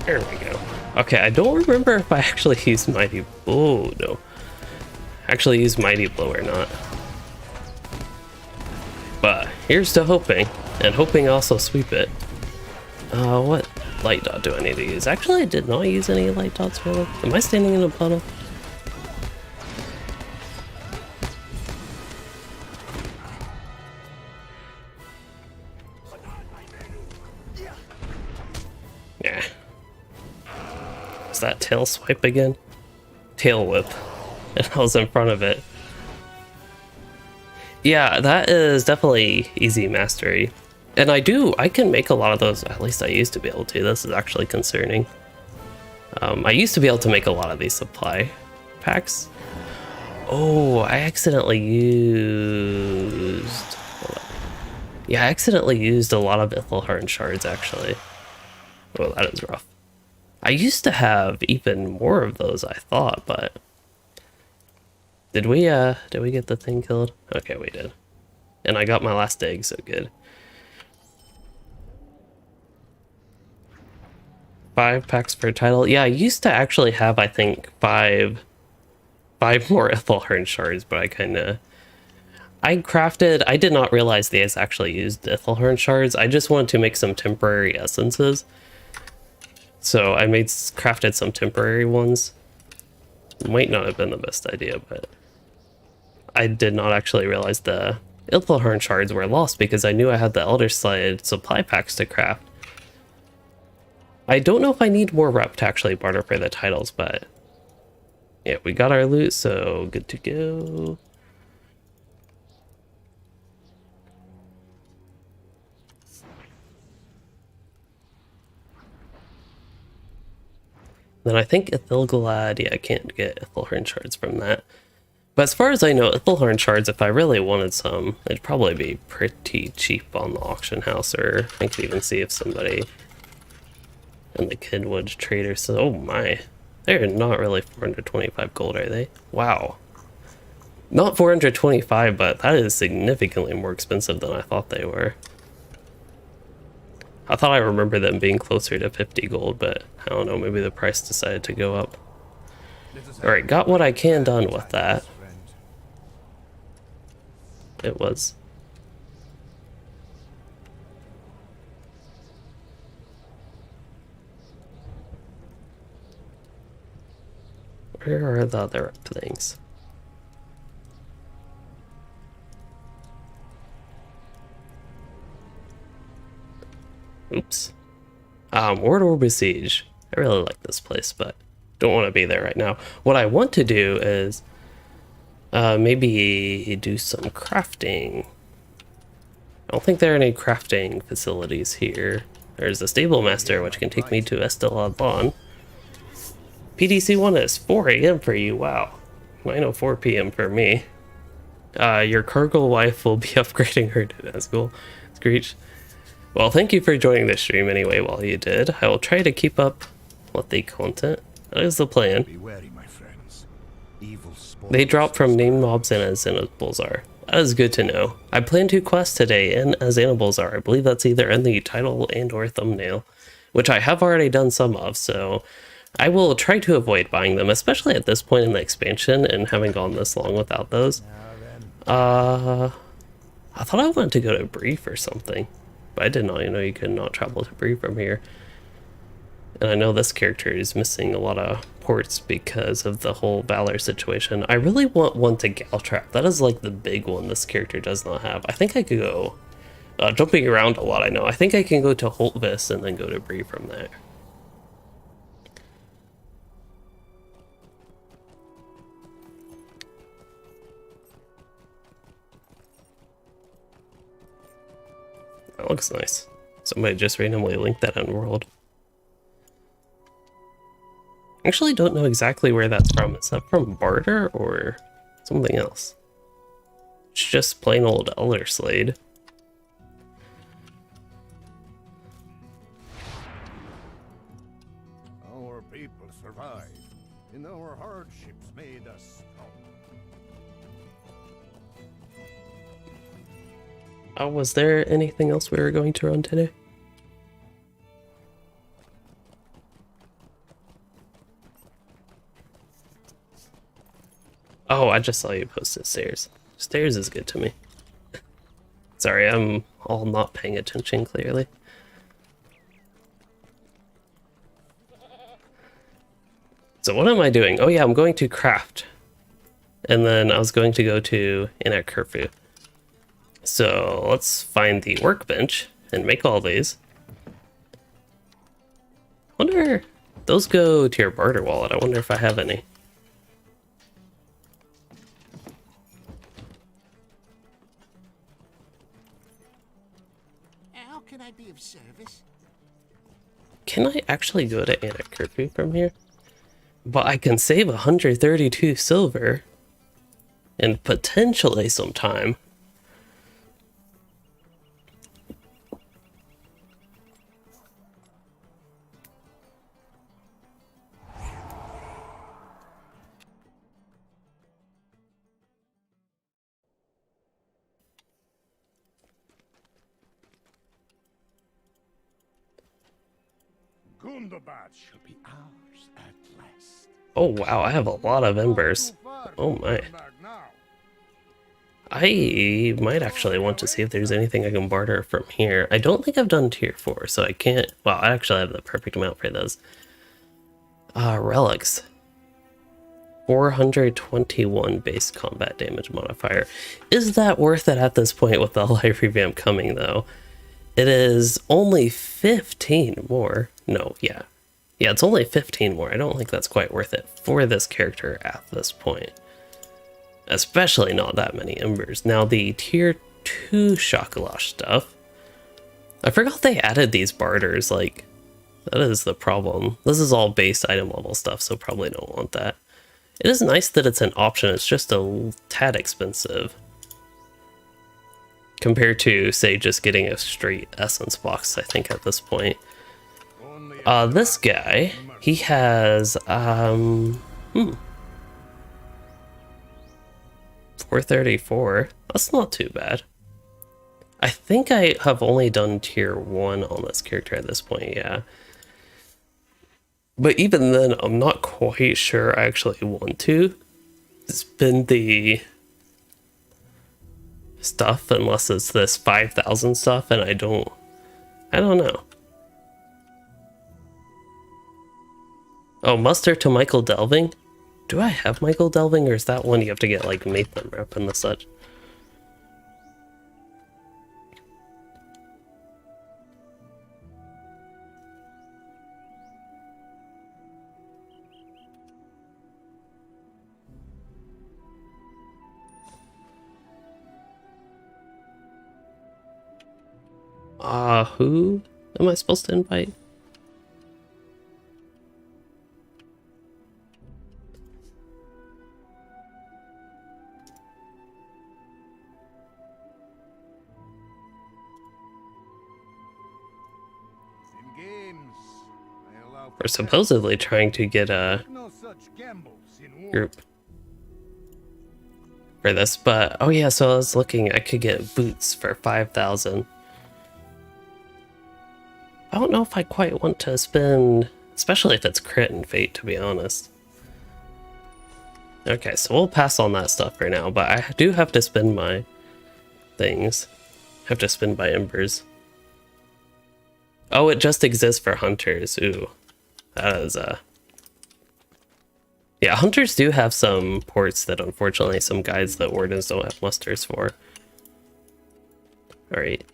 There we go. Okay, I don't remember if I actually used Mighty... Oh, no. Actually used Mighty Blow or not. But here's to hoping. And hoping also sweep it. What light dot do I need to use? Actually, I did not use any light dots, really. Am I standing in a puddle? Yeah. Is that tail swipe again? Tail whip. And I was in front of it. Yeah, that is definitely easy mastery. And I can make a lot of those, at least I used to be able to. This is actually concerning. I used to be able to make a lot of these supply packs. Oh, I accidentally used... Yeah, I accidentally used a lot of Ithelheart shards, actually. Oh, that is rough. I used to have even more of those, I thought, but... Did we get the thing killed? Okay, we did. And I got my last egg, so good. 5 packs per title. Yeah, I used to actually have, I think, five more Ethelhorn shards, but I did not realize these actually used Ethelhorn shards. I just wanted to make some temporary essences. So I crafted some temporary ones. Might not have been the best idea, but I did not actually realize the Ethelhorn shards were lost because I knew I had the Elder Slide supply packs to craft. I don't know if I need more rep to actually barter for the titles, but yeah, we got our loot, so good to go. Then I think Ithilgalad, yeah, I can't get Ethelhorn shards from that. But as far as I know, Ethelhorn shards, if I really wanted some, they'd probably be pretty cheap on the auction house, or I could even see if somebody in the Kidwood Trader says, oh my, they're not really 425 gold, are they? Wow. Not 425, but that is significantly more expensive than I thought they were. I thought I remember them being closer to 50 gold, but I don't know, maybe the price decided to go up. Alright, got what I can done with that. It was. Where are the other things? Oops. Warden Besiege. I really like this place, but don't want to be there right now. What I want to do is maybe do some crafting. I don't think there are any crafting facilities here. There's a stable master, which can take me to Estelad. PDC 1 is 4 a.m. for you. Wow. 9:04 p.m. for me. Your cargo wife will be upgrading her to Nazgul. Screech. Well, thank you for joining the stream anyway while you did. I will try to keep up with the content. That is the plan. Be wary, my friends. Evil They drop from named mobs in Azanulbizar. That is good to know. I plan to quest today in Azanulbizar. I believe that's either in the title and or thumbnail, which I have already done some of, so I will try to avoid buying them, especially at this point in the expansion and having gone this long without those. I thought I wanted to go to Brief or something, but I did not know you could not travel to Brief from here. And I know this character is missing a lot of ports because of the whole Valor situation. I really want one to Galtrap. That is like the big one this character does not have. I think I could go, jumping around a lot I know. I think I can go to Holtvis and then go to Bree from there. That looks nice. Somebody just randomly linked that on World. Actually don't know exactly where that's from. Is that from Barter or something else? It's just plain old Elder Slade. Our people survived, and our hardships made us strong. Was there anything else we were going to run today? Oh, I just saw you posted stairs. Stairs is good to me. Sorry, I'm all not paying attention clearly. So what am I doing? Oh yeah, I'm going to craft. And then I was going to go to Inakirfu. So let's find the workbench and make all these. Wonder, those go to your barter wallet. I wonder if I have any. How can I be of service? Can I actually go to Anakirfu from here? But I can save 132 silver and potentially some time. Gundabad shall be ours at last. Oh wow, I have a lot of embers. Oh my. I might actually want to see if there's anything I can barter from here. I don't think I've done tier 4, so I can't... Well, I actually have the perfect amount for those. Relics. 421 base combat damage modifier. Is that worth it at this point with the life revamp coming, though? It is only 15 more. No, yeah. Yeah, it's only 15 more. I don't think that's quite worth it for this character at this point. Especially not that many embers. Now the tier 2 Shakalash stuff. I forgot they added these barters, like, that is the problem. This is all base item level stuff, so probably don't want that. It is nice that it's an option, it's just a tad expensive. Compared to, say, just getting a straight essence box, I think, at this point. This guy, he has, 434. That's not too bad. I think I have only done tier 1 on this character at this point, yeah. But even then, I'm not quite sure I actually want to spend the stuff unless it's this 5,000 stuff, and I don't know. Oh, muster to Michael Delving? Do I have Michael Delving, or is that one you have to get, like, Nathan rep and the such? Who am I supposed to invite? We're supposedly trying to get a group for this, but oh yeah, so I was looking, I could get boots for 5,000. I don't know if I quite want to spend, especially if it's crit and fate, to be honest. Okay, so we'll pass on that stuff for now, but I do have to spend my things. I have to spend my embers. Oh, it just exists for hunters. Ooh. That is, yeah, hunters do have some ports that unfortunately some guides that wardens don't have musters for. Alright.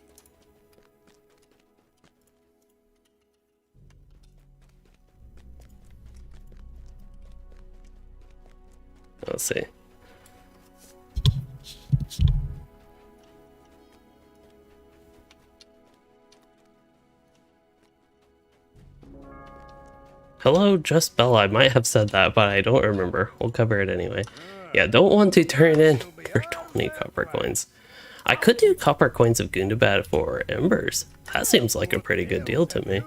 Let's see. Hello, just Bella. I might have said that, but I don't remember. We'll cover it anyway. Yeah, don't want to turn in for 20 copper coins. I could do copper coins of Gundabad for embers. That seems like a pretty good deal to me.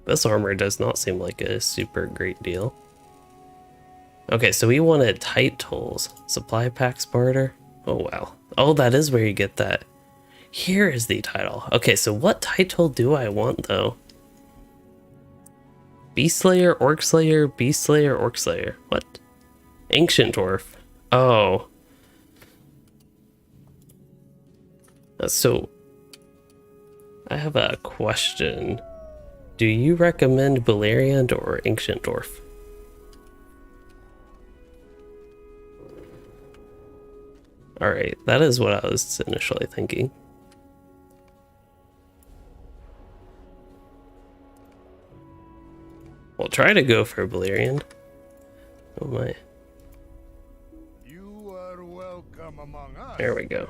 This armor does not seem like a super great deal. Okay, so we wanted titles. Supply packs barter. Oh, wow. Oh, that is where you get that. Here is the title. Okay, so what title do I want, though? Beast Slayer, Orc Slayer, Beast Slayer, Orc Slayer. What? Ancient Dwarf. Oh. So, I have a question. Do you recommend Baleriand or Ancient Dwarf? Alright, that is what I was initially thinking. We'll try to go for Baleriand. Oh my. You are welcome among us. There we go.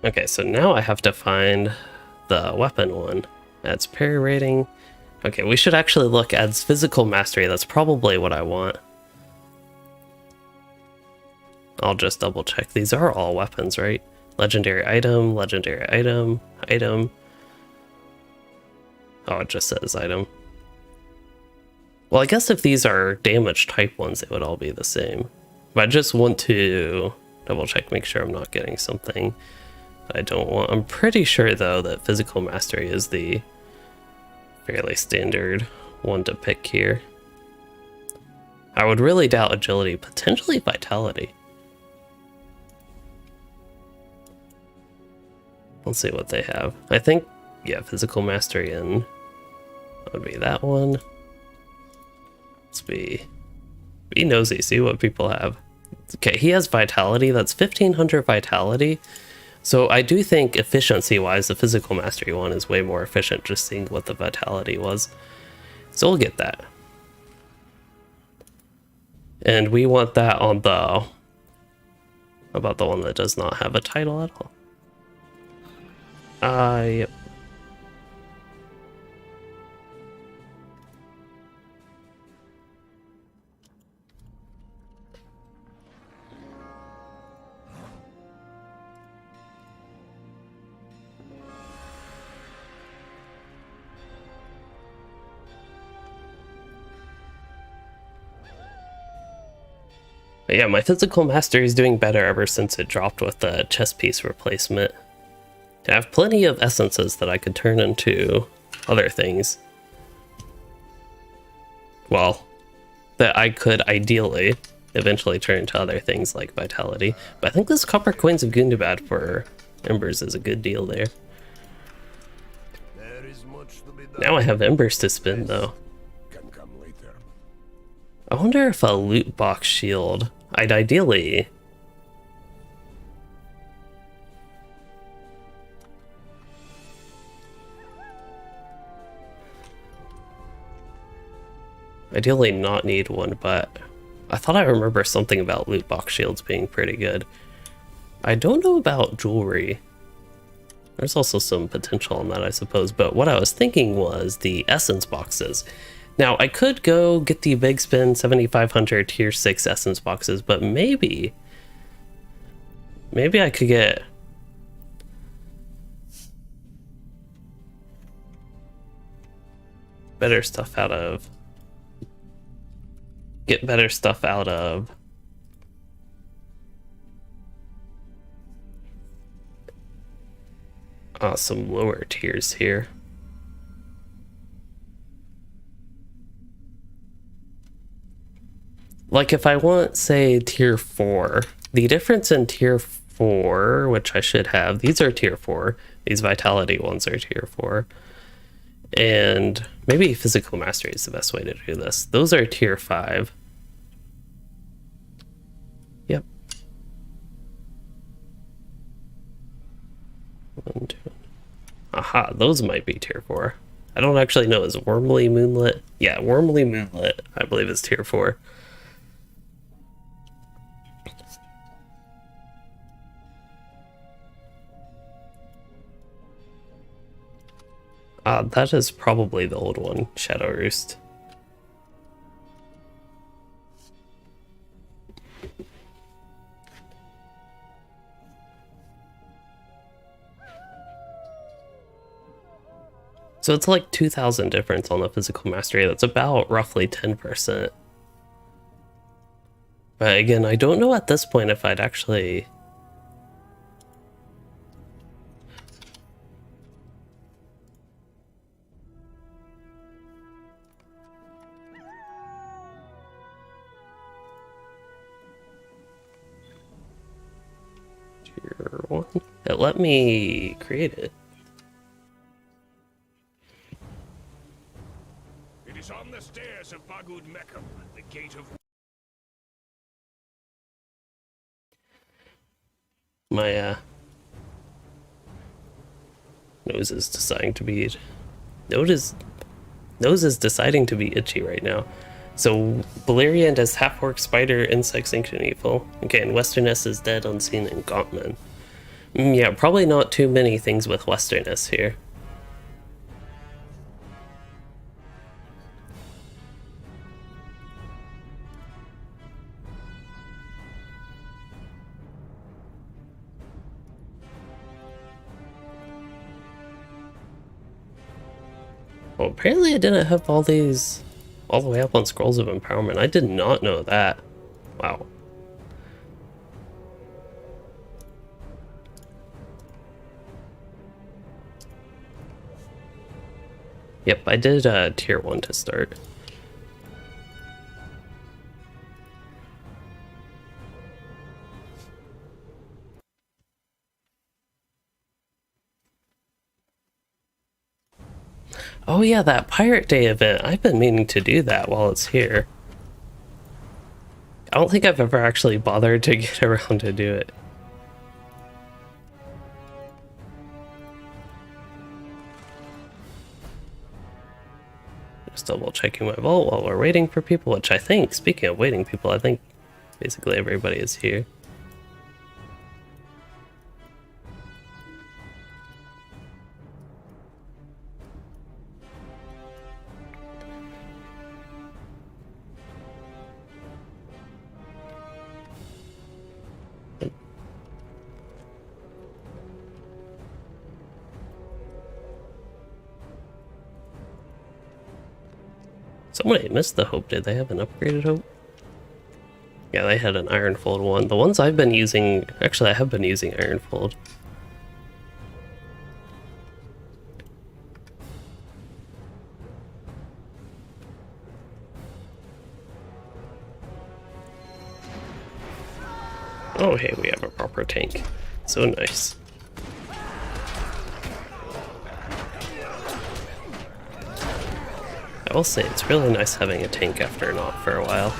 Okay, so now I have to find the weapon one. Adds parry rating. Okay, we should actually look at physical mastery. That's probably what I want. I'll just double check. These are all weapons, right? Legendary item, legendary item, item. Oh, it just says item. Well, I guess if these are damage type ones, they would all be the same. But I just want to double check, make sure I'm not getting something I don't want. I'm pretty sure though that physical mastery is the fairly standard one to pick here. I would really doubt agility, potentially vitality. Let's see what they have. I think, yeah, physical mastery and that would be that one. Let's be nosy, see what people have. Okay, he has vitality, that's 1500 vitality. So I do think efficiency-wise, the physical mastery one is way more efficient, just seeing what the vitality was. So we'll get that. And we want that on the... about the one that does not have a title at all. Yep. But yeah, my physical mastery is doing better ever since it dropped with the chest piece replacement. I have plenty of essences that I could turn into other things. Well, that I could ideally eventually turn into other things like vitality. But I think this copper coins of Gundabad for embers is a good deal there. There is much to be done. Now I have embers to spin though. Can come later. I wonder if a loot box shield, I'd ideally... ideally not need one, but I thought I remember something about loot box shields being pretty good. I don't know about jewelry. There's also some potential on that, I suppose, but what I was thinking was the essence boxes. Now, I could go get the big spin 7500 tier 6 essence boxes, but maybe I could get better stuff out of some lower tiers here. Like if I want, say, tier 4, the difference in tier 4, which I should have, these are tier 4, these vitality ones are tier 4, and maybe physical mastery is the best way to do this. Those are tier 5. Yep. 1, 2. Aha, those might be tier 4. I don't actually know. Is Wormly Moonlit? Yeah, Wormly Moonlit, I believe is tier 4. That is probably the old one, Shadow Roost. So it's like 2,000 difference on the physical mastery. That's about roughly 10%. But again, I don't know at this point if I'd actually... Tier 1? It let me create it. It is on the stairs of Bagud Meckham, the gate of... My nose is deciding to be itchy right now. So Baleriand has half-orc, spider, insect, ancient evil. Okay, and Westerness is dead, unseen, and Gauntman. Yeah, probably not too many things with Westerness here. Well, apparently I didn't have all these all the way up on Scrolls of Empowerment. I did not know that. Wow. Yep, I did tier 1 to start. Oh yeah, that Pirate Day event. I've been meaning to do that while it's here. I don't think I've ever actually bothered to get around to do it. Just double checking my vault while we're waiting for people, which I think, speaking of waiting people, I think basically everybody is here. Somebody missed the hope. Did they have an upgraded hope? Yeah, they had an Ironfold one. The ones I've been using... Actually, I have been using Ironfold. Oh, hey, we have a proper tank. So nice. I will say, it's really nice having a tank after not for a while.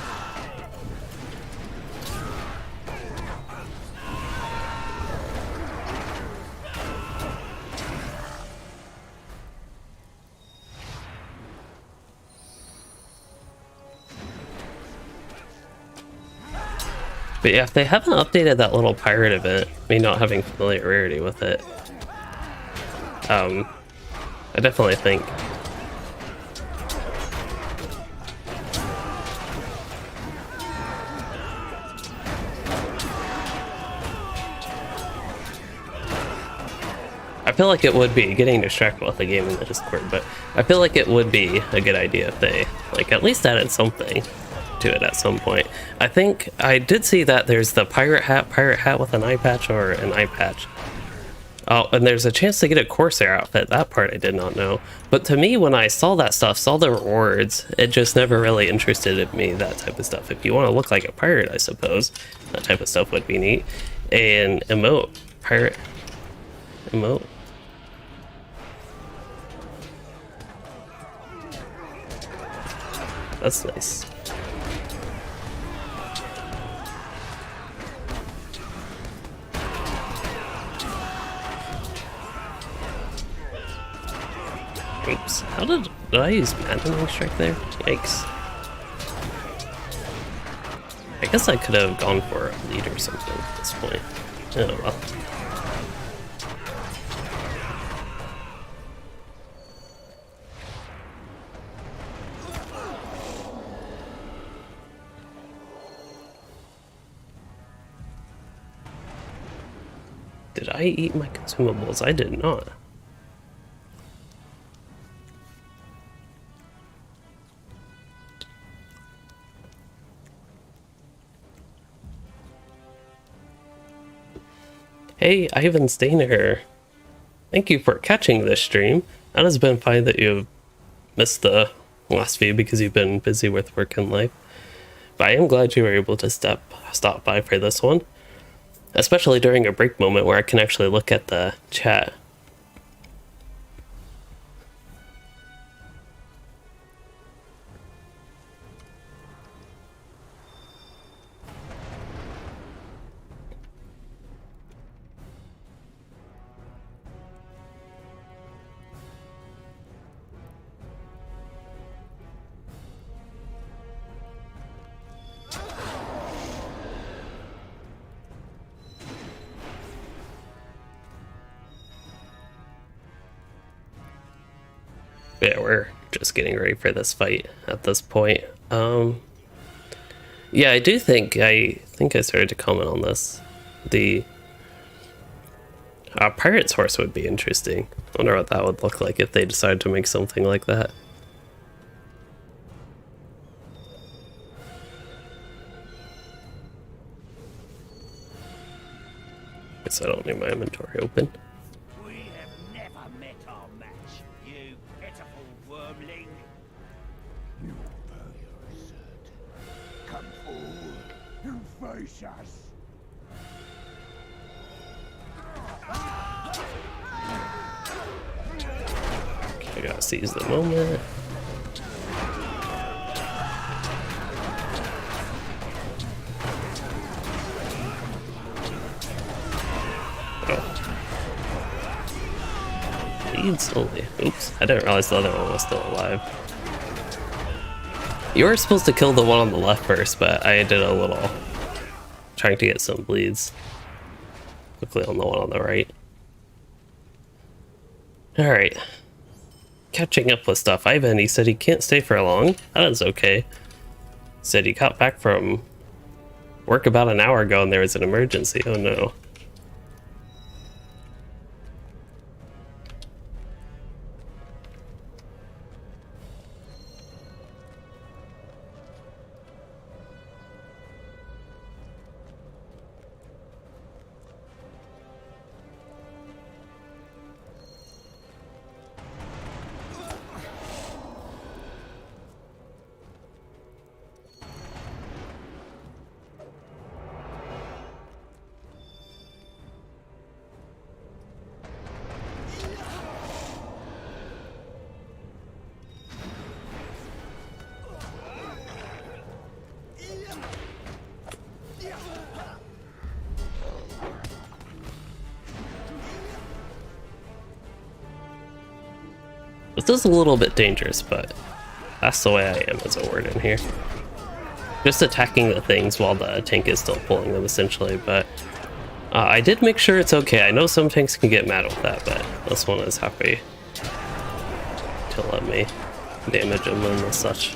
But yeah, if they haven't updated that little pirate event, me not having familiarity with it, I definitely think I feel like it would be, getting distracted with the game in the Discord, but I feel like it would be a good idea if they, like, at least added something to it at some point. I think I did see that there's the pirate hat with an eye patch or an eye patch. Oh, and there's a chance to get a Corsair outfit. That part I did not know. But to me, when I saw that stuff, saw the rewards, it just never really interested me, that type of stuff. If you want to look like a pirate, I suppose, that type of stuff would be neat. And emote. Pirate emote. That's nice. Oops. How did I use maddening strike there? Yikes. I guess I could have gone for a lead or something at this point. Oh well. Did I eat my consumables? I did not. Hey, Ivan Stainer. Thank you for catching this stream. That has been fine that you've missed the last few because you've been busy with work and life. But I am glad you were able to stop by for this one. Especially during a break moment where I can actually look at the chat. Yeah, we're just getting ready for this fight at this point. Yeah, I think I started to comment on this. The pirate's horse would be interesting. I wonder what that would look like if they decided to make something like that. Guess I don't need my inventory open. We have never met our match, you pitiful worm. us. I gotta seize the moment. Bleed slowly. Oops, I didn't realize the other one was still alive. You were supposed to kill the one on the left first, but I did a little trying to get some bleeds quickly on the one on the right. Alright. Catching up with stuff. Ivan, he said he can't stay for long. That is okay. Said he got back from work about an hour ago and there was an emergency. Oh no. This is a little bit dangerous, but that's the way I am as a warden here. Just attacking the things while the tank is still pulling them, essentially, but I did make sure it's okay. I know some tanks can get mad with that, but this one is happy to let me damage him and such.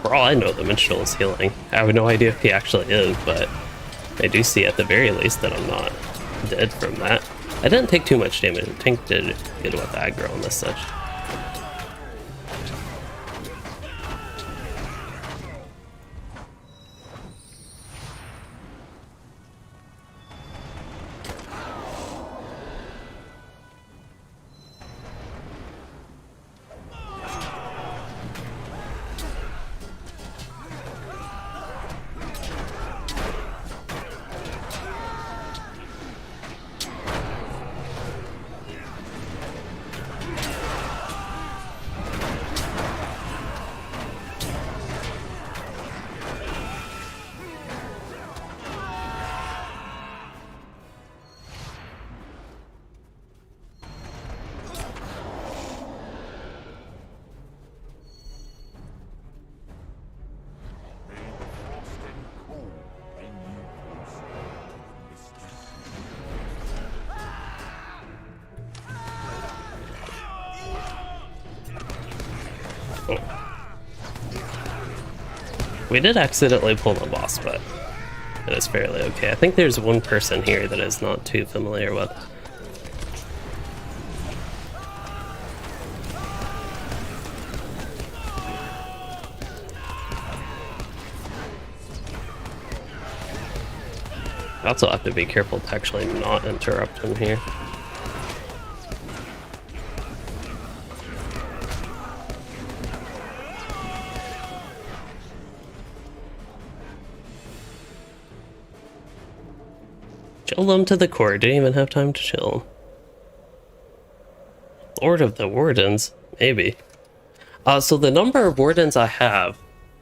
For all I know, the minstrel is healing. I have no idea if he actually is, but I do see at the very least that I'm not dead from that. I didn't take too much damage. The tank did good with aggro and such. We did accidentally pull the boss, but it is fairly okay. I think there's one person here that is not too familiar with. I also have to be careful to actually not interrupt him here. Chill them to the core, didn't even have time to chill. Lord of the Wardens? Maybe. So the number of Wardens I have,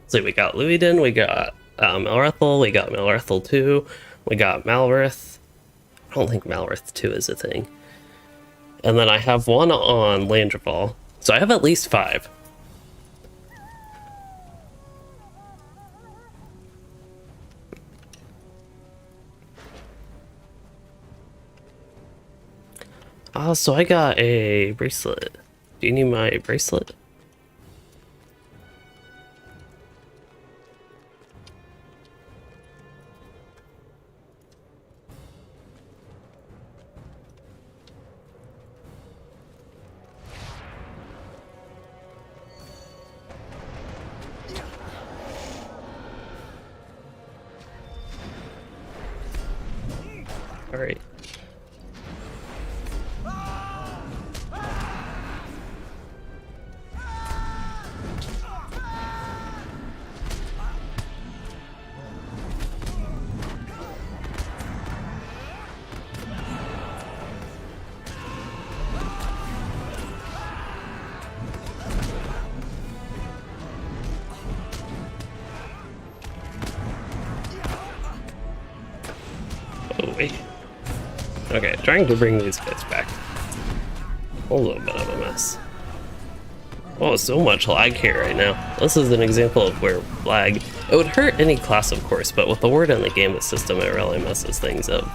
so we got Loueyden, we got Malrethel, we got Malrethel 2, we got Malrith. I don't think Malrith 2 is a thing. And then I have one on Landreval. So I have at least 5. So I got a bracelet. Do you need my bracelet? All right. Okay, trying to bring these guys back. A little bit of a mess. Oh, so much lag here right now. This is an example of where lag, it would hurt any class of course, but with the Warden in the gambit system it really messes things up.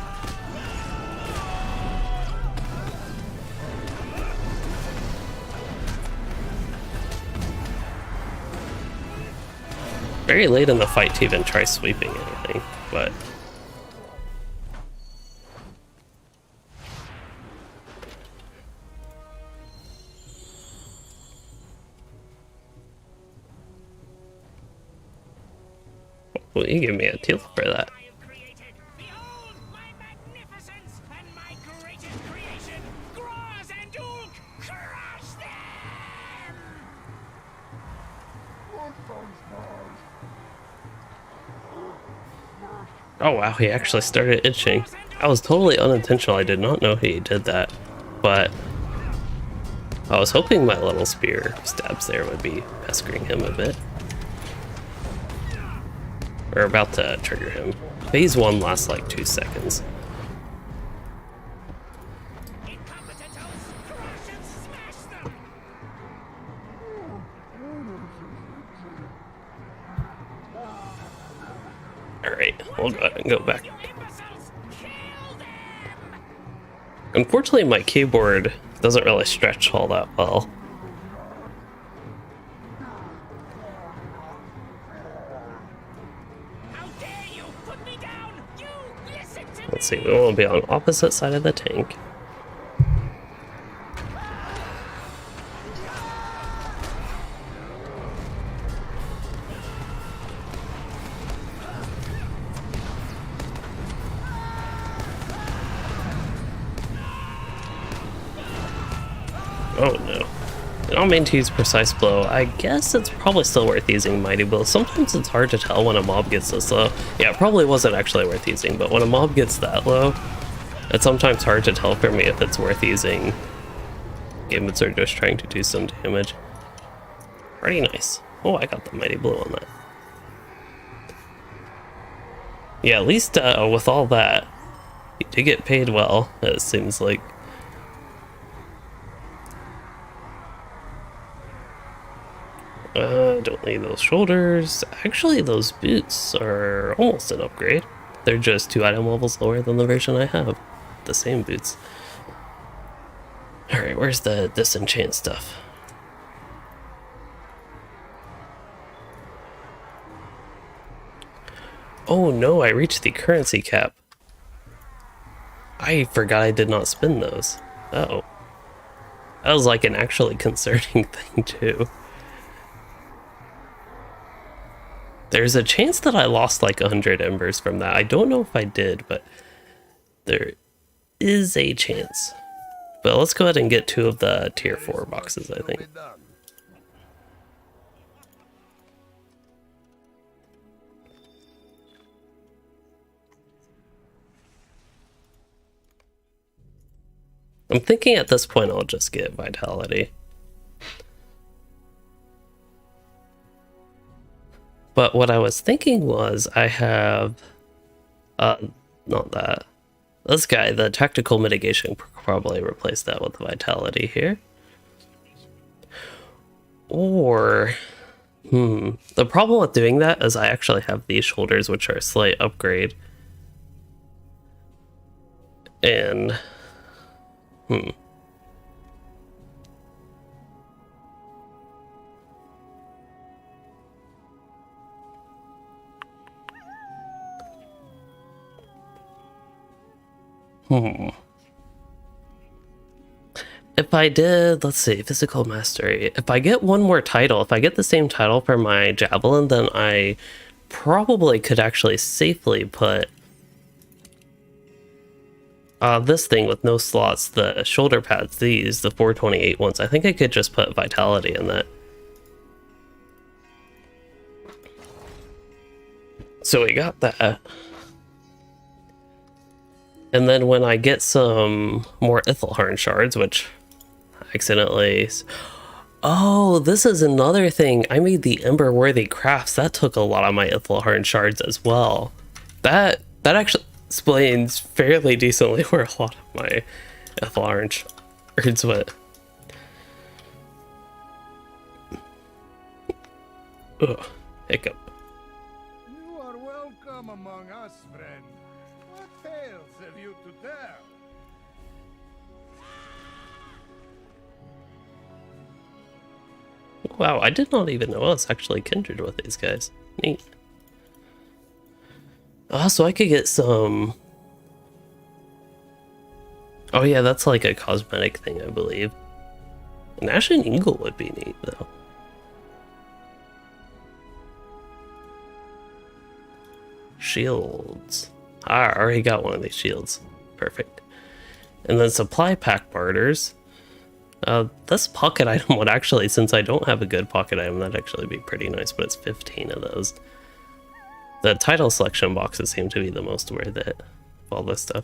Very late in the fight to even try sweeping anything, but well, you give me a teal for that. Behold my magnificence and my greatest creation, Groz and Ulk, crush them! Oh wow, he actually started itching. I was totally unintentional, I did not know he did that. But I was hoping my little spear stabs there would be pestering him a bit. We're about to trigger him. Phase 1 lasts like 2 seconds. Incompetentos, crush and smash them! Alright, we'll go ahead and go back. You imbeciles, kill them! Unfortunately, my keyboard doesn't really stretch all that well. How dare you put me down? You listen to Let's see, we want to be on opposite side of the tank. Oh no. I don't mean to use Precise Blow. I guess it's probably still worth using Mighty Blow. Sometimes it's hard to tell when a mob gets this low. Yeah, it probably wasn't actually worth using, but when a mob gets that low, it's sometimes hard to tell for me if it's worth using. Gambits are just trying to do some damage. Pretty nice. Oh, I got the Mighty Blow on that. Yeah, at least with all that, you did get paid well, it seems like. Don't need those shoulders. Actually, those boots are almost an upgrade. They're just 2 item levels lower than the version I have. The same boots. Alright, where's the disenchant stuff? Oh no, I reached the currency cap. I forgot I did not spin those. Uh-oh. That was like an actually concerning thing too. There's a chance that I lost like 100 embers from that. I don't know if I did, but there is a chance. But let's go ahead and get 2 of the tier 4 boxes, I think. I'm thinking at this point I'll just get Vitality. But what I was thinking was I have, not that. This guy, the tactical mitigation, probably replace that with Vitality here. Or, the problem with doing that is I actually have these shoulders, which are a slight upgrade. And, If I did, let's see, physical mastery. If I get one more title, if I get the same title for my javelin, then I probably could actually safely put this thing with no slots, the shoulder pads, these, the 428 ones. I think I could just put vitality in that. So we got that. And then when I get some more Ithelharn shards, which I accidentally... Oh, this is another thing. I made the Ember-worthy crafts. That took a lot of my Ithelharn shards as well. That actually... explains fairly decently where a lot of my orange urns went. Ugh, hiccup. You are welcome among us, friend. What tales have you to tell? Wow, I did not even know I was actually kindred with these guys. Neat. So I could get some... Oh yeah, that's like a cosmetic thing, I believe. And actually an eagle would be neat, though. Shields. I already got one of these shields. Perfect. And then supply pack barters. This pocket item would actually, since I don't have a good pocket item, that'd actually be pretty nice, but it's 15 of those. The title selection boxes seem to be the most worth it of all this stuff.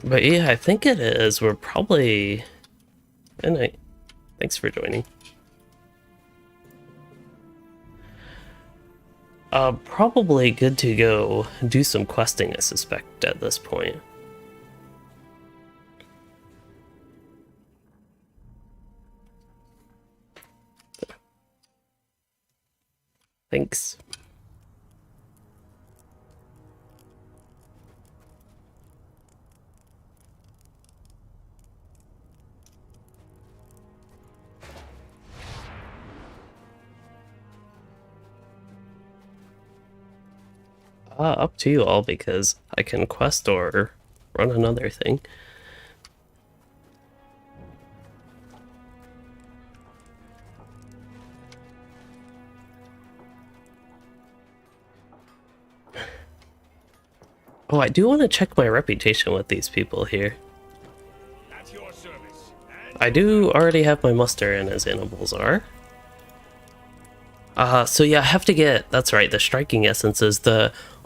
But yeah, I think it is. We're probably... Good night. Thanks for joining. Probably good to go do some questing, I suspect, at this point. Thanks. Up to you all, because I can quest or run another thing. Oh, I do want to check my reputation with these people here. At your service. I do already have my muster in as Azanulbizar. So yeah, I have to get, that's right, the striking essences.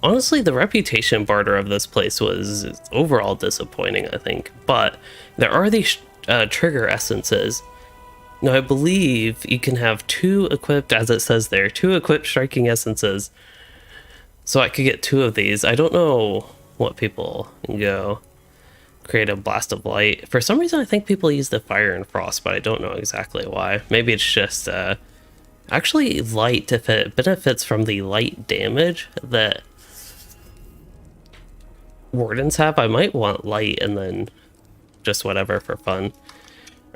Honestly, the reputation barter of this place was overall disappointing, I think. But there are these trigger essences. Now, I believe you can have 2 equipped, as it says there, 2 equipped striking essences. So I could get 2 of these. I don't know what people go. Create a blast of light. For some reason, I think people use the fire and frost, but I don't know exactly why. Maybe it's just actually light, if it benefits from the light damage that Wardens have. I might want light and then just whatever for fun.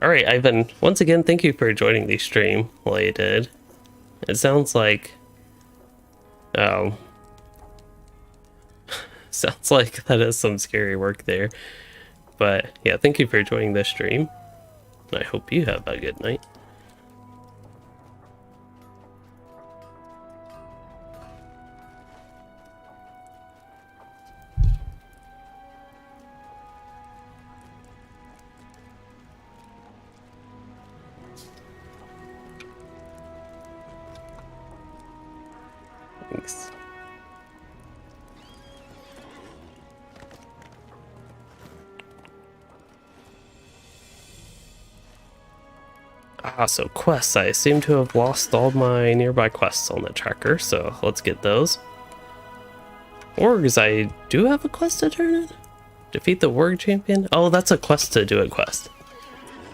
Alright, Ivan, once again, thank you for joining the stream while you did. It sounds like... Oh. Sounds like that is some scary work there. But yeah, thank you for joining this stream. I hope you have a good night. Thanks. So quests. I seem to have lost all my nearby quests on the tracker, so let's get those. Orgs, I do have a quest to turn in? Defeat the Warg champion? Oh, that's a quest to do a quest.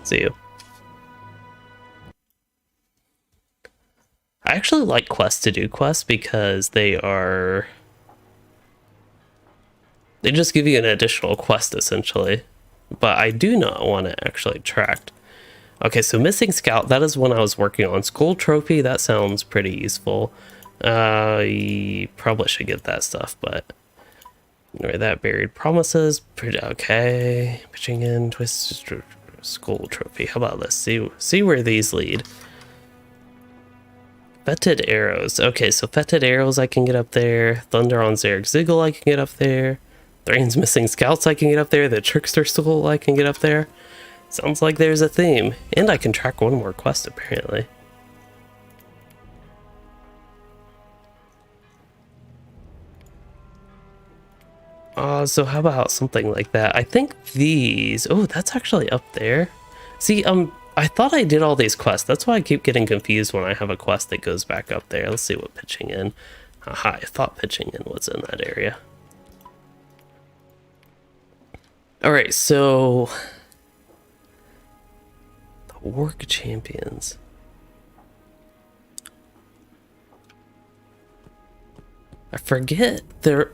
See you. I actually like quests to do quests because they just give you an additional quest essentially. But I do not want to actually track. Okay, so missing scout, that is one I was working on. Skull trophy, that sounds pretty useful. You probably should get that stuff, but ignore that. Buried promises, pretty okay. Pitching in, twist, skull trophy. How about this? See where these lead. Fetid arrows. Okay, so fetid arrows I can get up there. Thunder on Zarek Ziggle I can get up there. Thrain's missing scouts I can get up there. The trickster skull I can get up there. Sounds like there's a theme. And I can track one more quest, apparently. So how about something like that? I think these... Oh, that's actually up there. See, I I thought I did all these quests. That's why I keep getting confused when I have a quest that goes back up there. Let's see what pitching in. Aha, I thought pitching in was in that area. Alright, so... the Orc Champions. I forget the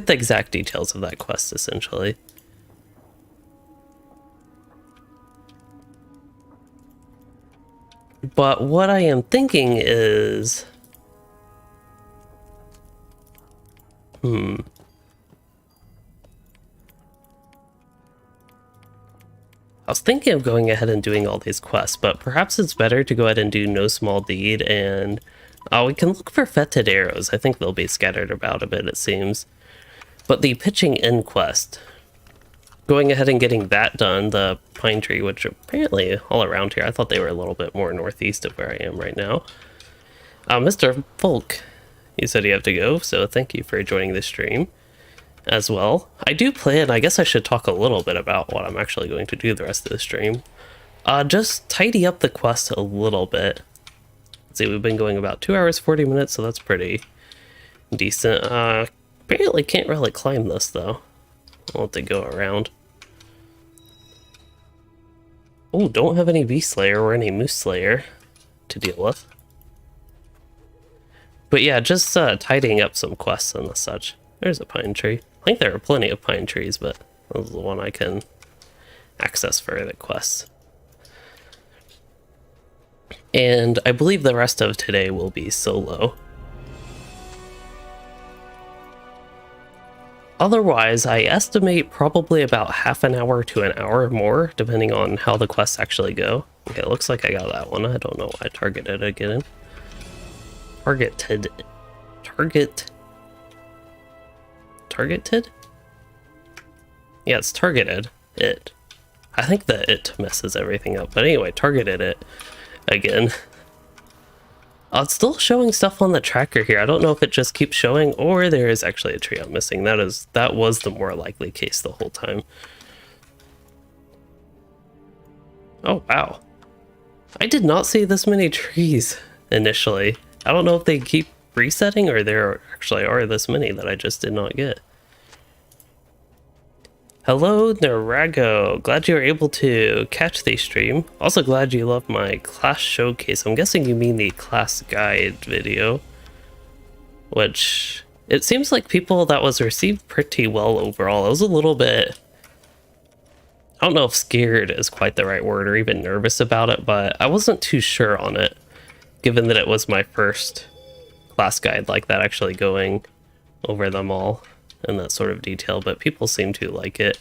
exact details of that quest, essentially. But what I am thinking is... I was thinking of going ahead and doing all these quests, but perhaps it's better to go ahead and do No Small Deed, and we can look for fetid arrows. I think they'll be scattered about a bit, it seems. But the pitching in quest, going ahead and getting that done, the pine tree, which apparently all around here, I thought they were a little bit more northeast of where I am right now. Mr. Folk, you said you have to go, so thank you for joining the stream as well. I do plan, I guess I should talk a little bit about what I'm actually going to do the rest of the stream. Just tidy up the quest a little bit. Let's see, we've been going about 2 hours, 40 minutes, so that's pretty decent. Apparently can't really climb this, though. I'll have to go around. Oh, don't have any Beast Slayer or any Moose Slayer to deal with. But yeah, just tidying up some quests and the such. There's a pine tree. I think there are plenty of pine trees, but this is the one I can access for the quests. And I believe the rest of today will be solo. Otherwise, I estimate probably about half an hour to an hour more, depending on how the quests actually go. Okay, it looks like I got that one. I don't know why I targeted again. Targeted? Yeah, it's targeted. It. I think that it messes everything up. But anyway, targeted it again. It's still showing stuff on the tracker here. I don't know if it just keeps showing or there is actually a tree I'm missing. That was the more likely case the whole time. Oh, wow. I did not see this many trees initially. I don't know if they keep resetting or there actually are this many that I just did not get. Hello, Narago. Glad you were able to catch the stream. Also glad you love my class showcase. I'm guessing you mean the class guide video. Which, it seems like that was received pretty well overall. I was a little bit... I don't know if scared is quite the right word or even nervous about it, but I wasn't too sure on it. Given that it was my first class guide like that, actually going over them all in that sort of detail, but people seem to like it.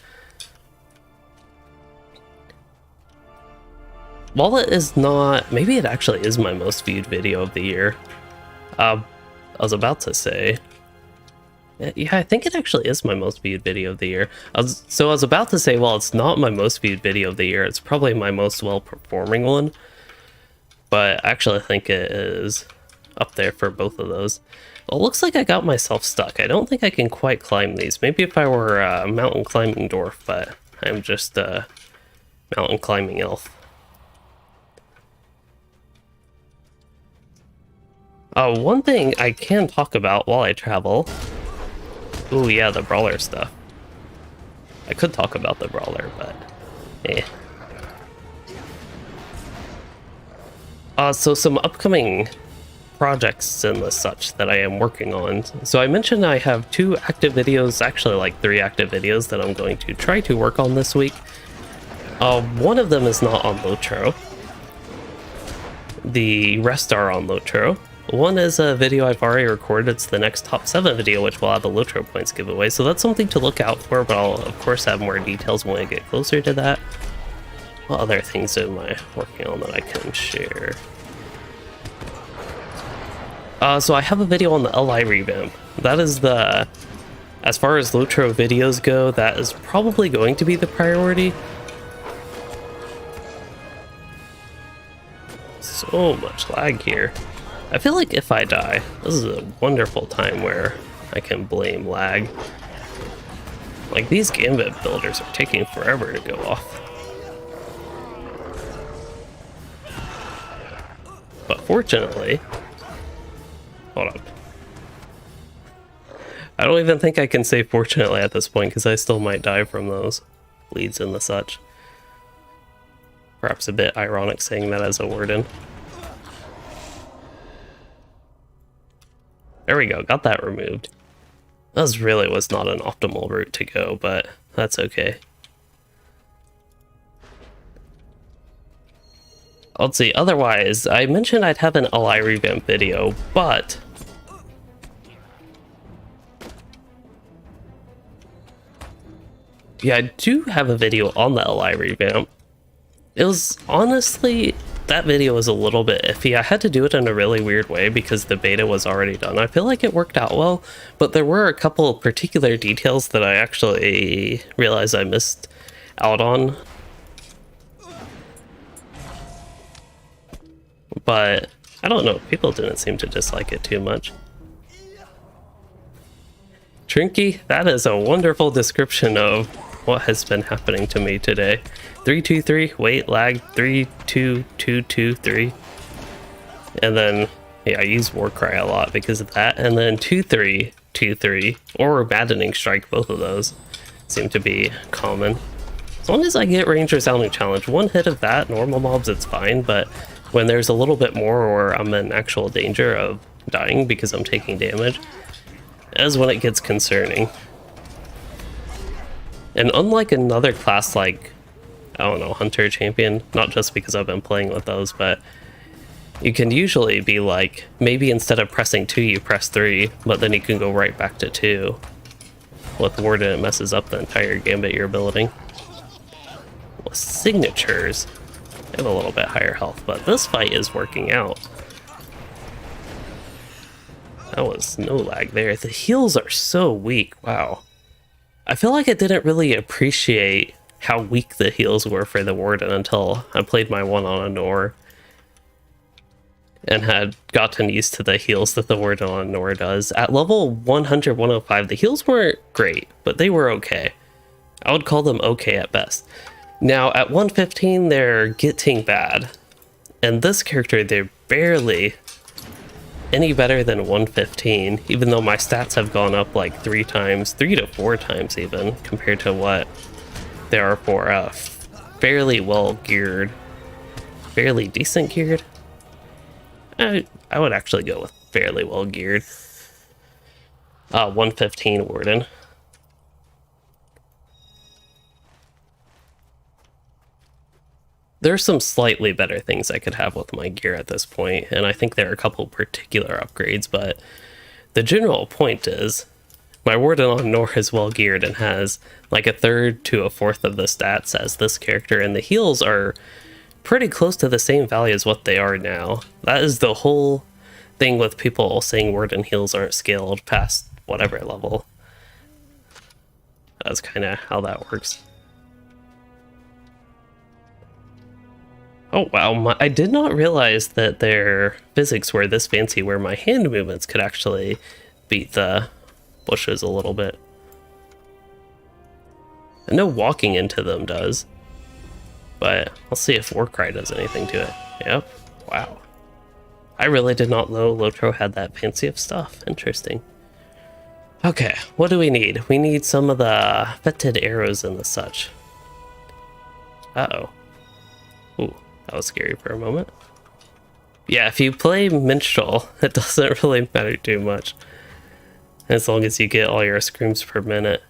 While it is not, maybe it actually is my most viewed video of the year. I was about to say, yeah, I think it actually is my most viewed video of the year. I was about to say, well, it's not my most viewed video of the year, it's probably my most well-performing one. But I actually think it is up there for both of those. Well, it looks like I got myself stuck. I don't think I can quite climb these. Maybe if I were a mountain climbing dwarf, but I'm just a mountain climbing elf. One thing I can talk about while I travel... Ooh, yeah, the brawler stuff. I could talk about the brawler, but... eh. So some upcoming projects and the such that I am working on. So I mentioned I have 2 active videos, actually like 3 active videos that I'm going to try to work on this week. One of them is not on LOTRO. The rest are on LOTRO. One is a video I've already recorded. It's the next top 7 video, which will have a LOTRO points giveaway. So that's something to look out for, but I'll of course have more details when I get closer to that. What other things am I working on that I can share? So I have a video on the LI revamp. That is the... As far as LOTRO videos go, that is probably going to be the priority. So much lag here. I feel like if I die, this is a wonderful time where I can blame lag. Like, these Gambit builders are taking forever to go off. unfortunately... Hold up. I don't even think I can say fortunately at this point, because I still might die from those bleeds and the such. Perhaps a bit ironic saying that as a Warden. There we go, got that removed. That really was not an optimal route to go, but that's okay. Let's see, otherwise, I mentioned I'd have an LI revamp video, but... yeah, I do have a video on the LI revamp. It was, honestly, that video was a little bit iffy. I had to do it in a really weird way because the beta was already done. I feel like it worked out well, but there were a couple of particular details that I actually realized I missed out on. But I don't know, people didn't seem to dislike it too much. Trinky, that is a wonderful description of what has been happening to me today. 323, wait, lag, 32223. And then, yeah, I use Warcry a lot because of that. And then 2323, or Maddening Strike, both of those seem to be common. As long as I get Range Resounding Challenge, one hit of that, normal mobs, it's fine, but when there's a little bit more or I'm in actual danger of dying because I'm taking damage, that's when it gets concerning. And unlike another class like, I don't know, Hunter Champion, not just because I've been playing with those, but you can usually be like, maybe instead of pressing 2, you press 3, but then you can go right back to 2. With Warden, it messes up the entire gambit you're building. Well, signatures, they have a little bit higher health, but this fight is working out. That was no lag there. The heals are so weak, wow. I feel like I didn't really appreciate how weak the heals were for the Warden until I played my one on a Nor and had gotten used to the heals that the Warden on Nor does. At level 100, 105, the heals weren't great, but they were okay. I would call them okay at best. Now, at 115, they're getting bad. And this character, they're barely any better than 115, even though my stats have gone up like 3 times, 3 to 4 times even, compared to what they are for fairly well geared, fairly decent geared. I would actually go with fairly well geared. 115 Warden. There are some slightly better things I could have with my gear at this point, and I think there are a couple particular upgrades, but the general point is my Warden on Nor is well geared and has like a 1/3 to a 1/4 of the stats as this character, and the heals are pretty close to the same value as what they are now. That is the whole thing with people saying Warden heals aren't scaled past whatever level. That's kind of how that works. Oh wow, I did not realize that their physics were this fancy where my hand movements could actually beat the bushes a little bit. I know walking into them does, but let's see if Warcry does anything to it. Yep, wow. I really did not know LOTRO had that fancy of stuff. Interesting. Okay, what do we need? We need some of the fetid arrows and the such. Uh-oh. Ooh. That was scary for a moment. Yeah, if you play Minstrel, it doesn't really matter too much. As long as you get all your screams per minute.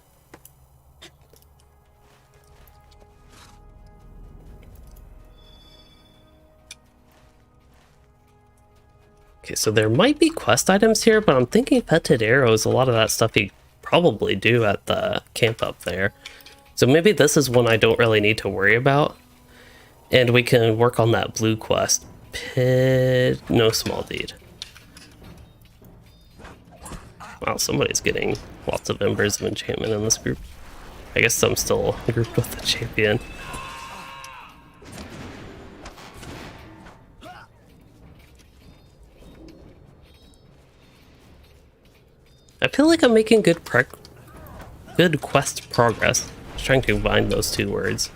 Okay, so there might be quest items here, but I'm thinking fetid arrows, a lot of that stuff you probably do at the camp up there. So maybe this is one I don't really need to worry about. And we can work on that blue quest. No small deed. Wow, somebody's getting lots of Embers of Enchantment in this group. I guess I'm still grouped with the champion. I feel like I'm making good quest progress. Just trying to combine those two words.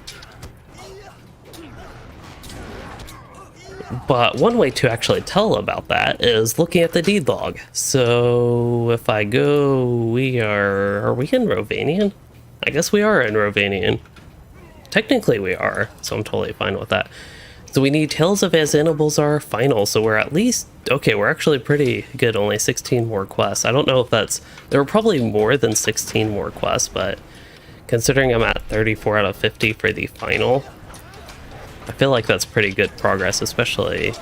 But one way to actually tell about that is looking at the deed log. So if I go, are we in Rovanian? I guess we are in Rovanian. Technically we are, so I'm totally fine with that. So we need Tales of Azanulbizar final, so we're at least, okay, we're actually pretty good, only 16 more quests. I don't know if there were probably more than 16 more quests, but considering I'm at 34 out of 50 for the final, I feel like that's pretty good progress, especially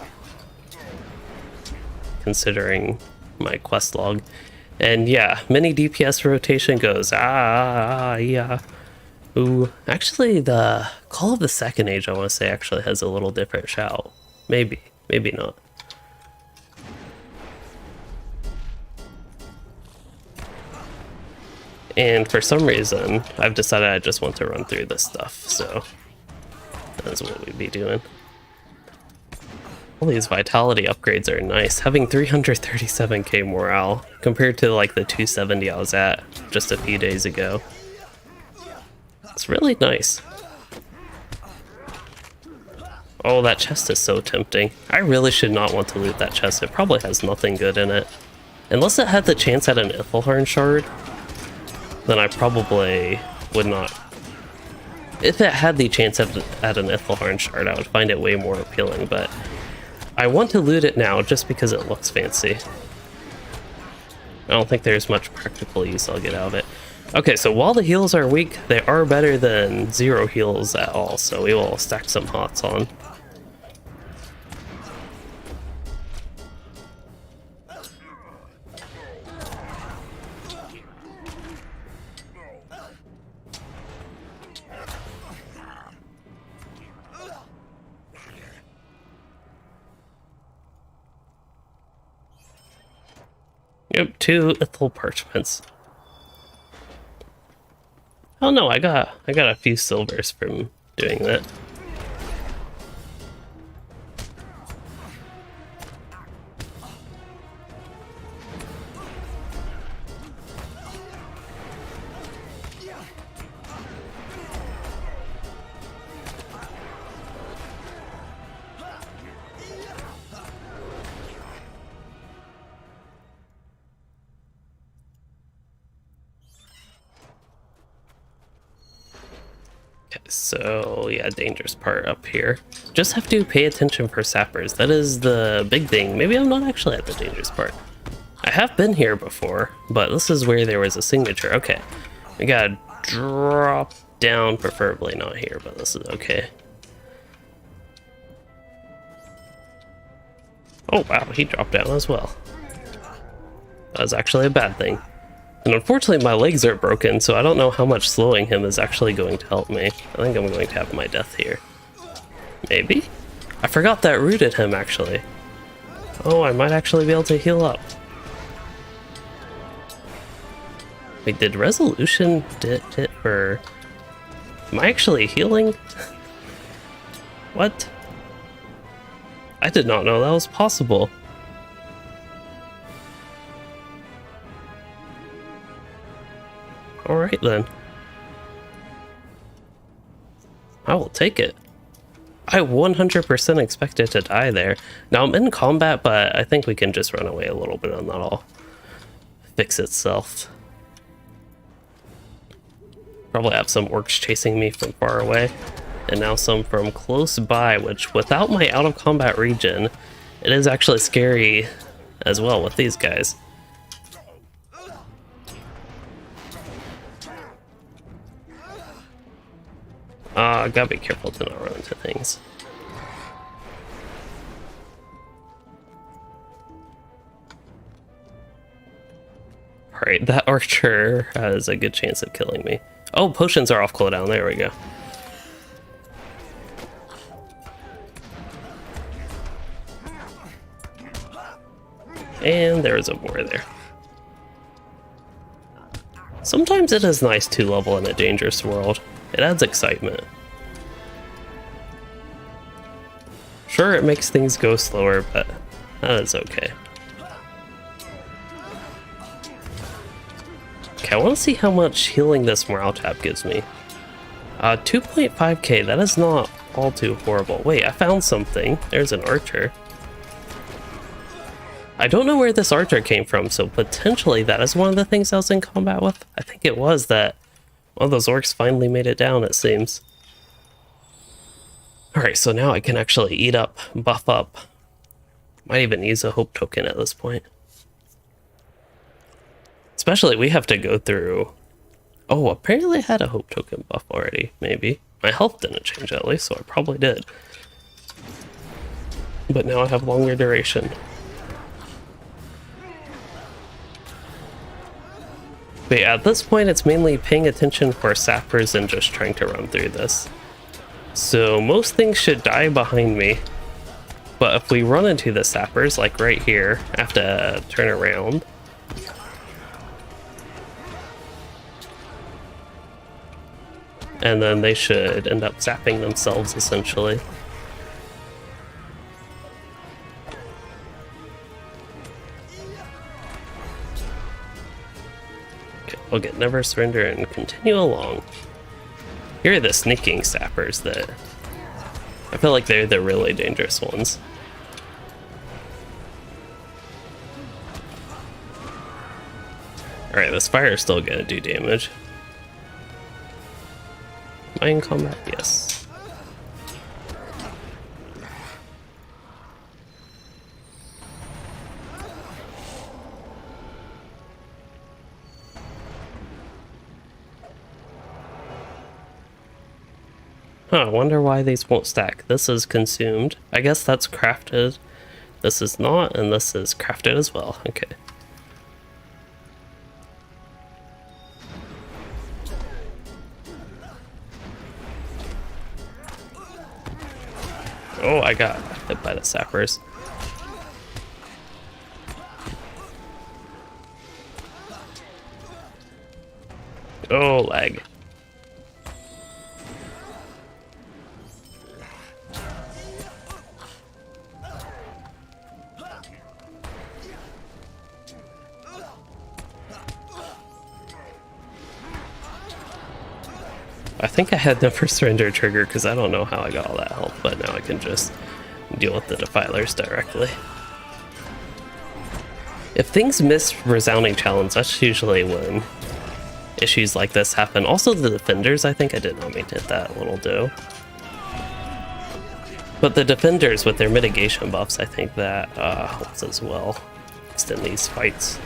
considering my quest log. And yeah, mini DPS rotation goes, yeah. Ooh, actually the Call of the Second Age, I want to say, actually has a little different shout. Maybe not. And for some reason, I've decided I just want to run through this stuff, so that's what we'd be doing. All these vitality upgrades are nice. Having 337k morale compared to like the 270 I was at just a few days ago. It's really nice. Oh, that chest is so tempting. I really should not want to loot that chest. It probably has nothing good in it. Unless it had the chance at an Ithelharn shard, then I probably would not. If it had the chance at an Ithelharn shard, I would find it way more appealing, but I want to loot it now just because it looks fancy. I don't think there's much practical use I'll get out of it. Okay, so while the heals are weak, they are better than 0 heals at all, so we will stack some hots on. Yep, 2 Ithel parchments. Oh no, I got a few silvers from doing that. So yeah, dangerous part up here. Just have to pay attention for sappers. That is the big thing. Maybe I'm not actually at the dangerous part. I have been here before, but this is where there was a signature. Okay, we gotta drop down, preferably not here, but this is okay. Oh wow, he dropped down as well. That was actually a bad thing. And unfortunately my legs are broken, so I don't know how much slowing him is actually going to help me. I think I'm going to have my death here. Maybe? I forgot that rooted him, actually. Oh, I might actually be able to heal up. Wait, did resolution hit for... Am I actually healing? What? I did not know that was possible. Alright then. I will take it. I 100% expected to die there. Now I'm in combat, but I think we can just run away a little bit and that'll fix itself. Probably have some orcs chasing me from far away. And now some from close by, which without my out of combat region, it is actually scary as well with these guys. Gotta be careful to not run into things. Alright, that archer has a good chance of killing me. Oh, potions are off cooldown, there we go. And there is a boar there. Sometimes it is nice to level in a dangerous world. It adds excitement. Sure, it makes things go slower, but that is okay. Okay, I want to see how much healing this morale tab gives me. 2.5k, that is not all too horrible. Wait, I found something. There's an archer. I don't know where this archer came from, so potentially that is one of the things I was in combat with. I think it was that one of those orcs finally made it down, it seems. Alright, so now I can actually eat up, buff up. Might even use a hope token at this point. Especially, we have to go through... Oh, apparently I had a hope token buff already, maybe. My health didn't change at least, so I probably did. But now I have longer duration. But yeah, at this point it's mainly paying attention for sappers and just trying to run through this. So most things should die behind me. But if we run into the sappers, like right here, I have to turn around. And then they should end up zapping themselves, essentially. Okay, we'll get Never Surrender and continue along. Here are the sneaking sappers that... I feel like they're the really dangerous ones. Alright, this fire is still gonna do damage. Am I in combat? Yes. Huh, I wonder why these won't stack. This is consumed. I guess that's crafted. This is not, and this is crafted as well. Okay. Oh, I got hit by the sappers. Oh, lag. I think I had Never Surrender trigger because I don't know how I got all that health, but now I can just deal with the defilers directly. If things miss resounding challenge, that's usually when issues like this happen. Also the defenders, I think I did not mean to hit that little doe. But the defenders with their mitigation buffs, I think that helps as well, extend these fights.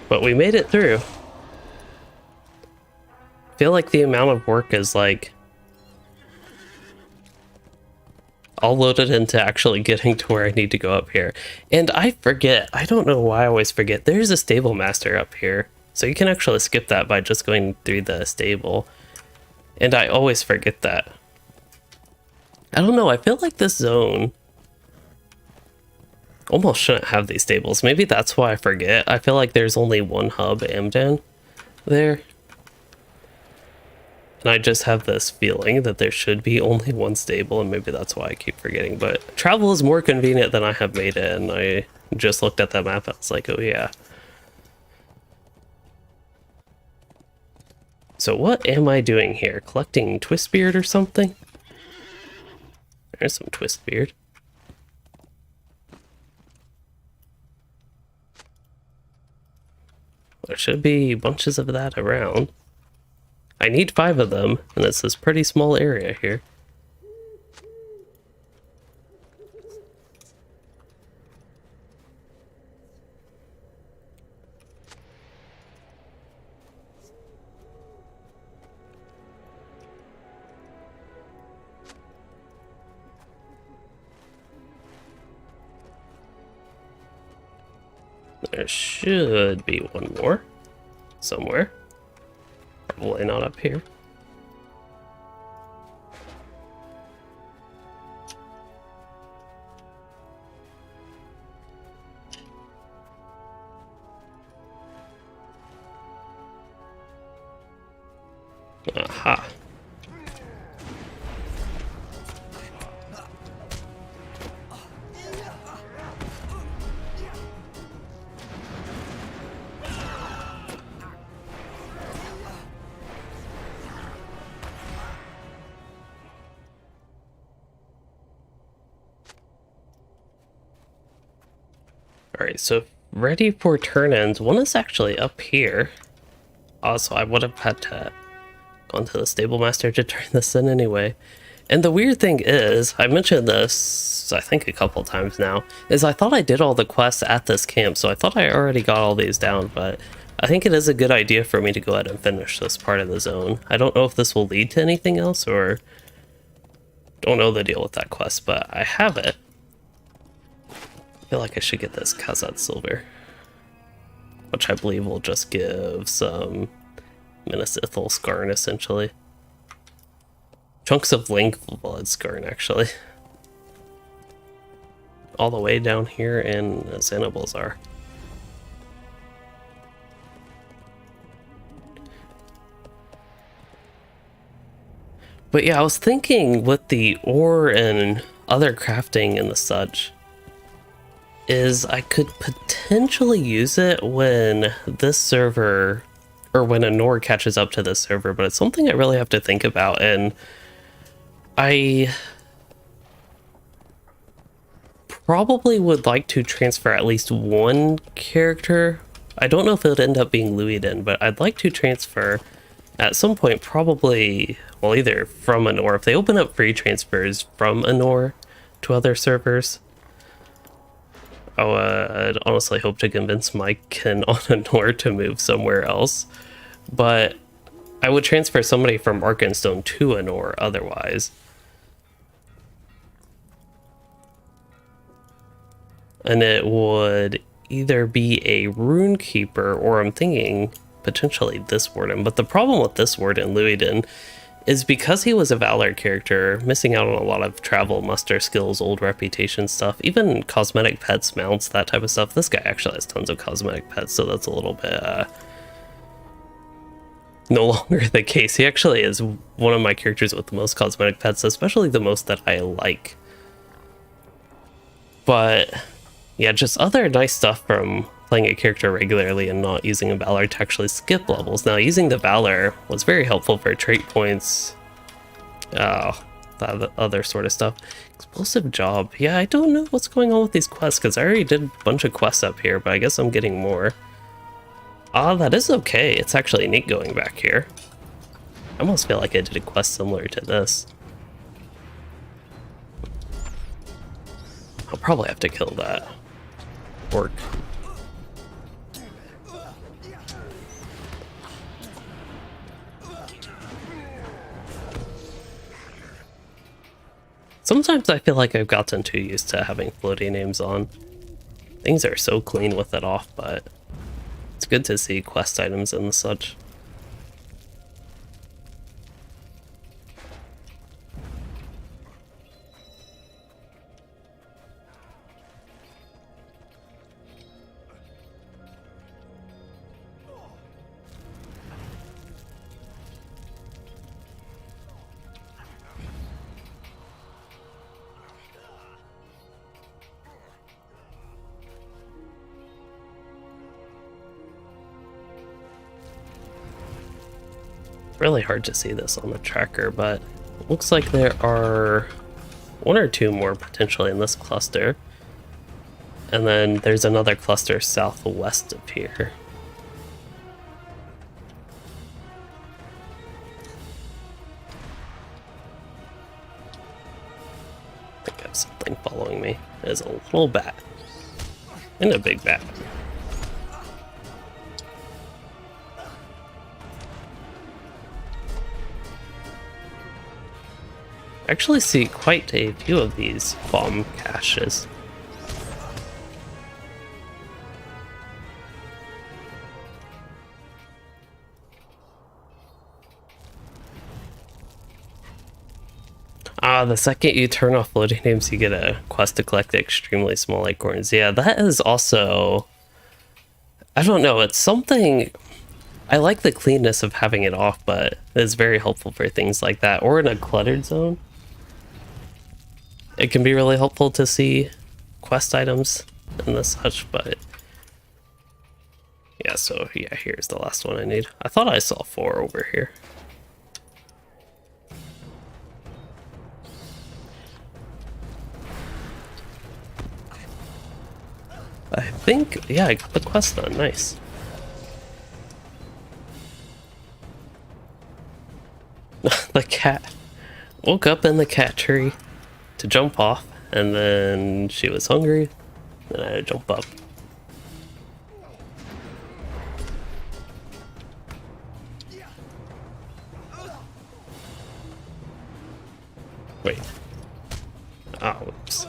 But we made it through. I feel like the amount of work is like all loaded into actually getting to where I need to go up here. And I forget, I don't know why I always forget, there's a stable master up here. So you can actually skip that by just going through the stable. And I always forget that. I don't know, I feel like this zone almost shouldn't have these stables. Maybe that's why I forget. I feel like there's only one hub Amdan there. And I just have this feeling that there should be only one stable, and maybe that's why I keep forgetting. But travel is more convenient than I have made it, and I just looked at that map and I was like, oh yeah. So what am I doing here? Collecting Twistbeard or something? There's some Twistbeard. There should be bunches of that around. I need 5 of them, and it's this pretty small area here. There should be one more somewhere. Probably not up here. Aha. Alright, so ready for turn ends. One is actually up here. Also, I would have had to gone to the stable master to turn this in anyway. And the weird thing is, I mentioned this, I think a couple times now, is I thought I did all the quests at this camp, so I thought I already got all these down, but I think it is a good idea for me to go ahead and finish this part of the zone. I don't know if this will lead to anything else, or don't know the deal with that quest, but I have it. I feel like I should get this Khazad Silver, which I believe will just give some Minas Ithil Skarn, essentially. Chunks of Link Blood Skarn, actually. All the way down here in Azanulbizar. But yeah, I was thinking with the ore and other crafting and the such, is I could potentially use it when this server, or when a Nor catches up to this server, but it's something I really have to think about, and I probably would like to transfer at least one character. I don't know if it would end up being Loueyden, but I'd like to transfer at some point, probably, well, either from a Nor, if they open up free transfers from a Nor to other servers. Oh, I'd honestly hope to convince Mike and on a Nor to move somewhere else, but I would transfer somebody from Arkenstone to a Nor otherwise. And it would either be a Rune Keeper, or I'm thinking potentially this Warden. But the problem with this Warden, Loueyden, is because he was a Valor character, missing out on a lot of travel, muster skills, old reputation stuff, even cosmetic pets, mounts, that type of stuff. This guy actually has tons of cosmetic pets, so that's a little bit no longer the case. He actually is one of my characters with the most cosmetic pets, especially the most that I like. But yeah, just other nice stuff from playing a character regularly and not using a Valor to actually skip levels. Now, using the Valor was very helpful for trait points, that other sort of stuff. Explosive Job. Yeah, I don't know what's going on with these quests, because I already did a bunch of quests up here, but I guess I'm getting more. That is okay. It's actually neat going back here. I almost feel like I did a quest similar to this. I'll probably have to kill that orc. Sometimes I feel like I've gotten too used to having floating names on. Things are so clean with it off, but it's good to see quest items and such. Really hard to see this on the tracker, but it looks like there are one or two more potentially in this cluster. And then there's another cluster southwest of here. I think I have something following me. There's a little bat. And a big bat. I actually see quite a few of these bomb caches. The second you turn off floating names, you get a quest to collect the extremely small acorns. Yeah, that is also, I don't know, it's something, I like the cleanness of having it off, but it's very helpful for things like that, or in a cluttered zone. It can be really helpful to see quest items and the such, but yeah, so yeah, here's the last one I need. I thought I saw 4 over here. I think, yeah, I got the quest done. Nice. The cat woke up in the cat tree to jump off, and then she was hungry, and I had to jump up. Wait. Oh, whoops.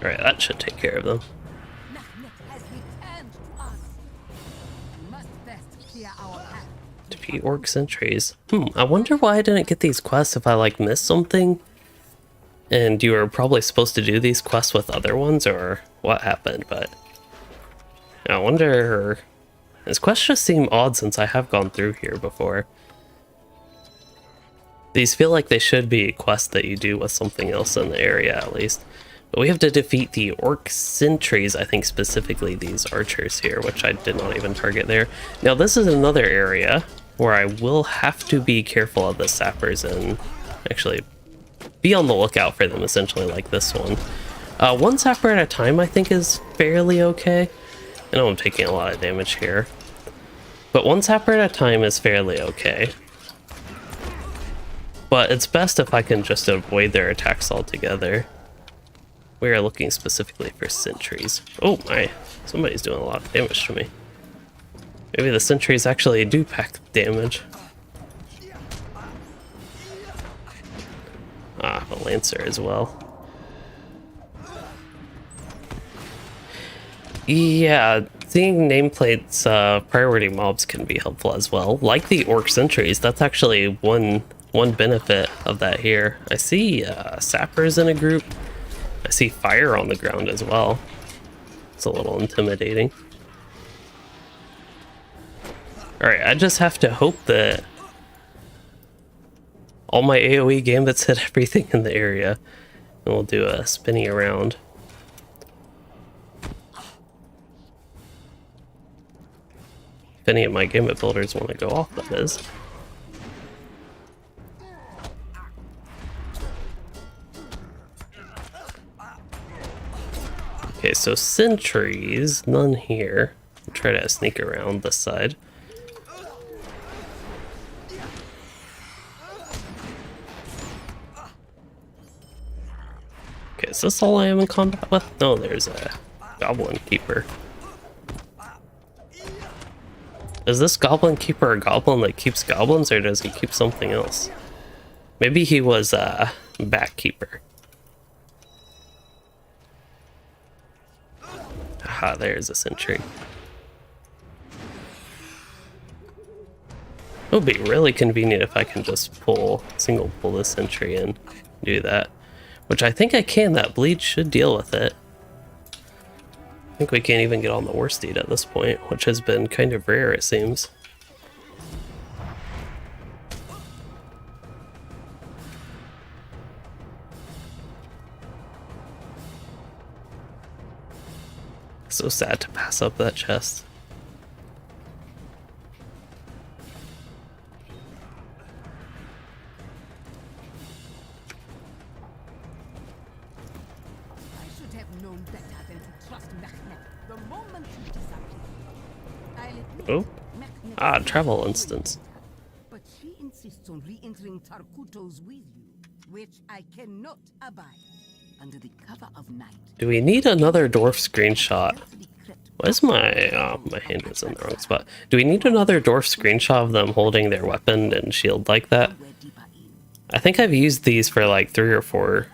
Alright, that should take care of them. Defeat orc sentries. I wonder why I didn't get these quests if I like missed something. And you were probably supposed to do these quests with other ones, or what happened, but I wonder. These quests just seem odd since I have gone through here before. These feel like they should be quests that you do with something else in the area at least. But we have to defeat the orc sentries, I think specifically these archers here, which I did not even target there. Now this is another area where I will have to be careful of the sappers and actually be on the lookout for them, essentially like this one. One sapper at a time I think is fairly okay. I know I'm taking a lot of damage here, but one sapper at a time is fairly okay. But it's best if I can just avoid their attacks altogether. We are looking specifically for sentries. Oh my, somebody's doing a lot of damage to me. Maybe the sentries actually do pack damage. Ah, a lancer as well. Yeah, seeing nameplates, priority mobs can be helpful as well. Like the orc sentries, that's actually one benefit of that here. I see sappers in a group. I see fire on the ground as well. It's a little intimidating. Alright, I just have to hope that all my AoE gambits hit everything in the area. And we'll do a spinny around. If any of my gambit builders want to go off, that is. Okay, so sentries, none here. I'll try to sneak around this side. Okay, is this all I am in combat with? No, there's a goblin keeper. Is this goblin keeper a goblin that keeps goblins, or does he keep something else? Maybe he was a bat keeper. Aha, there's a sentry. It would be really convenient if I can just single pull this sentry and do that. Which I think I can, that bleed should deal with it. I think we can't even get on the war steed at this point, which has been kind of rare it seems. So sad to pass up that chest. I should have known better than to trust Mechnek the moment you disappeared. I'll admit, Oh. Mechnek Ah, is travel very instance. good, but she insists on re-entering Tarkutos with you, which I cannot abide. Under the cover of night. Do we need another dwarf screenshot? Why is my my hand was in the wrong spot? Do we need another dwarf screenshot of them holding their weapon and shield like that? I think I've used these for like 3 or 4,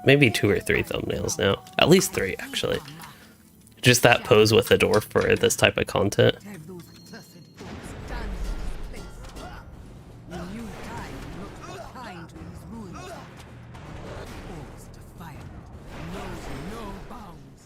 maybe 2 or 3 thumbnails now. At least 3 actually. Just that pose with a dwarf for this type of content. Have those cursed thoughts done in this place. The new time not put time to these ruins. Orcs defiant, knows no bounds.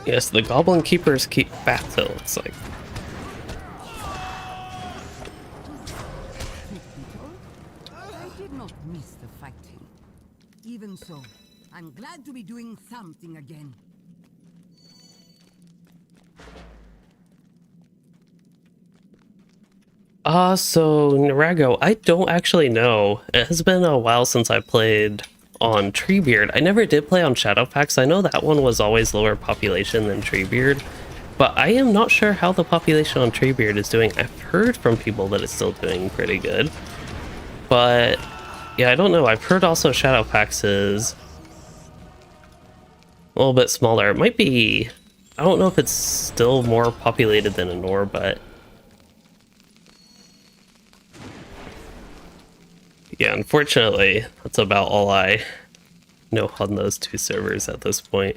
Yes, the goblin keepers keep fat though, it's like. I did not miss the fighting. Even so, I'm glad to be doing some something again. So Narago, I don't actually know. It has been a while since I played on Treebeard. I never did play on Shadowfax. I know that one was always lower population than Treebeard, but I am not sure how the population on Treebeard is doing. I've heard from people that it's still doing pretty good, but yeah, I don't know. I've heard also Shadowfax is a little bit smaller. It might be, I don't know if it's still more populated than Anor, but yeah, unfortunately, that's about all I know on those two servers at this point.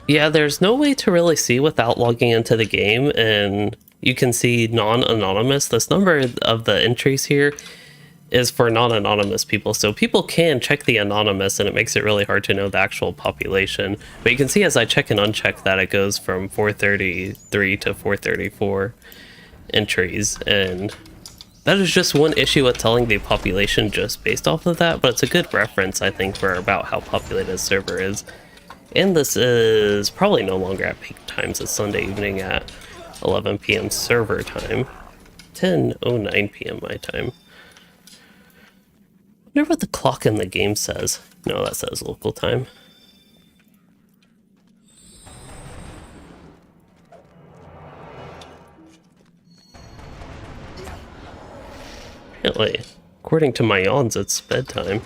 Yeah, there's no way to really see without logging into the game, and you can see non-anonymous. This number of the entries here is for non-anonymous people, so people can check the anonymous, and it makes it really hard to know the actual population. But you can see as I check and uncheck that it goes from 433 to 434 entries, and that is just one issue with telling the population just based off of that, but it's a good reference, I think, for about how populated a server is. And this is probably no longer at peak times. It's Sunday evening at 11 p.m. server time, 10:09 p.m. my time. I wonder what the clock in the game says. No, that says local time. Apparently, according to my yawns, it's bedtime.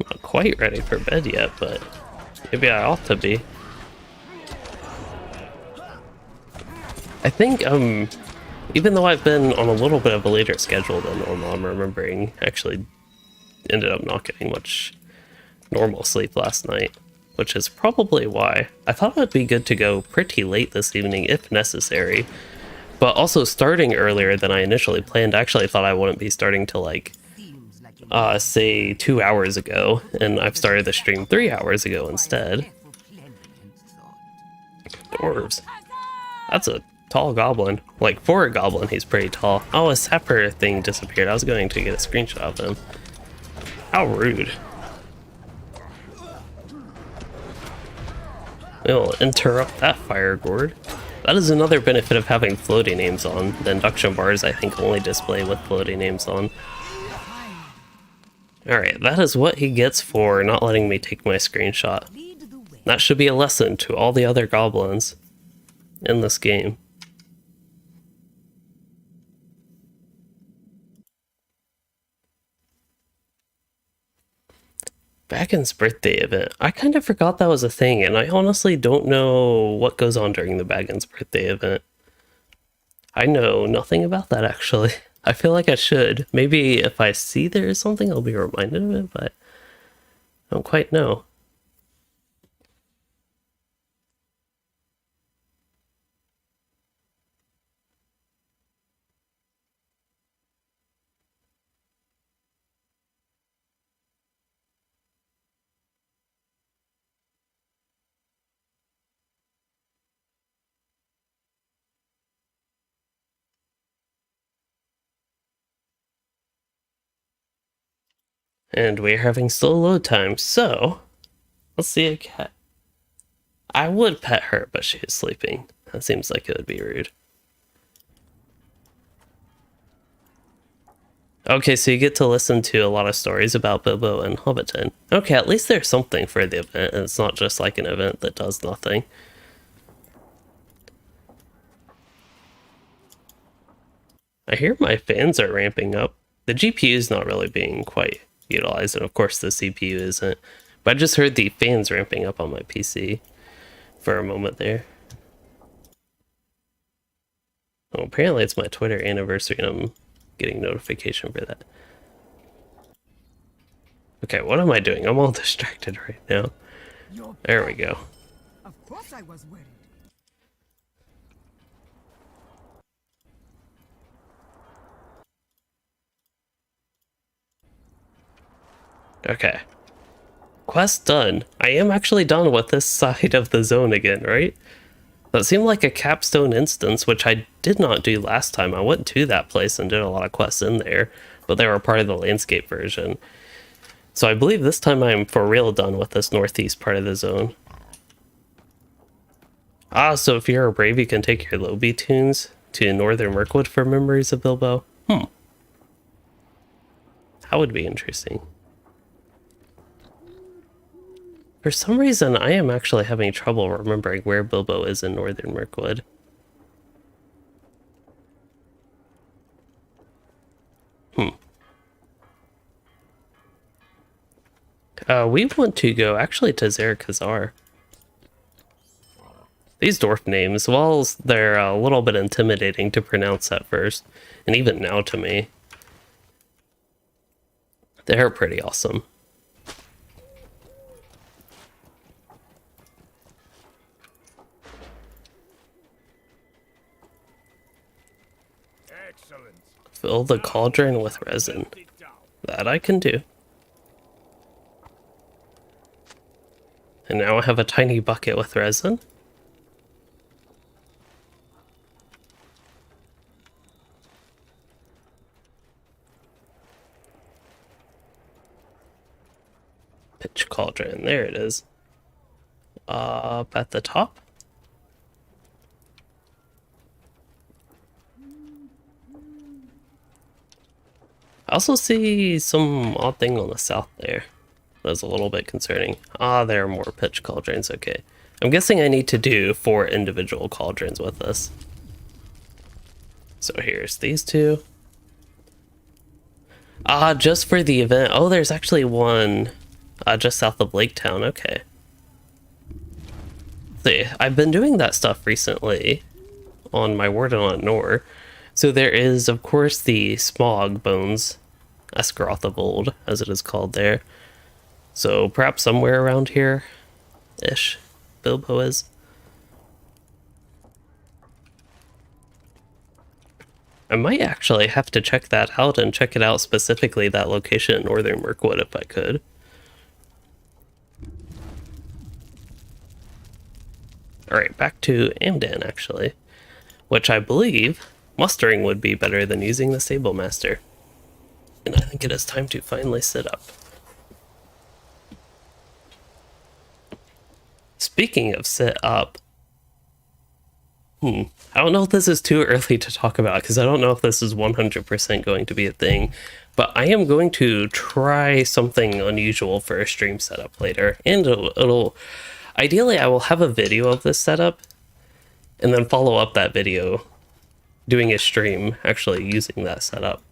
I'm not quite ready for bed yet, but maybe I ought to be. I think, even though I've been on a little bit of a later schedule than normal, I'm remembering actually ended up not getting much normal sleep last night, which is probably why. I thought it would be good to go pretty late this evening if necessary, but also starting earlier than I initially planned. I actually thought I wouldn't be starting till like, say 2 hours ago, and I've started the stream 3 hours ago instead. Dwarves. That's a tall goblin. Like, for a goblin, he's pretty tall. Oh, a sapper thing disappeared. I was going to get a screenshot of him. How rude. We'll interrupt that fire gourd. That is another benefit of having floating names on. The induction bars, I think, only display with floating names on. Alright, that is what he gets for not letting me take my screenshot. That should be a lesson to all the other goblins in this game. Bagon's birthday event. I kind of forgot that was a thing, and I honestly don't know what goes on during the Bagon's birthday event. I know nothing about that, actually. I feel like I should. Maybe if I see there is something, I'll be reminded of it, but I don't quite know. And we're having slow load time, so let's see a cat. I would pet her, but she is sleeping. That seems like it would be rude. Okay, so you get to listen to a lot of stories about Bilbo and Hobbiton. Okay, at least there's something for the event, and it's not just like an event that does nothing. I hear my fans are ramping up. The GPU is not really being quite utilized, and of course the CPU isn't. But I just heard the fans ramping up on my PC for a moment there. Oh, apparently it's my Twitter anniversary and I'm getting notification for that. Okay, what am I doing? I'm all distracted right now. There we go. Of course I was worried. Okay. Quest done. I am actually done with this side of the zone again, right? That seemed like a capstone instance, which I did not do last time. I went to that place and did a lot of quests in there, but they were part of the landscape version. So I believe this time I'm for real done with this northeast part of the zone. Ah, so if you're a brave, you can take your Lobi tunes to Northern Mirkwood for memories of Bilbo. That would be interesting. For some reason, I am actually having trouble remembering where Bilbo is in Northern Mirkwood. We want to go actually to Zerikazar. These dwarf names, well, they're a little bit intimidating to pronounce at first, and even now to me. They're pretty awesome. Excellent. Fill the cauldron with resin. That I can do. And now I have a tiny bucket with resin. Pitch cauldron, there it is. Up at the top. I also see some odd thing on the south there. That's a little bit concerning. Ah, there are more pitch cauldrons, okay. I'm guessing I need to do 4 individual cauldrons with this. So here's these 2. Ah, just for the event. Oh, there's actually one just south of Lake Town, okay. See, I've been doing that stuff recently on my Warden on Nor. So there is, of course, the Smog Bones, Esgaroth of Old, as it is called there. So perhaps somewhere around here-ish, Bilbo is. I might actually have to check that out and check it out specifically, that location in Northern Mirkwood, if I could. Alright, back to Amdan, actually. Which I believe mustering would be better than using the Stable Master. And I think it is time to finally sit up. Speaking of sit up, I don't know if this is too early to talk about, because I don't know if this is 100% going to be a thing, but I am going to try something unusual for a stream setup later, and it'll ideally I will have a video of this setup, and then follow up that video doing a stream actually using that setup.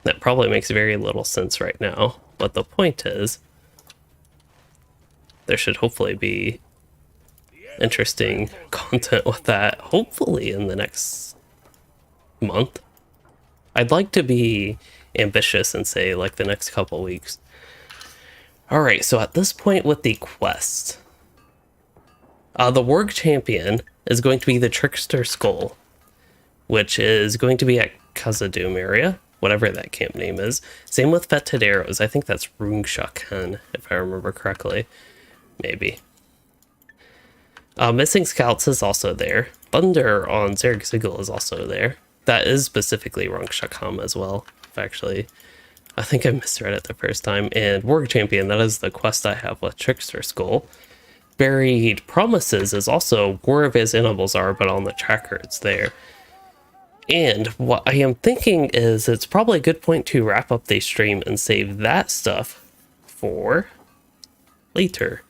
That probably makes very little sense right now, but the point is, there should hopefully be interesting content with that, hopefully in the next month. I'd like to be ambitious and say like the next couple weeks. Alright, so at this point with the quest, the Warg Champion is going to be the Trickster Skull, which is going to be at Khazad-dûm area, whatever that camp name is. Same with Fetid Arrows, I think that's Rungshakhan, if I remember correctly. Maybe. Missing Scouts is also there. Thunder on Zerg is also there. That is specifically Rungshakhan as well, actually. I think I misread it the first time. And Warg Champion, that is the quest I have with Trickster Skull. Buried Promises is also War of Azanulbizar, but on the tracker it's there. And what I am thinking is it's probably a good point to wrap up the stream and save that stuff for later.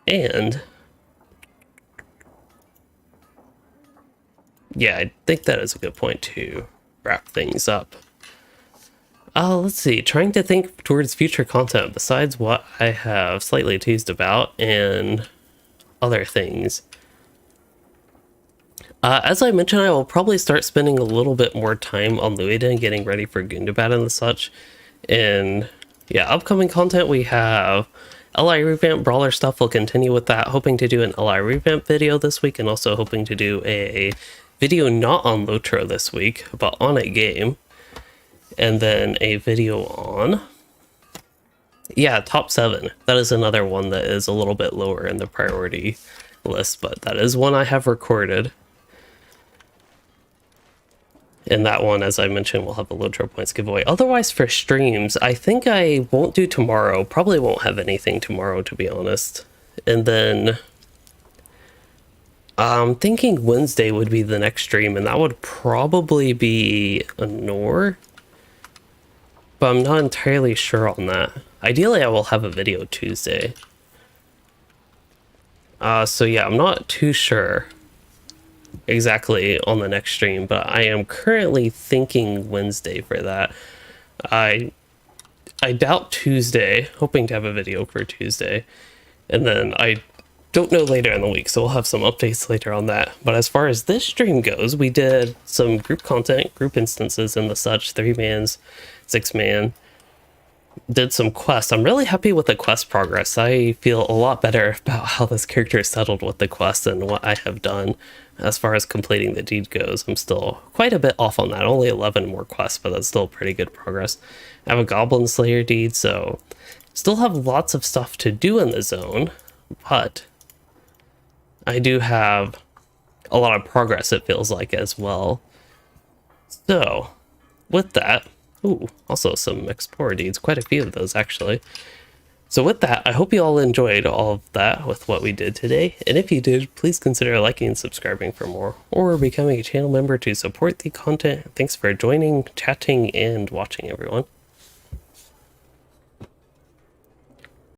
And yeah, I think that is a good point to wrap things up. Let's see, trying to think towards future content besides what I have slightly teased about and other things. As I mentioned, I will probably start spending a little bit more time on Loueyden, getting ready for Gundabad and such. And yeah, upcoming content we have LI Revamp Brawler stuff. We'll continue with that. Hoping to do an LI Revamp video this week, and also hoping to do a video not on LOTRO this week, but on a game. And then a video on Yeah, top 7. That is another one that is a little bit lower in the priority list, but that is one I have recorded. And that one, as I mentioned, will have a LOTRO points giveaway. Otherwise, for streams, I think I won't do tomorrow. Probably won't have anything tomorrow, to be honest. And then I'm thinking Wednesday would be the next stream, and that would probably be a Nor. But I'm not entirely sure on that. Ideally, I will have a video Tuesday. So yeah, I'm not too sure exactly on the next stream, but I am currently thinking Wednesday for that. I doubt Tuesday, hoping to have a video for Tuesday, and then I don't know later in the week, so we'll have some updates later on that. But as far as this stream goes, we did some group content, group instances and the such, 3-mans, 6-man, did some quests. I'm really happy with the quest progress. I feel a lot better about how this character is settled with the quest and what I have done. As far as completing the deed goes, I'm still quite a bit off on that. Only 11 more quests, but that's still pretty good progress. I have a Goblin Slayer deed, so still have lots of stuff to do in the zone, but I do have a lot of progress, it feels like, as well. So, with that, ooh, also some Explorer deeds, quite a few of those, actually. So with that, I hope you all enjoyed all of that with what we did today, and if you did, please consider liking and subscribing for more, or becoming a channel member to support the content. Thanks for joining, chatting, and watching, everyone.